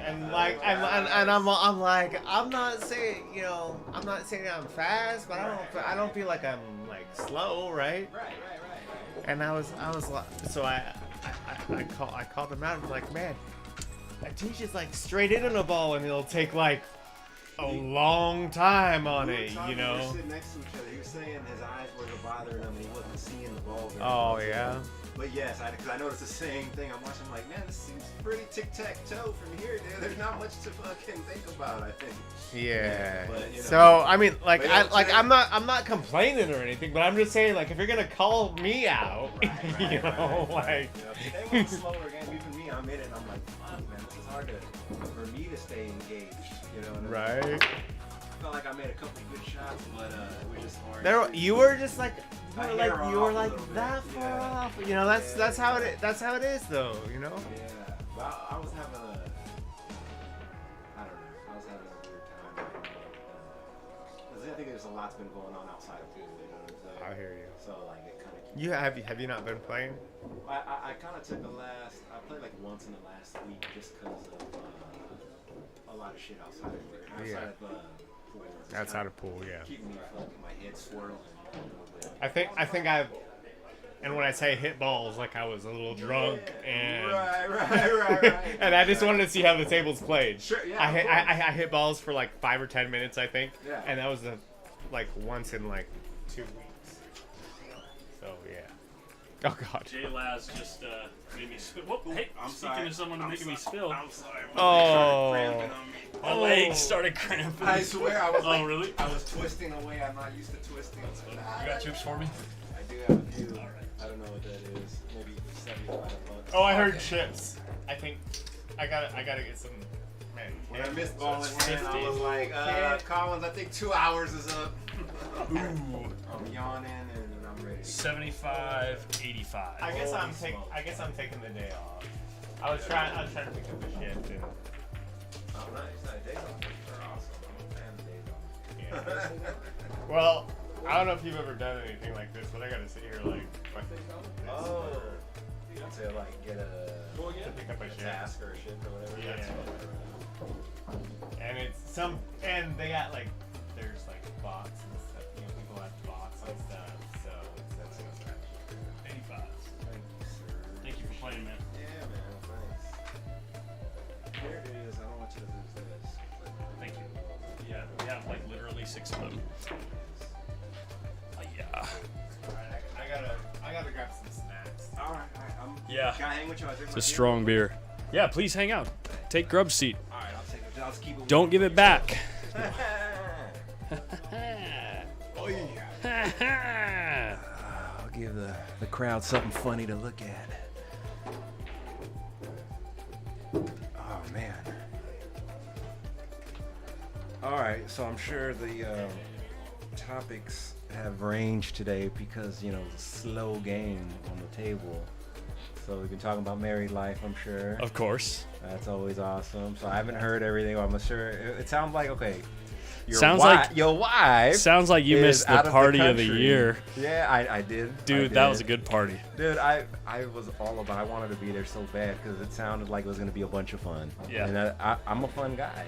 and I'm like, I'm not saying, you know, I'm not saying I'm fast, but I don't feel like I'm like slow, right? Right. And I was like, so I called him out. I'm like, man, ATISH is like straight into the ball, and he'll take like a long time on it, you know. We were sitting next to each other. He was saying his eyes were bothering him and he wasn't seeing the ball very Oh well. yeah. But yes, because I noticed the same thing. I'm watching like, man, this seems pretty tic-tac-toe from here, dude. There's not much to fucking think about, I think. Yeah. But, you know, so I mean, like, but I'm not complaining or anything, but I'm just saying, like, if you're gonna call me out, right, you know, like. Today was a slower game. Even me, I'm in it. And I'm like, fuck, man, this is hard for me to stay engaged. You know what I mean? Right. I felt like I made a couple good shots, but it was just hard. You were just like, you were like bit. that far off. You know, that's how it is, though. You know. Yeah, but I was having a, I don't know, I was having a weird time. Because I think there's a lot's been going on outside of football. You know what I'm saying? I hear you. So like it kind of. Have you not been playing? I kind of took I played like once in the last week just because of a lot of shit outside of work. Outside of pool. Outside of pool, yeah. Keeping me fucking my head swirling. I think I've, and when I say hit balls, like I was a little drunk and right. and I just wanted to see how the tables played. Sure, yeah. I hit balls for like 5 or 10 minutes, I think. Yeah. And that was like once in like 2 weeks. So yeah. Oh God. Jay Laz just made me spill. Whoop, hey, I'm speaking sorry. of someone making me spill. I'm sorry. Oh. My legs started cramping. I swear I was Oh, really? I was twisting away. I'm not used to twisting. You got chips for me? I do have a few. I don't know what that is. Maybe 75 bucks. Oh, I heard chips. I think I gotta get some. Man, When I missed ball in it's hand, I 50. was like, Collins, I think 2 hours is up. Ooh. I'm yawning and I'm ready. 75, 85. I guess I'm taking the day off. I was trying to pick up the shift. And, Oh, nice. Days off are awesome. I'm a fan of days off. well, I don't know if you've ever done anything like this, but I gotta sit here like. Oh. To like get to pick up a shift. task or a shift or whatever. Yeah. That's And it's and they got like, there's like bots and stuff. You know, people have bots and stuff. So that's 85. Thank you, sir. Thank you for playing, man. Yeah, man. Thanks. Here it is. I don't want you to lose this. Thank you. Yeah, we have like literally 6 of them. Yeah. Alright, I gotta grab some snacks. All right. Yeah. Can I hang with you? It's a strong beer. Yeah, please hang out. Take Grub's seat. All right, I'll take it. I'll just keep it. Don't give it back. Oh yeah. I'll give the crowd something funny to look at. Oh man. All right, so I'm sure the topics have ranged today because the slow game on the table. So we've been talking about married life, I'm sure. Of course. That's always awesome. So I haven't heard everything. I'm sure it sounds like your wife. Sounds like you is missed the out party of the country. year. Yeah, I did. Dude, that was a good party. Dude, I was all about. I wanted to be there so bad because it sounded like it was gonna be a bunch of fun. Yeah. And I'm a fun guy.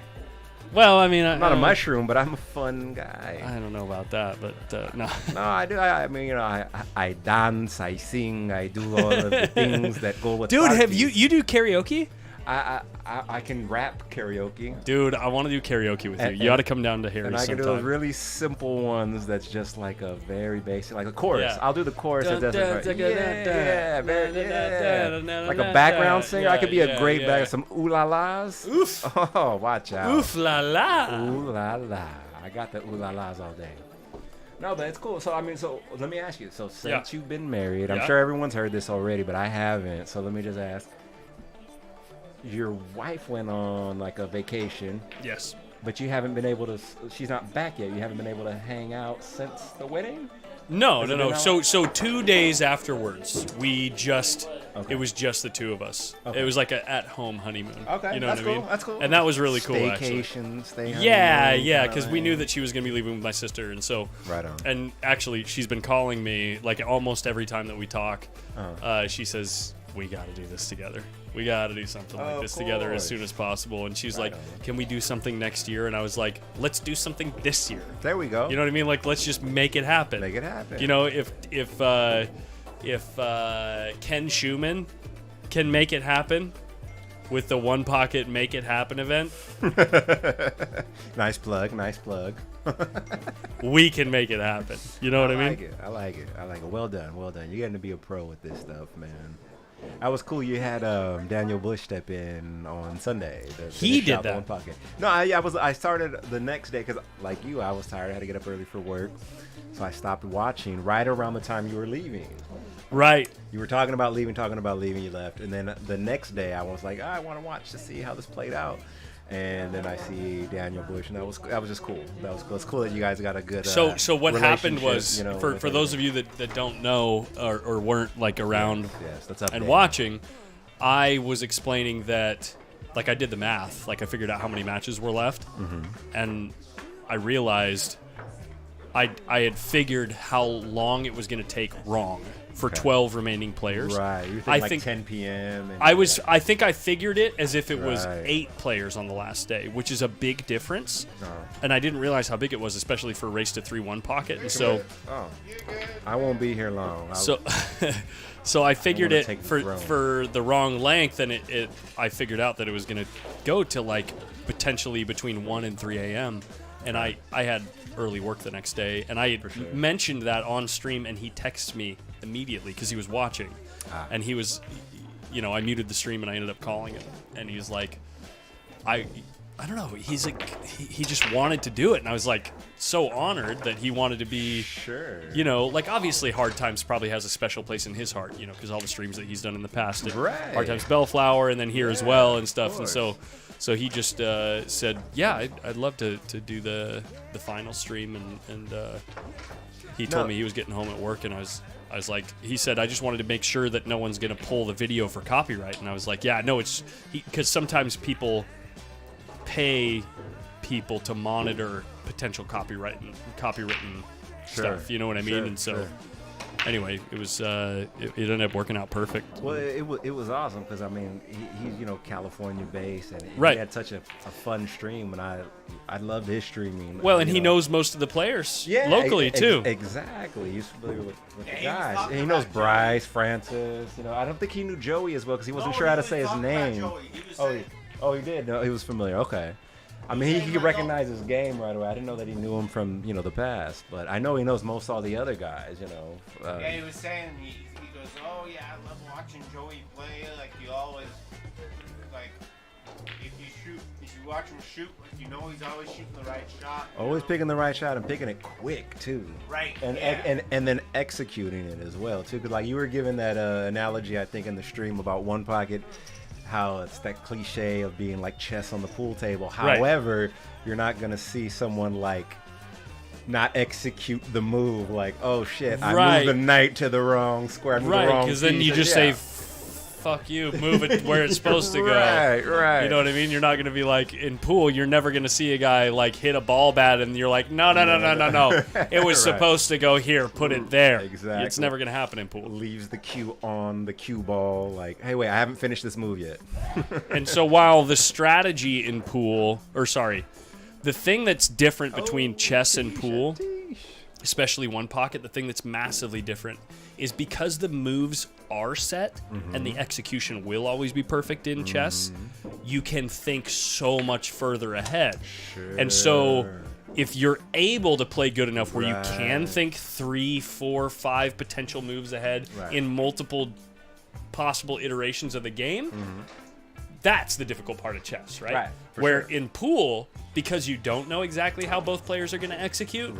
Well, I mean, I'm not a mushroom, but I'm a fun guy. I don't know about that, but no. No, I do. I mean, I dance, I sing, I do all of the things that go with. Dude, have parties. you do karaoke? I can rap karaoke. Dude, I want to do karaoke with you. And- You got to come down to Harry's And I can do sometime. those really simple ones that's just like a very basic, like a chorus. Yeah. I'll do the chorus that doesn't Yeah, like a background singer. I could be a great yeah. some ooh la las. Oof. Oh, watch out. Oof la la. Ooh la la. I got the ooh la las all day. No, but it's cool. So I mean, so let me ask you. So since you've been married, I'm Yeah. sure everyone's heard this already, but I haven't. So let me just ask. Your wife went on like a vacation. Yes. But you haven't been able to. She's not back yet. You haven't been able to hang out since the wedding. No. Has it been So 2 days afterwards, Okay. it was just the two of us. Okay. It was like an at-home honeymoon. Okay, You know that's what I mean? cool. That's cool. And that was really cool, actually. Staycation, stay. Yeah, honeymoon, yeah, kinda because we thing. knew that she was going to be leaving with my sister, and so. Right on. And actually, she's been calling me like almost every time that we talk. Uh-huh. She says, "We got to do this together. We got to do something like Of this together as course. soon as possible." And she's Right like, on. "Can we do something next year?" And I was like, "Let's do something this year." There we go. You know what I mean? Like, let's just make it happen. Make it happen. You know, if Ken Schumann can make it happen with the One Pocket Make It Happen event, Nice plug. Nice plug. we can make it happen. You know what I mean? I like it. Well done. Well done. You're getting to be a pro with this stuff, man. That was cool. You had Daniel Bush step in on Sunday. He did out that. One Pocket. No, I started the next day because, like you, I was tired. I had to get up early for work, so I stopped watching right around the time you were leaving. Right. You were talking about leaving. You left, and then the next day I was like, I want to watch to see how this played out. And then I see Daniel Bush, and that was just cool. That was cool. It's cool that you guys got a good. So what happened was, relationship, for with those of you that don't know or weren't like around yes, that's up and there. watching, I was explaining that, like, I did the math, like I figured out how many matches were left, and I realized I had figured how long it was going to take wrong for 12 remaining players. Right. You I think like think 10 p.m. And I think I figured it as if it was Right. 8 players on the last day, which is a big difference. Oh. And I didn't realize how big it was, especially for a race to 3-1 pocket. And so I won't be here long. so I figured wanna it take the for throne. for the wrong length, and I figured out that it was going to go to like potentially between 1 and 3 a.m. And I had early work the next day, and I had sure. mentioned that on stream, and he texted me immediately because he was watching, and he was, I muted the stream and I ended up calling him, and he was like, I I don't know. He's like he just wanted to do it, and I was like so honored that he wanted to be. Sure. You know, like obviously Hard Times probably has a special place in his heart. You know, because all the streams that he's done in the past. And Right. Hard Times Bellflower, and then here as well and stuff. And course. so he just said, yeah, I'd love to do the final stream, and he told me he was getting home at work, and I was like, he said, I just wanted to make sure that no one's gonna pull the video for copyright, and I was like, yeah, no, it's because sometimes people pay people to monitor potential copywritten stuff, you know what I mean? Sure, and so sure. anyway, it was it ended up working out perfect. Well, it was awesome because I mean he's California based and Right. he had such a fun stream, and I loved his streaming. Well, and he knows most of the players Yeah, locally too. Exactly, he's familiar with the he was guys. talking And he knows about Bryce, Francis. I don't think he knew Joey as well because he wasn't sure how to say his name. Oh, he did. No, he was familiar. Okay. I mean, he could recognize his game right away. I didn't know that he knew him from the past, but I know he knows most all the other guys. Yeah, he was saying he goes, oh yeah, I love watching Joey play. Like you always like if you watch him shoot, he's always shooting the right shot. Always picking the right shot and picking it quick too. Right. And yeah. and then executing it as well too. 'Cause like you were giving that analogy, I think, in the stream about one pocket, how it's that cliche of being like chess on the pool table. Right. However, you're not gonna see someone like not execute the move, like, oh shit, I Right. moved the knight to the wrong square, I moved the Right, wrong because then piece. you just Yeah. say, fuck you, move it where it's supposed to go. Right. You know what I mean? You're not going to be like, in pool, you're never going to see a guy like hit a ball bat and you're like, no. It was Right. supposed to go here, put it there. Exactly. It's never going to happen in pool. Leaves the cue on the cue ball, like, hey, wait, I haven't finished this move yet. And so while the strategy in pool, the thing that's different between chess and pool, especially one pocket, the thing that's massively different is because the moves are set and the execution will always be perfect in chess, you can think so much further ahead. And so if you're able to play good enough where you can think 3, 4, 5 potential moves ahead in multiple possible iterations of the game, that's the difficult part of chess, right? Where in pool, because you don't know exactly how both players are going to execute,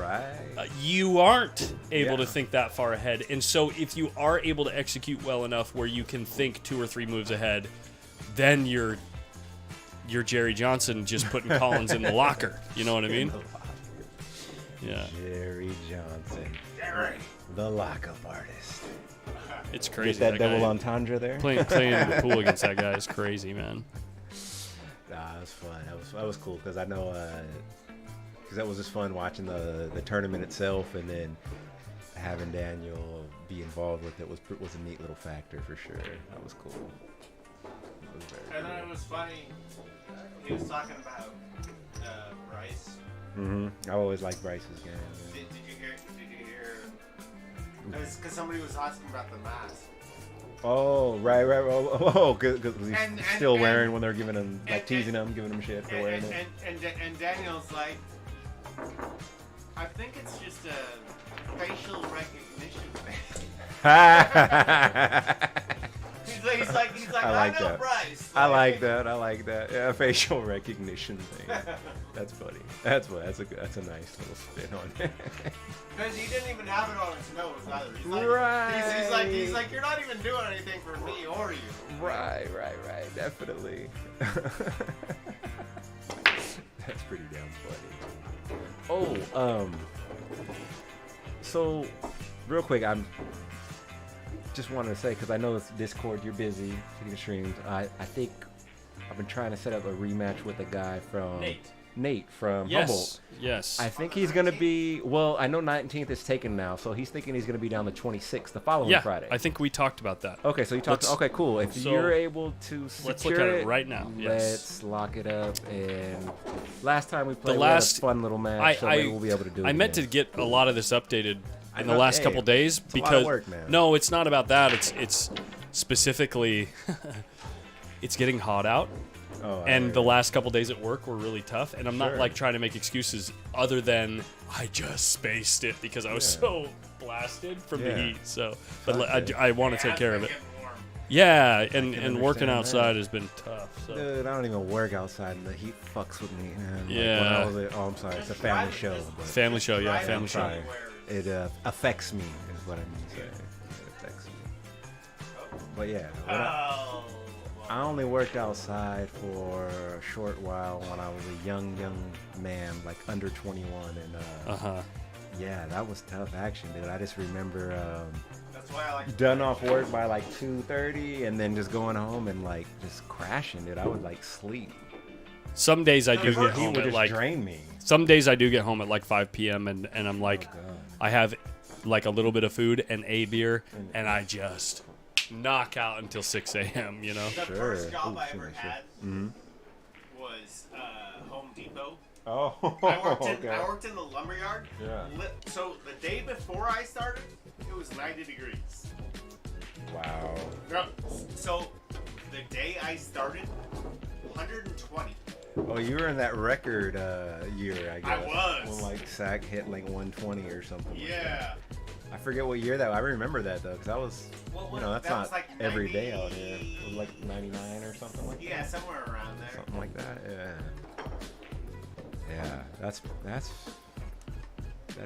you aren't able to think that far ahead. And so if you are able to execute well enough where you can think 2 or 3 moves ahead, then you're Jerry Johnson just putting Collins in the locker. You know what I mean? Yeah. Jerry Johnson, the lockup artist. It's crazy. Get that guy. double entendre there. Playing the pool against that guy is crazy, man. Nah, it was fun. That was cool because I know because that was just fun watching the tournament itself, and then having Daniel be involved with it was a neat little factor for sure. That was cool. It was very And then it was funny. He was talking about Bryce. I always liked Bryce's game. Did you hear? Because somebody was asking about the mask. Oh, right. Oh, because he's still and- wearing when they're giving him, like, teasing him, giving him shit for wearing it. And Daniel's like, I think it's just a facial recognition thing. He's like, I like know that. Bryce. I like that. Yeah, facial recognition thing. That's funny. That's a nice little spin on it. Because he didn't even have it on his nose either. He's like, Right. he's like, you're not even doing anything for me or you. Right. Definitely. That's pretty damn funny. Oh, so real quick, I'm just wanted to say, because I know it's Discord, you're busy getting streams. I think I've been trying to set up a rematch with a guy from Nate from Humboldt. Yes. I think he's going to be, well, I know 19th is taken now, so he's thinking he's going to be down the 26th, the following Friday. I think we talked about that. Okay, so you talked. Okay, cool. If you're able to secure let's look at it right now. Yes. Let's lock it up. And last time we played, we had a fun little match, so maybe we'll be able to do it. I meant to get a lot of this updated in the last couple days it's because a lot of work, man. No, it's not about that. It's specifically it's getting hot out. And the last couple days at work were really tough, and I'm not like trying to make excuses other than I just spaced it because I was so blasted from the heat. So, but I want to take care of it. Yeah, can and working understand outside that. has been tough. So. Dude, I don't even work outside, and the heat fucks with me. Man. Yeah. When I was oh, I'm sorry. It's a family show. But Family show, yeah, Driving family show. sorry. It affects me, is what I mean to say. It affects me. But yeah, Oh. I only worked outside for a short while when I was a young man, like under 21, and yeah, that was tough action, dude. I just remember That's why I like done off work by like 2:30, and then just going home and like just crashing, dude. I would like sleep. Some days I do The get heat home would at just like. drain me. Some days I do get home at like 5 p.m. and I'm like, Oh, God. I have like a little bit of food and a beer, and I just knock out until 6 a.m. You know. The Sure. first job Ooh, I sure, ever sure. had Mm-hmm. was Home Depot. Oh, I worked in okay. I worked in the lumberyard. Yeah. So the day before I started, it was 90 degrees. Wow. No, so the day I started, 120. Oh, you were in that record year, I guess. I was. When like SAC hit like 120 or something. Like Yeah. that. I forget what year that. I remember that though, because I was, Well, you know, that's that not was like every 90 day out here. It was like 99 or something like Yeah, that. somewhere around there. Something like that. Yeah. Yeah, that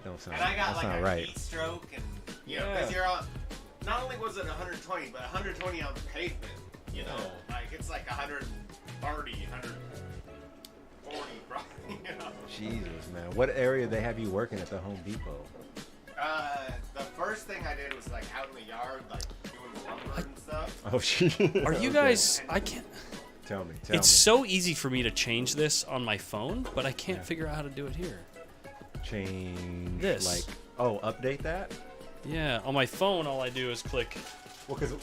don't sound. And I got that's like not a right. heat stroke, and you know, Yeah. because you're on. Not only was it 120, but 120 on the pavement. You know, like it's like 130, 140, probably. You know. Jesus, man. What area they have you working at the Home Depot? The first thing I did was like out in the yard, like doing lumber and stuff. Oh, shit. Are you guys? I can't. Tell me. It's so easy for me to change this on my phone, but I can't figure out how to do it here. Change This. like update that. Yeah, on my phone, all I do is click. Well, because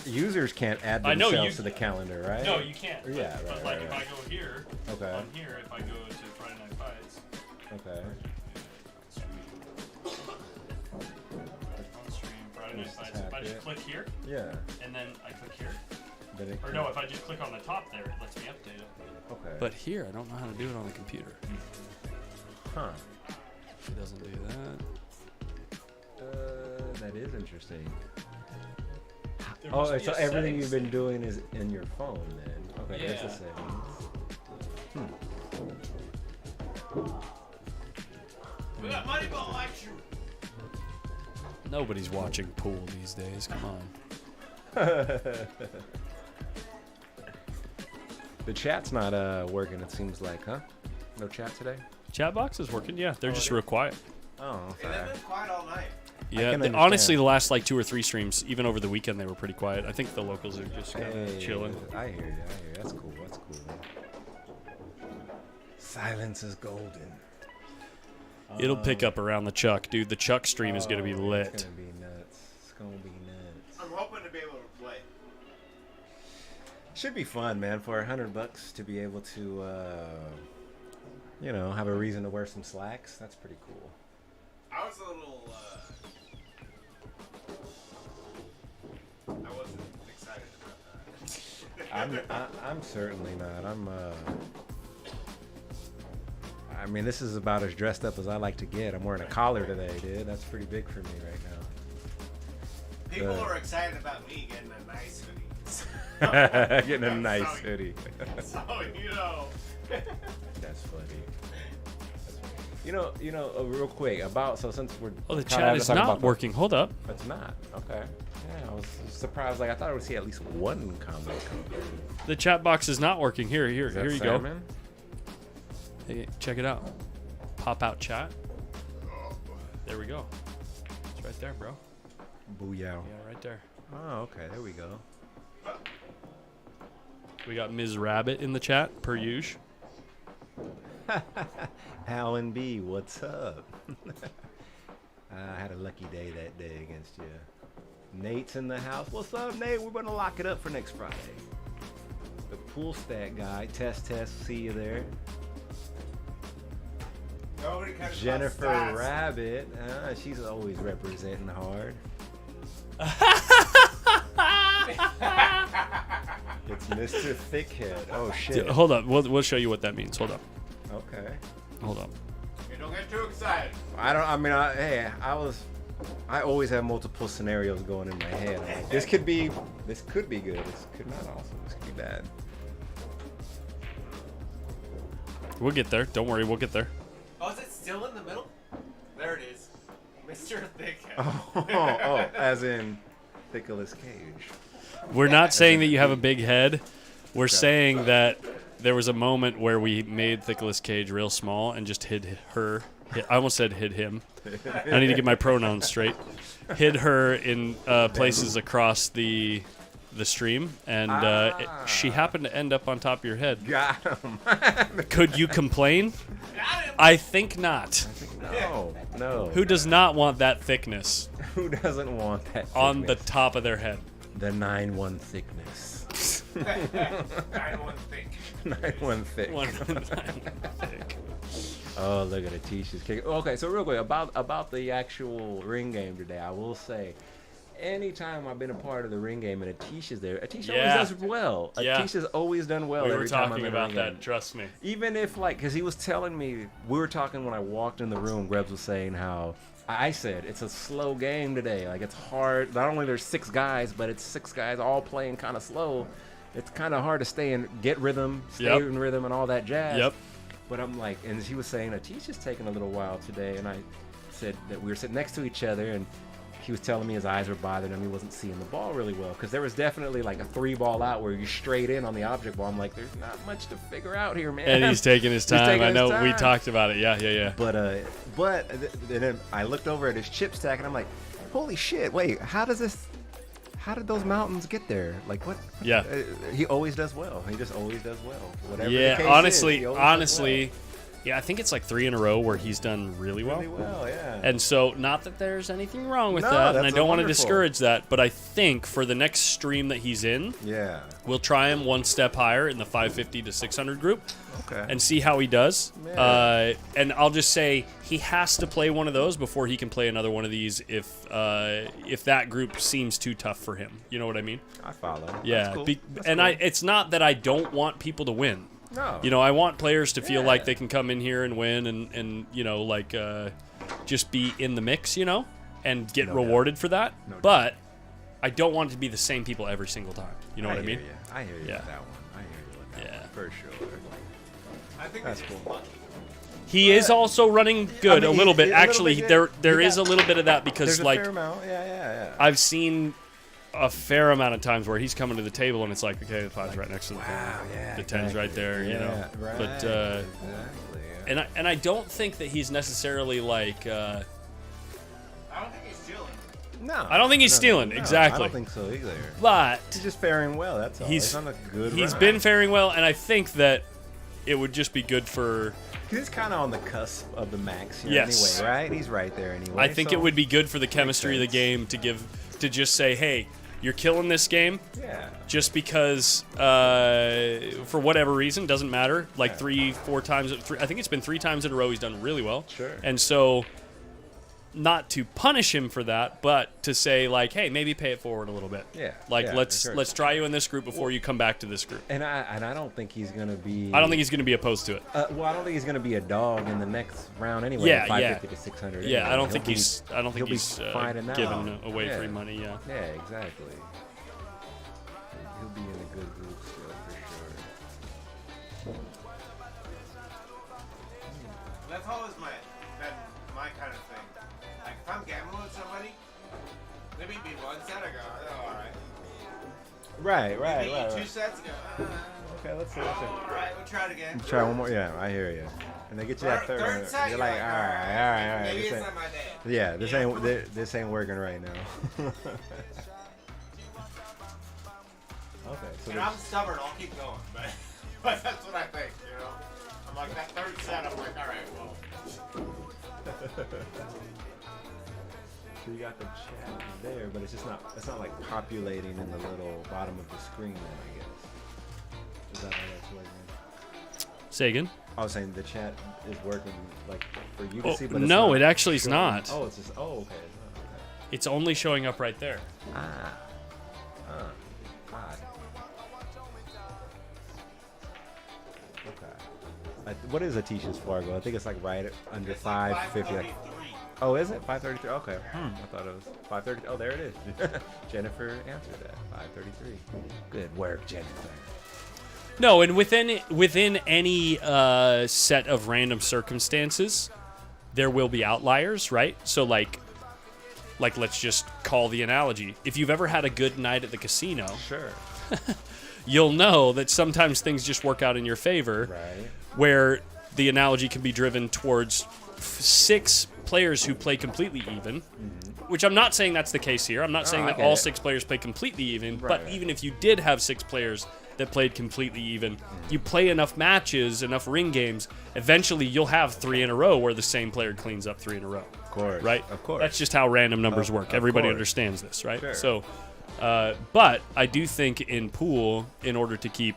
users can't add I know themselves you- to the calendar, right? No, you can't. But, Yeah, but right, like right, if right. I go here, Okay. on here, if I go to Friday Night Fights, Okay. on stream Friday Night Just Fights, if I tap just it. click here Yeah. and then I click here, Then it or no, if I just click on the top there, it lets me update it. Okay. But here, I don't know how to do it on the computer. huh. It doesn't do that. That is interesting. There Oh, must be so a everything settings. you've been doing is in your phone then. Okay, that's the Yeah. settings. We got Moneyball action. Nobody's watching pool these days. Come on. The chat's not working, it seems like, huh? No chat today? Chat box is working. Yeah, they're just real quiet. Oh, And they've been quiet all night. Yeah, can honestly, understand. the last like 2 or 3 streams, even over the weekend, they were pretty quiet. I think the locals are just kind of Hey, chilling. I hear you. That's cool. That's cool. Silence is golden. It'll pick up around the Chuck, dude. The Chuck stream is gonna be It's lit. gonna be nuts. It's gonna be nuts. I'm hoping to be able to play. Should be fun, man. For $100 to be able to, you know, have a reason to wear some slacks. That's pretty cool. I was a little. I wasn't excited about that. I'm certainly not. I mean, this is about as dressed up as I like to get. I'm wearing a collar today, dude. That's pretty big for me right People Good. are excited about me getting a nice hoodie. now. Getting a nice So- hoodie. So, you know. That's funny. You know, real quick about since we're Oh, the kinda chat is talking not about the- working. Hold up. It's not. Okay. Yeah, I was surprised. Like I thought I would see at least one comment come through. The chat box is not working. Here Is that you go. salmon? Hey, check it out. Pop out chat. There we go. It's right there, bro. Booyah. Yeah, right there. Oh, okay. There we go. We got Ms. Rabbit in the chat, per usual. Alan B, what's up? I had a lucky day that day against you. Nate's in the house. What's up, Nate? We're gonna lock it up for next Friday. The pool stat guy. Test. See you there. Nobody cares about Jennifer stats. Rabbit. She's always representing hard. It's Mr. Thickhead. Oh shit. Hold up. We'll show you what that means. Hold up. Okay. Hold up. Hey, don't get too excited. I don't. I mean, I I always have multiple scenarios going in my head. I'm like, this could be good. This could not also. This could be bad. We'll get there. Don't worry, we'll get there. Oh, is it still in the middle? There it is. Mr. Thickhead. Oh, as in Nicolas Cage. We're not saying that you have a big head. We're saying that there was a moment where we made Nicolas Cage real small and just hid her. I almost said hid him. I need to get my pronouns straight. Hid her in places across the stream, and she happened to end up on top of your head. Got him. Could you complain? I think not. No. Who does not want that thickness Who doesn't want that on the thickness? top of their head? The 9-1 thickness. 9-1 thick. 9-1 thick. One thick. Oh, look at ATISH's kick. Okay, so real quick about the actual ring game today, I will say, anytime I've been a part of the ring game and ATISH is there, ATISH always does well. Yeah. ATISH has always done well. We were every time I'm talking in a about ring that. game. Trust me. Even if because he was telling me, we were talking when I walked in the room. Grebs was saying how I said it's a slow game today. Like it's hard. Not only there's 6 guys, but it's 6 guys all playing kind of slow. It's kind of hard to stay and get rhythm, stay in rhythm, and all that jazz. Yep. But I'm like, and he was saying, ATISH is taking a little while today, and I said that we were sitting next to each other, and he was telling me his eyes were bothering him. He wasn't seeing the ball really well because there was definitely like a 3-ball out where you're straight in on the object ball. I'm like, there's not much to figure out here, man. And he's taking his time. taking I his know we time. talked about it. Yeah. But then I looked over at his chip stack, and I'm like, holy shit! Wait, how did those mountains get there? Like what? Yeah. He always does well. He just always does well. Whatever the Yeah, case honestly, is, he always does well. yeah, I think it's like 3 in a row where he's done really well. Really well, yeah. And so, not that there's anything wrong with No, that, and I that's don't want to wonderful. discourage that, but I think for the next stream that he's in, Yeah. we'll try him one step higher in the 550 to 600 group Okay. and see how he does. Yeah. And I'll just say he has to play one of those before he can play another one of these if that group seems too tough for him. You know what I mean? I follow. Yeah. That's cool. That's and cool. it's not that I don't want people to win. No. You know, I want players to feel Yeah. like they can come in here and win and you know, like just be in the mix, you know, and get No rewarded for that. No doubt. But I don't want it to be the same people every single time. You know what I mean? I hear you Yeah. with that one. I hear you with that Yeah. one. For sure. I think That's it's cool. lucky. He is also running good I mean, a little bit. a little Actually, bit, there yeah. is a little bit of that because There's a like fair amount. Yeah. I've seen a fair amount of times where he's coming to the table and it's like, okay, the 5's right next to the Wow, yeah. the 10's right there, you know. Yeah, right. But Exactly. Yeah. and I don't think that he's necessarily like I don't think he's stealing. No. I don't think he's stealing, no, exactly. I don't think so either. but He's just faring well. That's all. He's- He's on a good he's run. been faring well, and I think that it would just be good for. He's kind of on the cusp of the max here Yes. anyway, right? He's right there anyway. I think so- it would be good for the chemistry of the sense. game to just say, hey, you're killing this game Yeah. just because for whatever reason, doesn't matter. Like Yeah. 3-4 times, I think it's been 3 times in a row he's done really well. Sure. And so, not to punish him for that, but to say like, hey, maybe pay it forward a little bit. Yeah, Like yeah, let's sure. try you in this group before you come back to this group. And I don't think he's gonna be. I don't think he's going to be opposed to it. Well, I don't think he's gonna be a dog in the next round anyway. Yeah, at 550 to 600. Yeah, anyway. I don't think He'll he's. I don't think he'll be he's fine in that giving one. away Yeah. free money. Yeah. Yeah, exactly. He'll be in a good group still for sure. That's always my kind of thing. Like if I'm gambling with somebody, they beat me one set, I go, oh, all right. Right, They beat you 2 sets, I go, Okay, let's see. all right, we'll try it again. Try one more. Yeah, I hear you. And they get you that third one. set, You're like, all right. Maybe This it's ain't, not my day. yeah, this ain't working right now. Okay, so And I'm stubborn, I'll keep going, but that's what I think, you know? I'm like, that third set, I'm like, all right, well. So you got the chat there, but it's just not. It's not like populating in the little bottom of the screen. Then I guess. Is that how that's working? Say again. I was saying the chat is working like for you to Oh, see, but it's no, not it actually is showing- not. Oh, it's just. Oh, okay. It's not, okay. It's only showing up right there. Odd. Okay. What is ATISH's Fargo? I think it's like right under It's like 550. Like 533. Oh, is it 5:33? Okay. I thought it was 5:30. Oh, there it is. Jennifer answered that. 5:33. Good work, Jennifer. No, and within any set of random circumstances, there will be outliers, right? So like let's just call the analogy. If you've ever had a good night at the casino, Sure. you'll know that sometimes things just work out in your favor. Right. Where the analogy can be driven towards 6 players who play completely even, which I'm not saying that's the case here. I'm not saying that all 6 players play completely even, but even if you did have 6 players that played completely even, you play enough matches, enough ring games, eventually you'll have 3 in a row where the same player cleans up 3 in a row. Of course. Right? Of course. That's just how random numbers work. Everybody understands this, right? Sure. So, but I do think in pool, in order to keep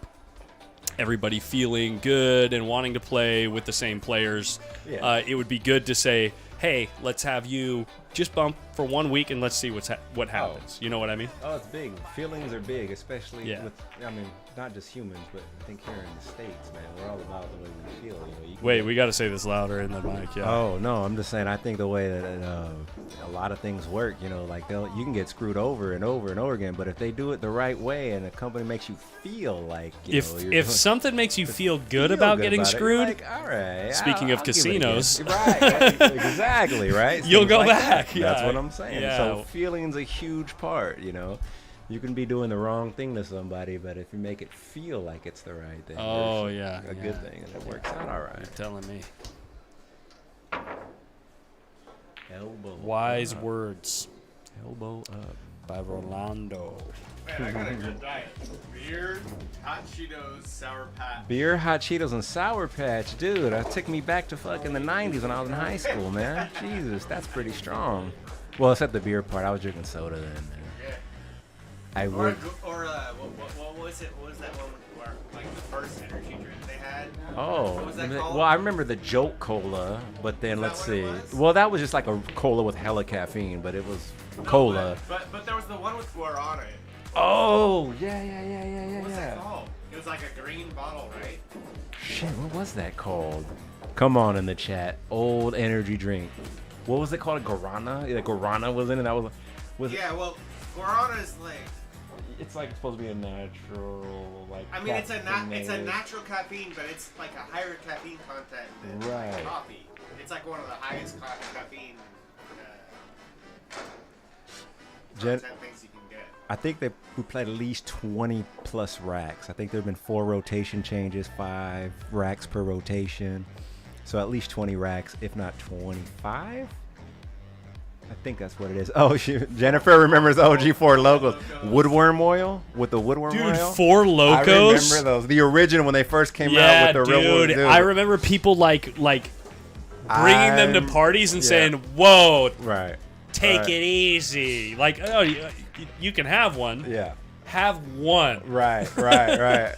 everybody feeling good and wanting to play with the same players, it would be good to say, hey, let's have you just bump for 1 week and let's see what happens. You know what I mean? Oh, it's big. Feelings are big, especially with, I mean, not just humans, but I think here in the States, man, we're all about the way we feel. You know, Wait, we got to say this louder in the mic, yeah. Oh, no, I'm just saying, I think the way that a lot of things work, you know, like you can get screwed over and over and over again, but if they do it the right way and a company makes you feel like, if something makes you feel good about getting screwed, like, all right, speaking of casinos, right, exactly, right? You'll go like back. Yeah. That's what I'm saying. Yeah. So feeling's a huge part, you know. You can be doing the wrong thing to somebody, but if you make it feel like it's the right thing, a good thing, and it works out all right. You're telling me. Elbow Wise up. words. Elbow up. By Rolando. Man, I got a good diet. Beer, hot Cheetos, Sour Patch. Beer, hot Cheetos, and Sour Patch. Dude, that took me back to fucking the 90s when I was in high school, man. Jesus, that's pretty strong. Well, except the beer part. I was drinking soda then, man. Yeah. I would. What was it? What was that one where, like, the first energy drink they had? Oh, What was that called? well, I remember the Jolt Cola, but then let's that what see. it was? Well, that was just like a cola with hella caffeine, but it was cola. But there was the one with guarana. Oh, yeah. What's that called? It was like a green bottle, right? Shit, what was that called? Come on in the chat. Old energy drink. What was it called? Guarana? Yeah, Guarana was in it. That was Yeah, well, guarana is like. It's like supposed to be a natural, like. I mean, it's a natural caffeine, but it's like a higher caffeine content than coffee. It's like one of the highest caffeine content things you can get. I think we played at least 20 plus racks. I think there have been 4 rotation changes, 5 racks per rotation. So at least 20 racks, if not 25. I think that's what it is. Oh, Jennifer remembers OG4 logos. Woodworm oil with the woodworm oil. Dude, 4 Locos. I remember those. The original when they first came out with the real one. Dude, I remember people like bringing them to parties and saying, "Whoa, take it easy." Like, oh, you can have one. Yeah. Have one. Right.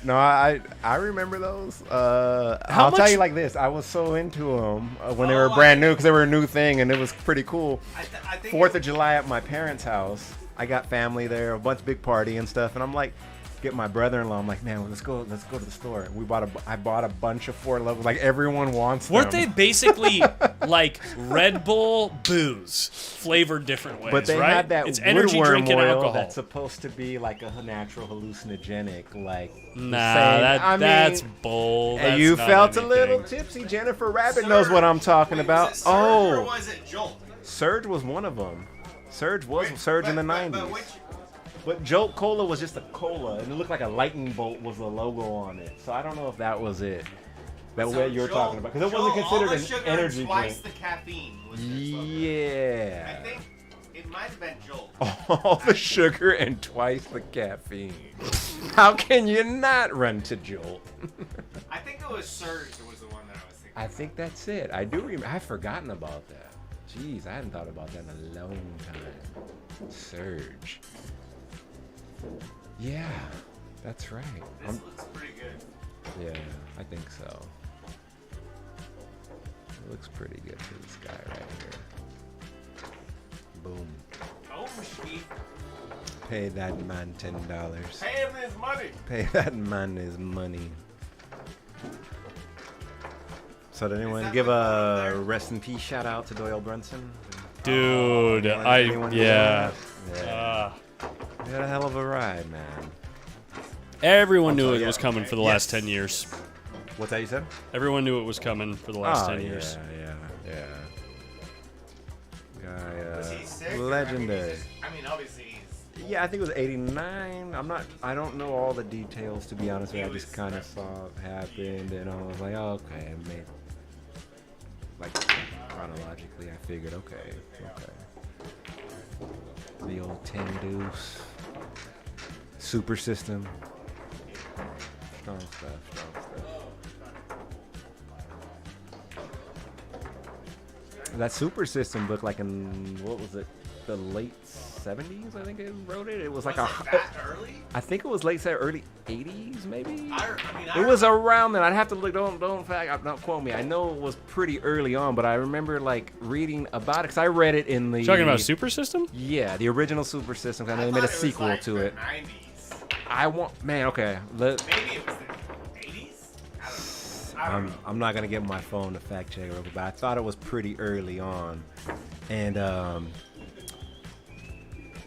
No, I remember those. I'll tell you like this. I was so into them when they were brand new because they were a new thing and it was pretty cool. I think 4th of July at my parents' house. I got family there, a bunch big party and stuff, and I'm like, get my brother-in-law. I'm like, man, let's go to the store. I bought a bunch of 4 levels. Like everyone wants them. Weren't they basically like Red Bull booze flavored different ways? But they right? had that it's energy drink and oil alcohol. that's supposed to be like a natural hallucinogenic, like. That's bull. And That's you not felt anything. a little tipsy. Jennifer Rabbit knows what I'm talking about. Was it Surge or was it Jolt? Surge was one of them. Surge was Surge in the 90s. But which? But Jolt Cola was just a cola, and it looked like a lightning bolt was the logo on it. So I don't know if that was it. That way you're talking about, because it wasn't considered an energy twice drink. the caffeine. Was Yeah. I think it might have been Jolt. All the sugar and twice the caffeine. How can you not run to Jolt? I think it was Surge that was the one that I was thinking. I think that's it. I do remember. I've forgotten about that. Jeez, I hadn't thought about that in a long time. Surge. Yeah, that's right. This looks pretty good. Yeah, I think so. It looks pretty good to this guy right here. Boom. Oh, shit. Pay that man $10. Pay him his money. Pay that man his money. So did anyone give a rest in peace shout out to Doyle Brunson? Dude, Anyone do yeah. that? Yeah. We had a hell of a ride, man. Everyone knew Also, it was coming for the last 10 years. What's that you said? Everyone knew it was coming for the last 10 years. Yeah. Guy, Was he sick? legendary. I mean, obviously he's. Yeah, I think it was 89. I don't know all the details, to be honest with you. I just kind of saw it happened, and I was like, oh, okay. Like, chronologically, I figured, okay. The old 10 deuce. Super system. Strong stuff. That super system book, like in, what was it, the late 70s, I think it wrote it. It was like early? I think it was early 80s, maybe? I It was around then. I'd have to look, don't quote me. I know it was pretty early on, but I remember like reading about it, because I read it in the... Talking about Super System? Yeah, the original Super System. I know they made a sequel to it. 90s. Okay. Maybe it was the 80s? I don't know. I'm not gonna get my phone to fact check it, but I thought it was pretty early on, and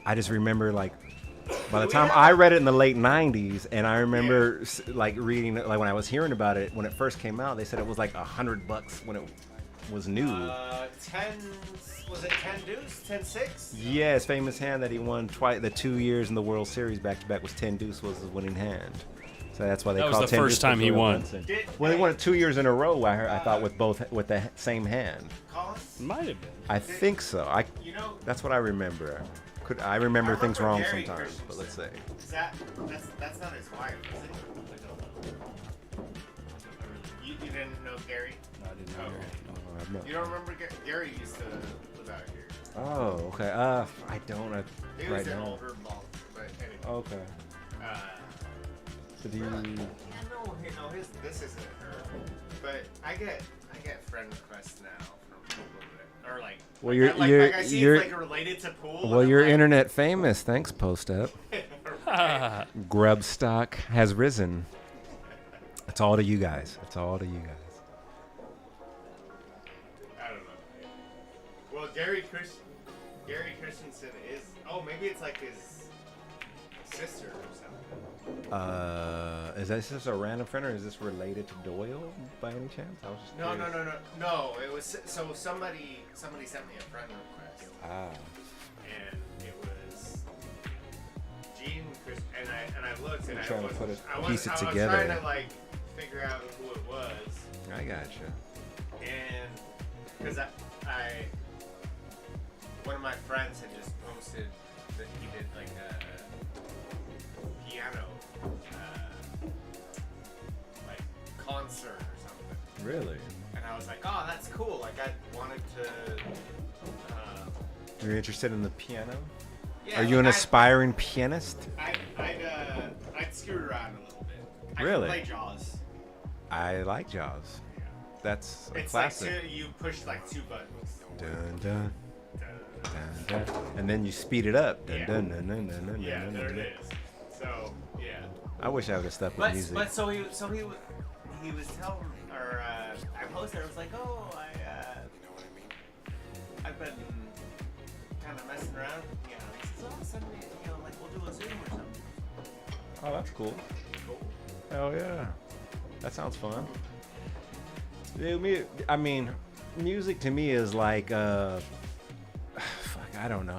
I just remember like by the time I read it in the late 90s, and I remember like reading like when I was hearing about it when it first came out, they said it was like $100 when it was new. 10 was it 10 deuce? 10-6? Yeah, his famous hand that he won twice, the 2 years in the World Series back to back was 10 deuce was his winning hand. So that's why they called it 10 deuce. That was the first time he won. Well, he won it 2 years in a row. I thought with the same hand. Might have been. I think so. That's what I remember. I remember things wrong sometimes, but let's see. That's not his wife, is it? You didn't know Gary? No, I didn't know Gary. You don't remember Gary used to live out here. Oh, okay. I don't. He was an older monk, but anyway. Okay. Did he? No, this isn't her. But I get friend requests now from people that are like. Well, I see it's like related to pool. Well, you're internet famous. Thanks, PostUp. Grubstock has risen. It's all to you guys. I don't know. Well, Gary Christensen is. Oh, maybe it's like his sister or something. Is this a random friend, or is this related to Doyle by any chance? I was just curious. No. It was so somebody sent me a friend request. And it was Gene Chris, and I looked and trying to piece it I was together. trying to like figure out who it was. I gotcha. And because I one of my friends had just posted that he did like a piano like concert or something. Really? And I was like, oh, that's cool. Like I wanted to. You're interested in the piano? Yeah, Are you an aspiring pianist? I'd screw around a little bit. Really? I can play Jaws. I like Jaws. That's a It's classic. like you push like 2 buttons. Dun, dun, dun, dun. And then you speed it up. Dun, Yeah. dun, dun, dun, dun, dun, Yeah, dun, there dun. it is. So yeah. I wish I would have stuck with music. But he was telling, or I posted. I was like, oh, I've been kind of messing around. You know, he says, oh, send me, like we'll do a Zoom or something. Oh, that's cool. Cool. Hell yeah. That sounds fun. I mean, music to me is like, fuck, I don't know.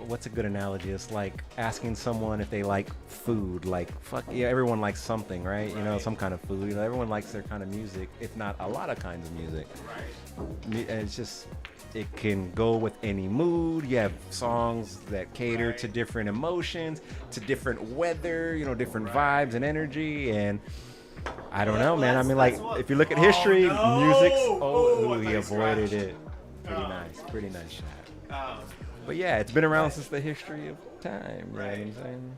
What's a good analogy? It's like asking someone if they like food. Like, fuck, yeah, everyone likes something, right? You know, some kind of food. Everyone likes their kind of music, if not a lot of kinds of music. Right. And it's just, it can go with any mood. You have songs that cater to different emotions, to different weather, different vibes and energy. And I don't know, man. I mean, like, if you look at history, music's. He avoided it. Pretty nice shot. But yeah, it's been around since the history of time. You know what I'm saying?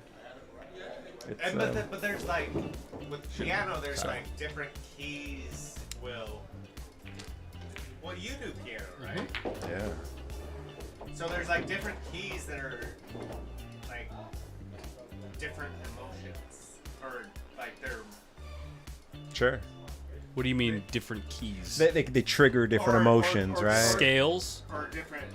But there's like with piano, there's like different keys. Well, you do piano, right? Yeah. So there's like different keys that are like different emotions, or like they're. Sure. What do you mean different keys? They trigger different emotions, right? Scales? Or different.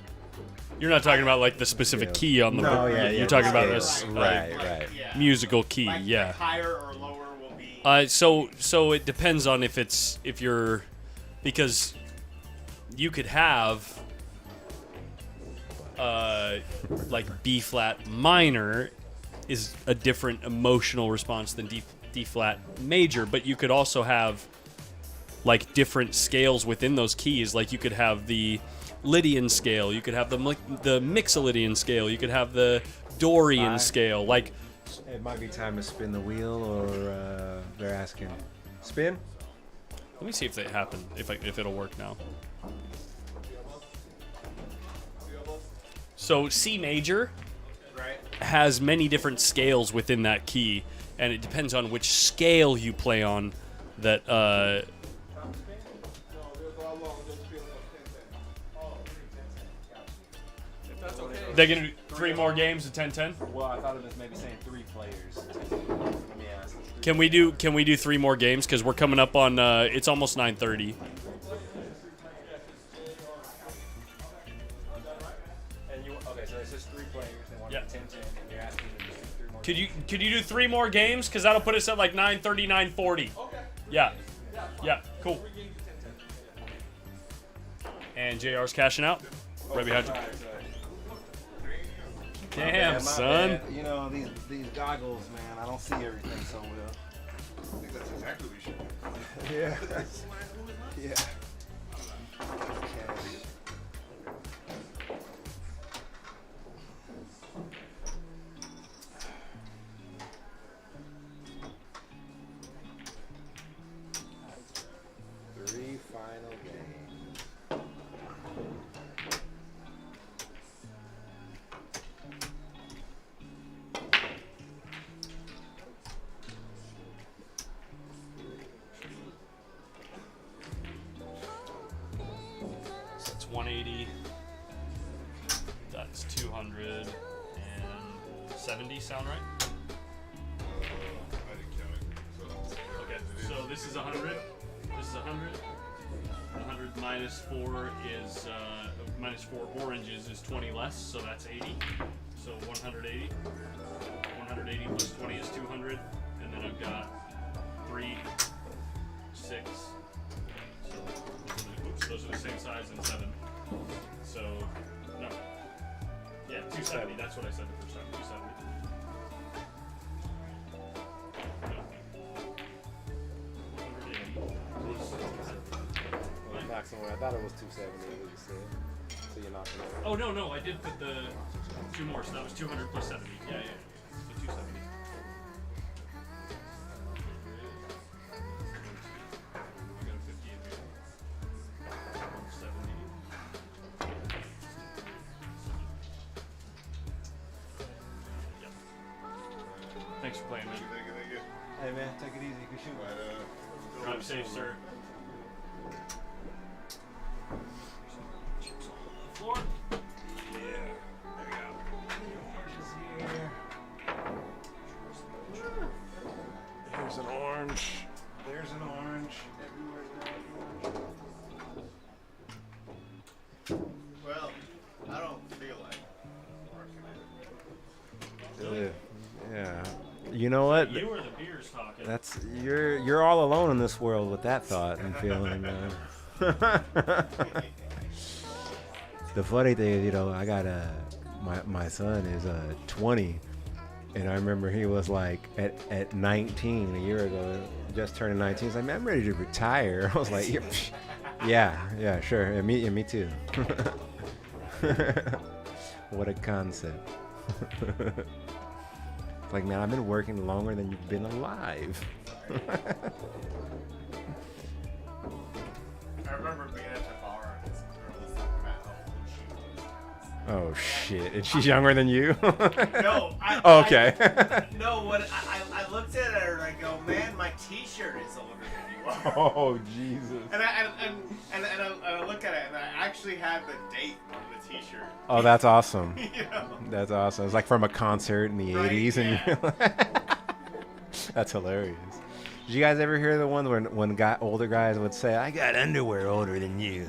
You're not talking about like the specific key on the No, board. yeah, You're yeah, talking the about scales. this Right. Yeah. musical key, Like, yeah. like higher or lower will be. So it depends on if you're, because you could have like B flat minor is a different emotional response than D flat major, but you could also have like different scales within those keys. Like you could have the Lydian scale, you could have the Mixolydian scale, you could have the Dorian scale. Like It might be time to spin the wheel, or they're asking. Spin? let me see if they happen, if it'll work now. So C major Right. has many different scales within that key, and it depends on which scale you play on. That they're gonna do 3 more games of 10-10. Well, I thought it was maybe saying 3 players. Let me ask. Can we do 3 more games? Because we're coming up on it's almost 9:30. And okay, so it's just 3 players. They want Yeah. 10-10, and you're asking them to do 3 more. Could you do 3 more games? Because that'll put us at like 9:30, 9:40. Okay. Yeah. Yeah. Cool. And JR's cashing out. Right behind you. Damn, son. You know, these goggles, man, I don't see everything so well. I think that's exactly what we should do. Yeah. Yeah. Three final games. So it's 180. That's 270. Sound right? Okay. So this is 100. This is 100. 100 minus 4 is minus 4 oranges is 20 less, so that's 80. So 180. 180 plus 20 is 200, and then I've got 3, 6. So oops, those are the same size and 7. So no. Yeah, 270. That's what I said the first time. 270. Back somewhere. I thought it was 270. What you said. So you're not gonna. Oh no, I did put the 2 more, so that was 200 plus 70. Yeah. So 270. I got a 50 in here. 170. Yep. Thanks for playing, man. Hey man, take it easy. You can shoot. Drive safe, sir. Floor. There's an orange. There's an orange. Well, I don't feel like working it. Yeah. You know what? You or the beer's talking. That's you're all alone in this world with that thought and feeling, man. The funny thing is, you know, I got my son is 20, and I remember he was like at 19 a year ago, just turning 19. He's like, man, I'm ready to retire. I was like, yeah, sure, and me too. What a concept. Like, man, I've been working longer than you've been alive. I remember being at the bar and this girl was talking about how old she was. Oh shit! And she's younger than you? No, Okay. No, what I looked at her and I go, man, my T-shirt is older than you are. Oh Jesus! And I look at it and I actually had the date on the T-shirt. Oh, that's awesome. You know? That's awesome. It's like from a concert in the Right, 80s, and yeah. that's hilarious. Did you guys ever hear the one when older guys would say, "I got underwear older than you"?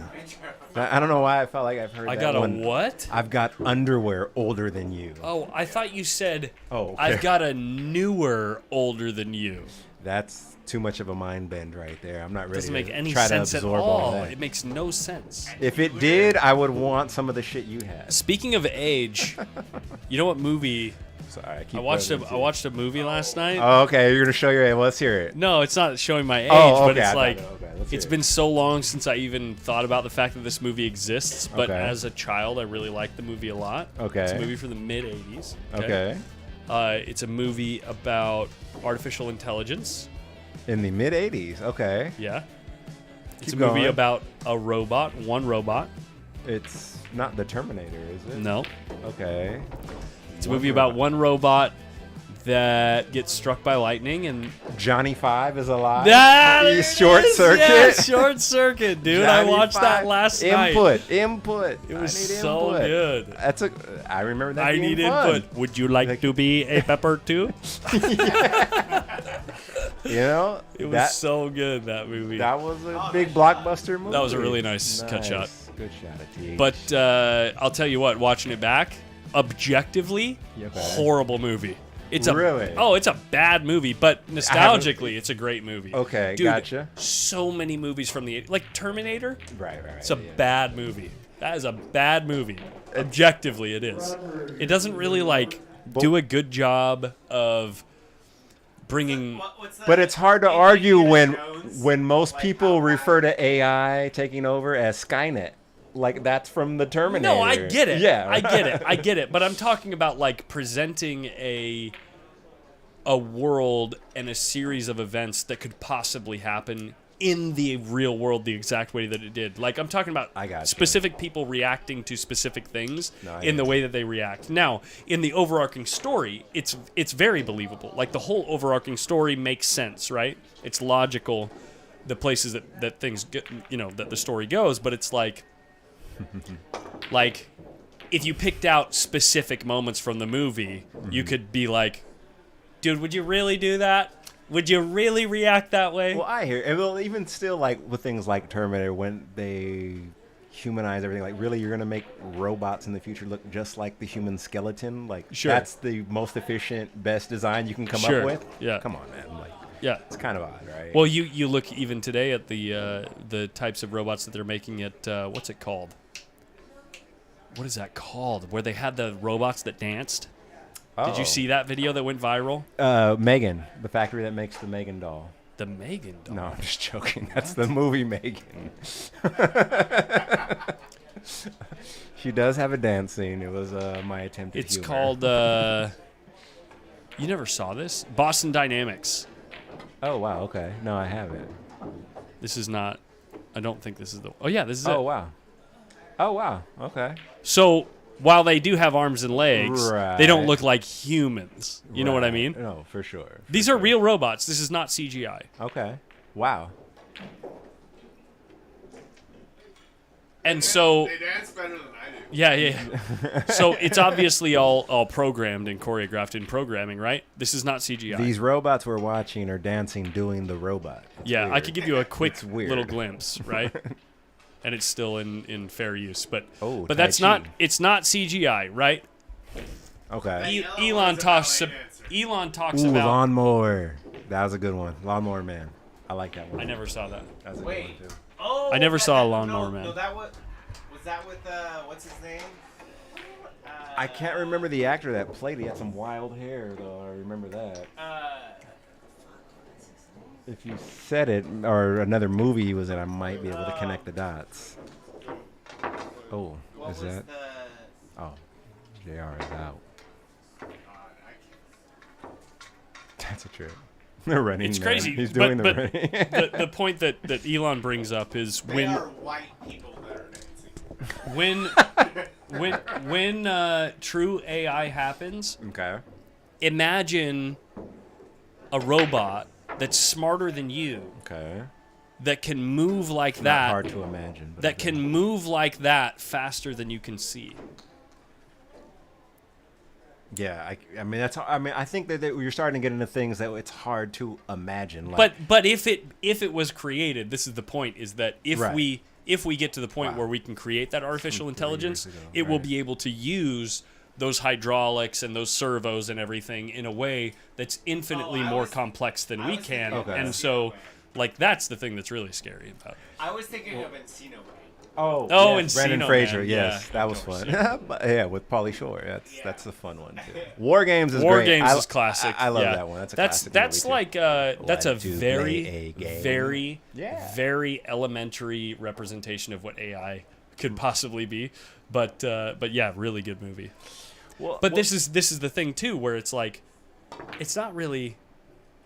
I don't know why I felt like I've heard. I that got one. a what? I've got underwear older than you. Oh, I thought you said. Oh, okay. I've got a newer older than you. That's too much of a mind bend right there. I'm not ready. Doesn't make to any try sense to at absorb all. that. It makes no sense. If it did, I would want some of the shit you had. Speaking of age, you know what movie? Sorry, I watched a movie last night. Oh, okay. You're gonna show your age. Well, let's hear it. No, it's not showing my age, Oh, but okay, it's I like thought- okay, let's hear it's it. been so long since I even thought about the fact that this movie exists. But Okay. as a child, I really liked the movie a lot. Okay. It's a movie from the mid '80s. Okay. It's a movie about artificial intelligence. In the mid '80s. Okay. Yeah. It's Keep a movie going. about a robot, one robot. It's not the Terminator, is it? No. Okay. It's a movie about one robot that gets struck by lightning and Johnny Five is alive. that He's Short is- Circuit. Yeah, Short Circuit, dude. I Johnny watched that Five. last night. Input. It was I need so input. good. That's a. I remember that. I being need fun. input. Would you like to be a pepper too? You know, It was so good, that movie. that was a big blockbuster movie. That was a really nice cut shot. Good shot at TH. But I'll tell you what, watching it back, objectively, Okay. horrible movie. It's Really? it's a bad movie, but nostalgically, it's a great movie. Okay, Dude, gotcha. So many movies from the like Terminator. right. It's a bad movie. That is a bad movie. Objectively, it is. It doesn't really like do a good job of bringing. But it's hard to argue when most people refer to AI taking over as Skynet. Like that's from the Terminator. No, I get it. Yeah, I get it. But I'm talking about like presenting a world and a series of events that could possibly happen in the real world the exact way that it did. Like I'm talking about I gotcha. specific people reacting to specific things No, I in the gotcha. way that they react. Now, in the overarching story, it's very believable. Like the whole overarching story makes sense, right? It's logical, the places that things get, that the story goes, but it's like if you picked out specific moments from the movie, you could be like, dude, would you really do that? Would you really react that way? Well, I hear. And well, even still, like with things like Terminator, when they humanize everything, like really, you're gonna make robots in the future look just like the human skeleton. Like Sure. that's the most efficient, best design you can come Sure. up with. Yeah. Come on, man. Like Yeah. it's kind of odd, right? Well, you look even today at the types of robots that they're making at what's it called? What is that called? Where they had the robots that danced? Did you see that video that went viral? Megan, the factory that makes the Megan doll. The Megan doll. No, I'm just joking. That's the movie Megan. She does have a dance scene. It was my attempt at It's humor. called. You never saw this? Boston Dynamics. Oh wow. Okay. No, I haven't. This is not. I don't think this is the. Oh yeah, this is Oh it. wow. Oh wow. Okay. So while they do have arms and legs, they don't Right. look like humans. You know what I Right. mean? No, for sure. These are real robots. This is not CGI. Okay. Wow. And so, They dance better than I do. yeah. So it's obviously all programmed and choreographed in programming, right? This is not CGI. These robots we're watching are dancing doing the robot. It's yeah, I weird. could give you a quick It's weird. little glimpse, right? And it's still in fair use, but Oh, but Tai that's not Chi. it's not CGI, right? Okay. Elon talks Ooh, about. Lawnmower. That was a good one. Lawnmower Man. I like that one. I never saw that. That's a Wait. good one too. Oh, I never that- saw a that- Lawnmower no, Man. No, that was that with what's his name? I can't remember the actor that played. He had some wild hair though. I remember that. If you said it or another movie he was in, I might be able to connect the dots. Oh, What is was that? Oh, JR is out. That's a trip. The running. It's man. crazy. He's but, doing but the running. the point that Elon brings up is They are white people that are dancing. when true AI happens. Okay. Imagine a robot that's smarter than you, Okay. that can move like Not that, hard to imagine. But that okay. can move like that faster than you can see. Yeah, I mean I think that you're starting to get into things that it's hard to imagine. Like, But if it was created, this is the point: is that if Right. we get to the point Wow. where we can create that artificial 3 intelligence, years ago, it will right. be able to use those hydraulics and those servos and everything in a way that's infinitely I more was- complex than I we was can. thinking of And Encino so, Man. like, that's the thing that's really scary about it. I was thinking of Encino Man. Oh, and Brendan Encino Fraser, Man, yes, yeah. that was fun. But, yeah, with Pauly Shore, Yeah. that's a fun one too. War Games is War great. Games I- is classic. I love yeah. that one. That's a that's classic that's movie, like that's a Like to very play a game. very Yeah. very elementary representation of what AI could possibly be. But yeah, really good movie. Well, But this is the thing too, where it's like, it's not really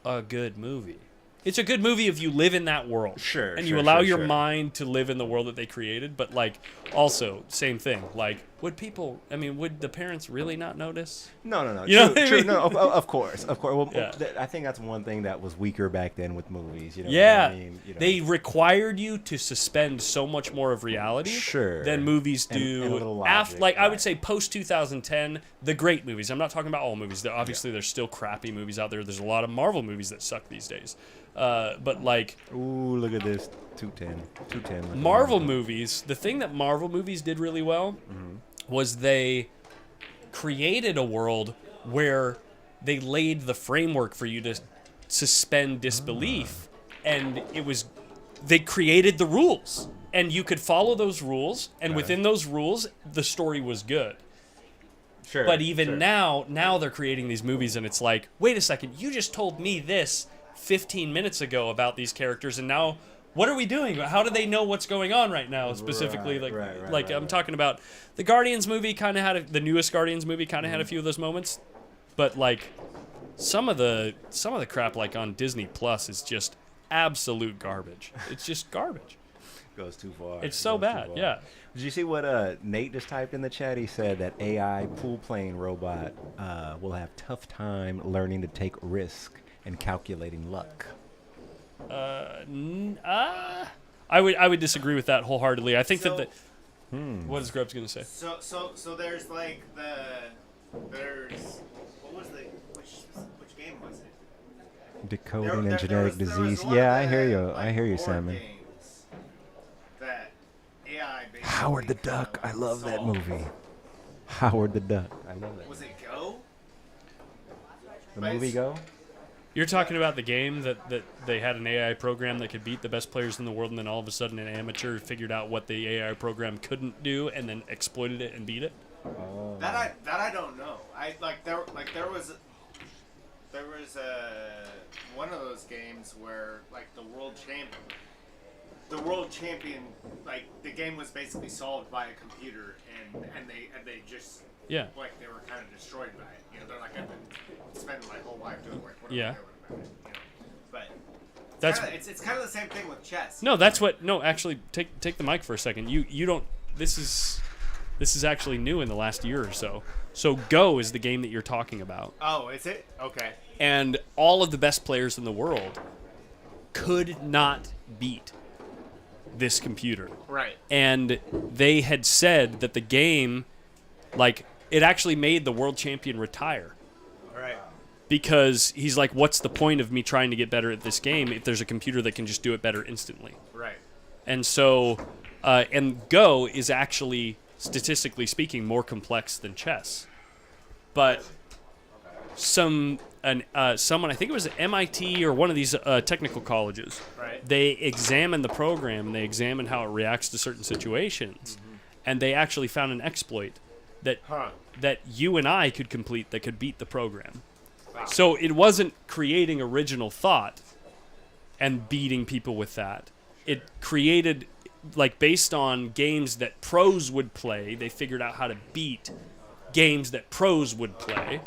a good movie. It's a good movie if you live in that world. Sure, And sure, you allow sure, your sure. mind to live in the world that they created. But like, also same thing. Like, would the parents really not notice? No. You know true, what I true. mean? No, of course. Well, Yeah. I think that's one thing that was weaker back then with movies. You know Yeah, what I mean? You know. they required you to suspend so much more of reality Sure. than movies And- do. and a little logic, I would right. say post 2010, the great movies. I'm not talking about all movies. Obviously, there's still crappy movies out there. There's a lot of Marvel movies that suck these days. But like Ooh, look at this. 210. Marvel movies, the thing that Marvel movies did really well was they created a world where they laid the framework for you to suspend disbelief, and they created the rules, and you could follow those rules, and within those rules, the story was good. Sure. But even now they're creating these movies, and it's like, wait a second, you just told me this 15 minutes ago about these characters, and now what are we doing? How do they know what's going on right now? Specifically, Right, I'm talking about the Guardians movie. Kind of had the newest Guardians movie. Kind of had a few of those moments, but like some of the crap like on Disney Plus is just absolute garbage. It's just garbage. Goes too far. It's so Goes too bad. far. Yeah. Did you see what Nate just typed in the chat? He said that AI pool playing robot will have tough time learning to take risk and calculating luck. I would disagree with that wholeheartedly. I think So- that what is Grubbs gonna say? So there's like what was which game was it? Decoding There and genetic was disease. one Yeah, of I hear the, you. like, I hear you, board Simon. games that AI basically Howard the kind of Duck. I love that solved. movie. Howard the Duck. I love that. Was it Go? The movie Go? You're talking about the game that they had an AI program that could beat the best players in the world, and then all of a sudden an amateur figured out what the AI program couldn't do, and then exploited it and beat it. That I don't know. There was one of those games where like the world champion, like the game was basically solved by a computer, and they just Yeah. like they were kind of destroyed by it. You know, they're like, I've been spending my whole life doing work. What am I Yeah. doing about it? You know? But That's it's kind of the same thing with chess. no. That's what. No, actually, take the mic for a second. You don't. This is actually new in the last year or so. So Go is the game that you're talking about, Oh, is it? Okay. and all of the best players in the world could not beat this computer. Right. And they had said that the game, like, it actually made the world champion retire. Right. Because he's like, what's the point of me trying to get better at this game if there's a computer that can just do it better instantly? Right. And so, and Go is actually, statistically speaking, more complex than chess. But someone, I think it was MIT or one of these technical colleges, Right. they examined the program and they examined how it reacts to certain situations. And they actually found an exploit that you and I could complete that could beat the program. Wow. So it wasn't creating original thought and beating people with that. It created, like, based on games that pros would play, they figured out how to beat games that pros would play.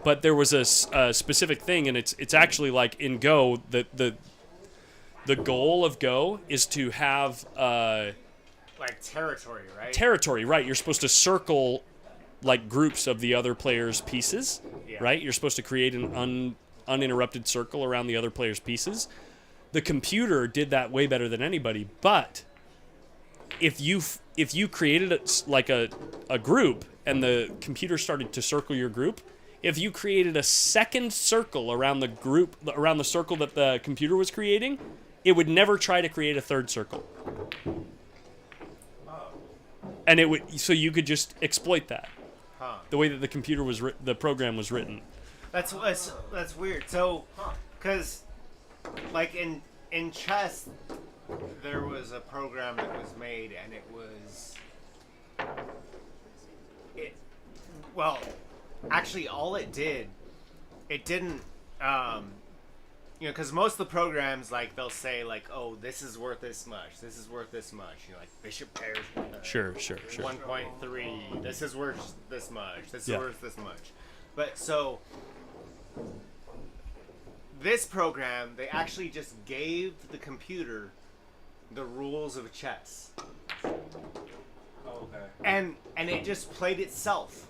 But there was a specific thing, and it's actually like in Go, the goal of Go is to have Like territory, right? territory, right? You're supposed to circle like groups of the other player's pieces, Yeah. right? You're supposed to create an uninterrupted circle around the other player's pieces. The computer did that way better than anybody, but if you created like a group and the computer started to circle your group, if you created a second circle around the group, around the circle that the computer was creating, it would never try to create a third circle. And it would, so you could just exploit that. Huh. The way that the computer was, the program was written. That's weird. So, because like in chess, there was a program that was made, and it was well, actually, all it did, it didn't. You know, because most of the programs, like, they'll say, like, oh, this is worth this much. This is worth this much. You know, like, bishop pairs. Sure. 1.3. This is worth this much. This is Yeah. worth this much. But so, this program, they actually just gave the computer the rules of chess. Okay. And it just played itself.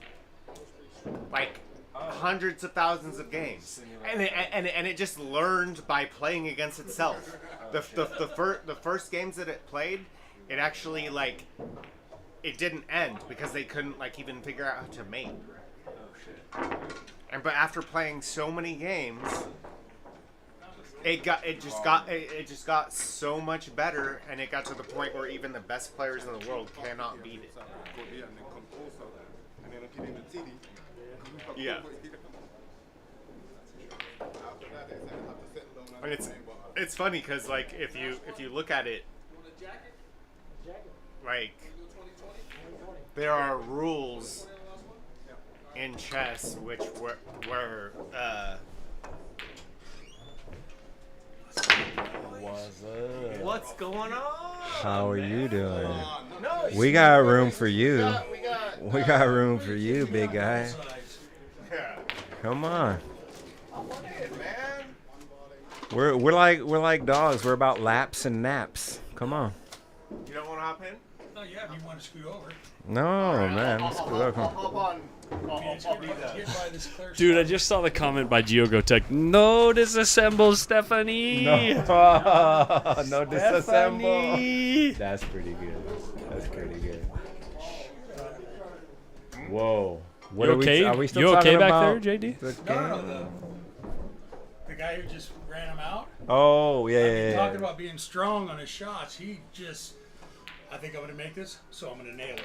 Like, hundreds of thousands of games, and it just learned by playing against itself. The first games that it played, it actually, like, it didn't end because they couldn't, like, even figure out how to mate. Oh shit. But after playing so many games, it just got so much better, and it got to the point where even the best players in the world cannot beat it. Yeah. And it's funny because, like, if you look at it, like, there are rules in chess which were what's going on? How are you doing? No, We got room for you. We got room for you, big guy. Come on. We're like dogs. We're about laps and naps. Come on. You don't want to hop in? No, yeah, if you want to scoot over. No, man. Let's go. I'll hop on. I'll be Get by this clear Dude, I spot. just saw the comment by GeoGoTech. No disassemble, Stephanie. No, no disassemble. Stephanie. That's pretty good. That's pretty good. Whoa. What You are okay? Are we still You okay talking back about there, JD? the No, game? the guy who just ran him out. Oh, yeah. Talking about being strong on his shots, I think I'm gonna make this, so I'm gonna nail it.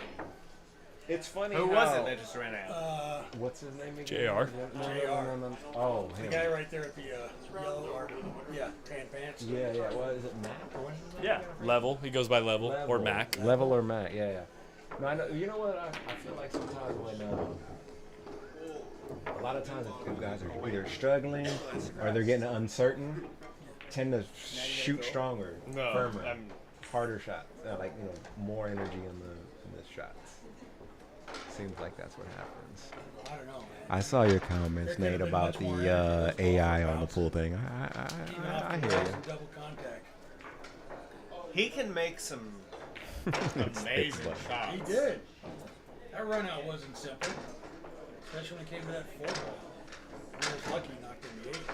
It's funny. Who was it that just ran out? What's his name again? JR. No. Oh, The him. guy right there at the yellow or tan pants. Yeah. What is it, Mac? Or what is his name? Yeah. Level. He goes by level or Mac. Level or Mac, yeah. No, I know. You know what? I feel like sometimes when a lot of times if guys are either struggling or they're getting uncertain, tend to shoot stronger, firmer, harder shots, more energy in the shots. Seems like that's what happens. I don't know, man. I saw your comments, Nate, about the AI on the pool thing. I hear you. Double contact. He can make some amazing shots. He did. That run out wasn't simple, especially when it came to that 4-ball. I was lucky he knocked in the 8.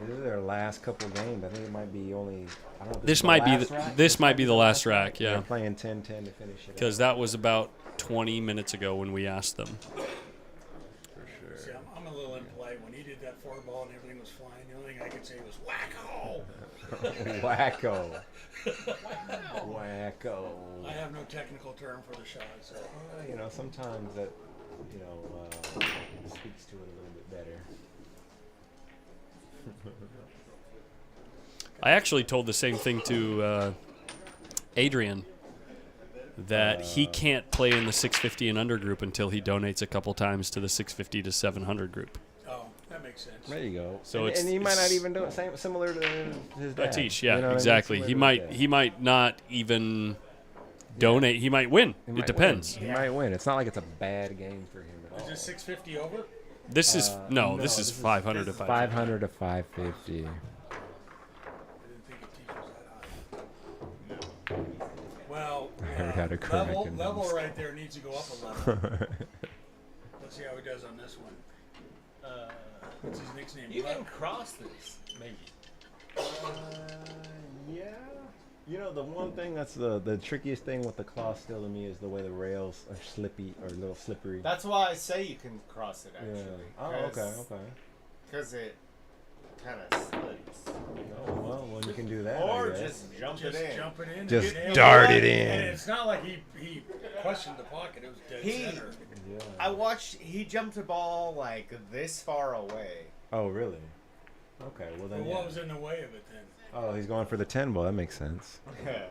This is their last couple games. I think it might be only. I don't know. If This might be this might be the last rack, They're yeah. playing 10-10 to finish it. Because that was about 20 minutes ago when we asked them. For See, sure. I'm a little impolite. When he did that 4-ball and everything was flying, the only thing I could say was wacko. Wacko. Wacko. I have no technical term for the shot, so. Sometimes that, speaks to it a little bit better. I actually told the same thing to Adrian, that he can't play in the 650 and under group until he donates a couple times to the 650 to 700 group. Oh, that makes sense. There you go. So and he might not even do it similar to his dad. ATISH, yeah, You know what I mean? exactly. Similar to his dad. He might not even donate. He might win. He It might depends. win. He might win. It's not like it's a bad game for him at all. Is this 650 over? This is this is 500 to 550. 500 to 550. I didn't think it was that high. Well, I heard how to correct him. level right there needs to go up a level. Let's see how he does on this one. What's his nickname? You can cross this, maybe. Yeah. You know, the one thing that's the trickiest thing with the claw still to me is the way the rails are slippy or a little slippery. That's why I say you can cross it actually. Yeah. Oh, okay. Because it kind of slips. Oh, well, you can do that. Or I guess. just jump it in. Jump it in. Just and dart it And in. it's not like he questioned the pocket. It was dead center. Yeah. I watched. He jumped the ball like this far away. Oh, really? Okay, well then. But what was in the way of it then? Oh, he's going for the 10 ball. That makes sense. Yeah,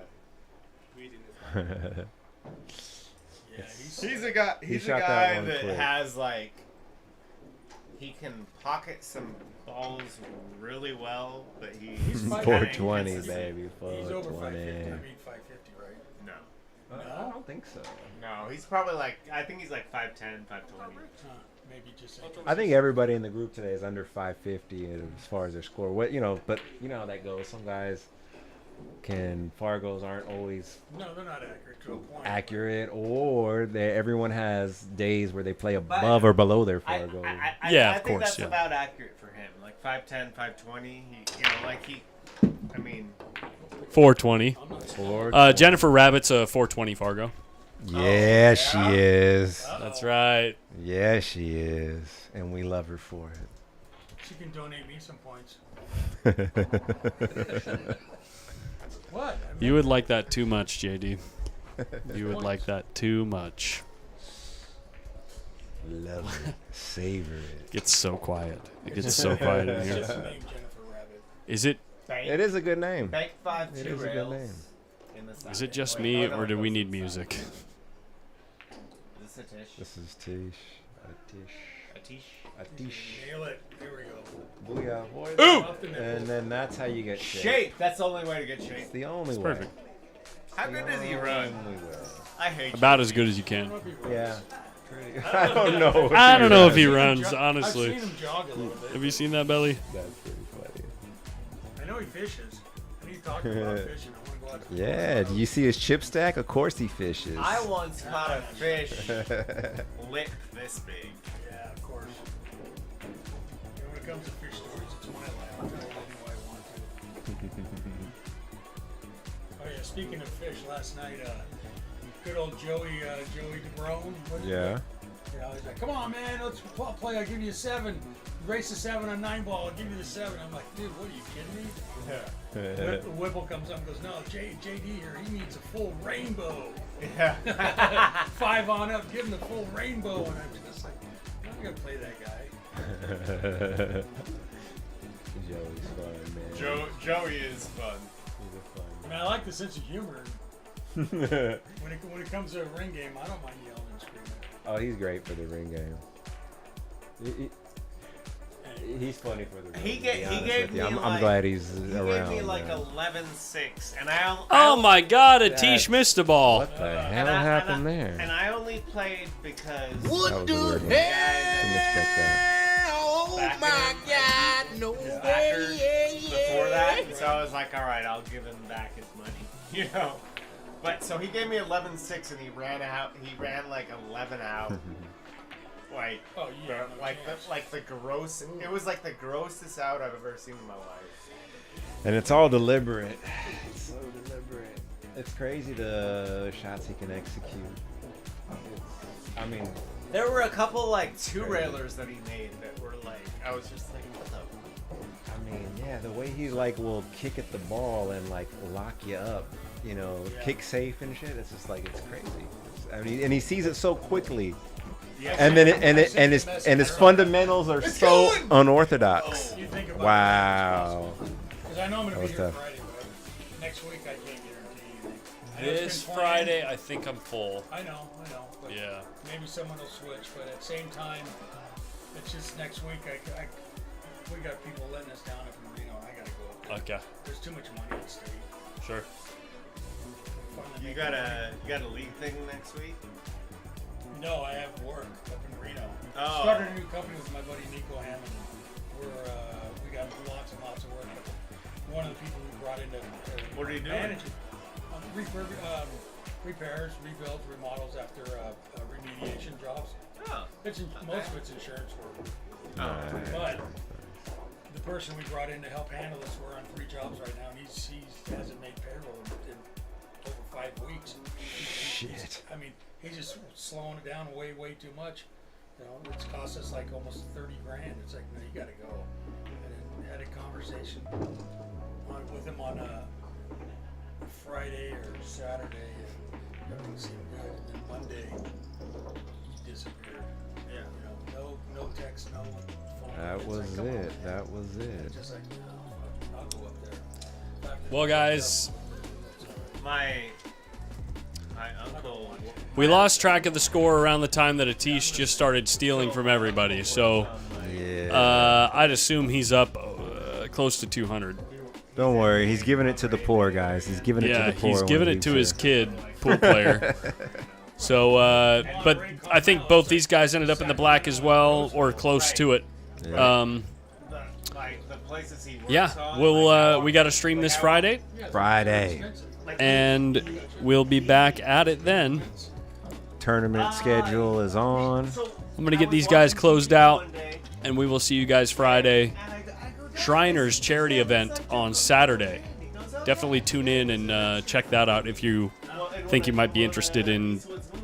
He's a guy. He He's a shot that guy one that quick. has like. He can pocket some balls really well, but he's 420, baby. He's over 550. 420. I mean 550, right? No. I don't think so. No, he's probably like. I think he's like 5'10", 5'20". Maybe just. I think everybody in the group today is under 550 as far as their score. What but you know how that goes. Some guys Fargos aren't always No, they're not accurate to a point. accurate, or everyone has days where they play above or below their Fargo. I think that's about accurate for him. Like 5'10", 5'20". I mean. 420. Jennifer Rabbit's a 420 Fargo. Yeah, she is. That's right. Yeah, she is. And we love her for it. She can donate me some points. What? You would like that too much, JD. You would like that too much. Love it. Savor it. Gets so quiet. It gets so quiet in It's here. just the name Jennifer Rabbit. Is it? It is a good name. Bank 5 It is a good name. Is it just me, or do we need music? Is this ATISH? This is Tish. ATISH. Nail it. Here we go. Booyah, boys. Ooh! And then that's how you get shape. Shape. That's the only way to get shape. It's the only It's way. perfect. How good does he run? Only way. I hate About as good as you can. Yeah. I don't know. I don't know if he I've runs, seen honestly. him jog a little bit. Have you seen that, Belly? That's pretty funny. I know he fishes. And he talked about fishing. I want to go out to Yeah, do you see his chip stack? Of course he fishes. I once caught a fish lick this big. Yeah, of course. And when it comes to fish stories, it's my life. I'll tell you any way I want to. Oh yeah, speaking of fish, last night, good old Joey DeBrone. Yeah. You know, he's like, come on, man, let's play. I'll give you a 7. You race the 7 on 9 ball. I'll give you the 7. I'm like, dude, what are you kidding me? Yeah. Whipple comes up and goes, no, JD here, he needs a full rainbow. Yeah. 5 on up, give him the full rainbow. And I'm just like, I'm not going to play that guy. Joey's fun, man. Joey is fun. He's a fun. I mean, I like the sense of humor. When it comes to a ring game, I don't mind yelling and screaming. Oh, he's great for the ring game. He's funny for the ring. He gave me I'm glad he's around. He gave me like man. 11-6, and I Oh my God! ATISH missed a ball. What the hell happened there? And I only played because That was a weird one. Didn't expect that. Oh Back my in God, no his way, backers yeah. before that, and so I was like, all right, I'll give him back his money, you know. But so he gave me 11-6, and he ran like 11 out. Like, Oh, yeah. like the gross. It was like the grossest out I've ever seen in my life. And it's all deliberate. It's so deliberate. It's crazy the shots he can execute. I mean, There were a couple like 2-railers that he made that were like, I was just like, what the? I mean, yeah, the way he like will kick at the ball and like lock you up, you know, kick safe and shit. It's just like it's crazy. I mean, and he sees it so quickly. Yeah. And then his fundamentals are so unorthodox. You think about Wow. Because I know I'm going to That be was here tough. Friday, but next week I can't guarantee anything. I know it's This been planned. Friday, I think I'm full. I know. But Yeah. maybe someone will switch, but at the same time, it's just next week. We got people letting us down up in Reno. I got to go up there. Okay. There's too much money at stake. Sure. You got a league thing next week? No, I have work up in Reno. Oh. Started a new company with my buddy Nico Hammond. We got lots and lots of work. One of the people we brought in to What are you doing? manage it. Repairs, rebuilds, remodels after remediation jobs. Oh. Most of it's insurance work. Oh. But the person we brought in to help handle this, we're on 3 jobs right now, and he hasn't made payroll in over 5 weeks. Shit. I mean, he's just slowing it down way too much. You know, it's cost us like almost 30 grand. It's like, no, you gotta go. And then had a conversation with him on a Friday or Saturday, and everything seemed good. And then Monday, he disappeared. Yeah. You know, no text, no phone. That was it. That was it. Just like, no, I'll go up there. Well, guys, My uncle. we lost track of the score around the time that ATISH just started stealing from everybody. So Yeah. I'd assume he's up close to 200. Don't worry. He's giving it to the poor, guys. He's giving it to the poor. He's when giving he it to leaves his here. kid, pool player. So, but I think both these guys ended up in the black as well, or close to it. Yeah. The places he works Yeah, on, we got to stream this Friday, Friday. and we'll be back at it then. Tournament schedule is on. I'm gonna get these guys closed out, and we will see you guys Friday. Shriners charity event on Saturday. Definitely tune in and check that out if you think you might be interested in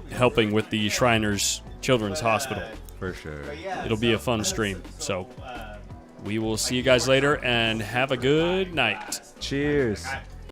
helping with the Shriners Children's Hospital. For sure. It'll be a fun stream. So we will see you guys later, and have a good night. Cheers.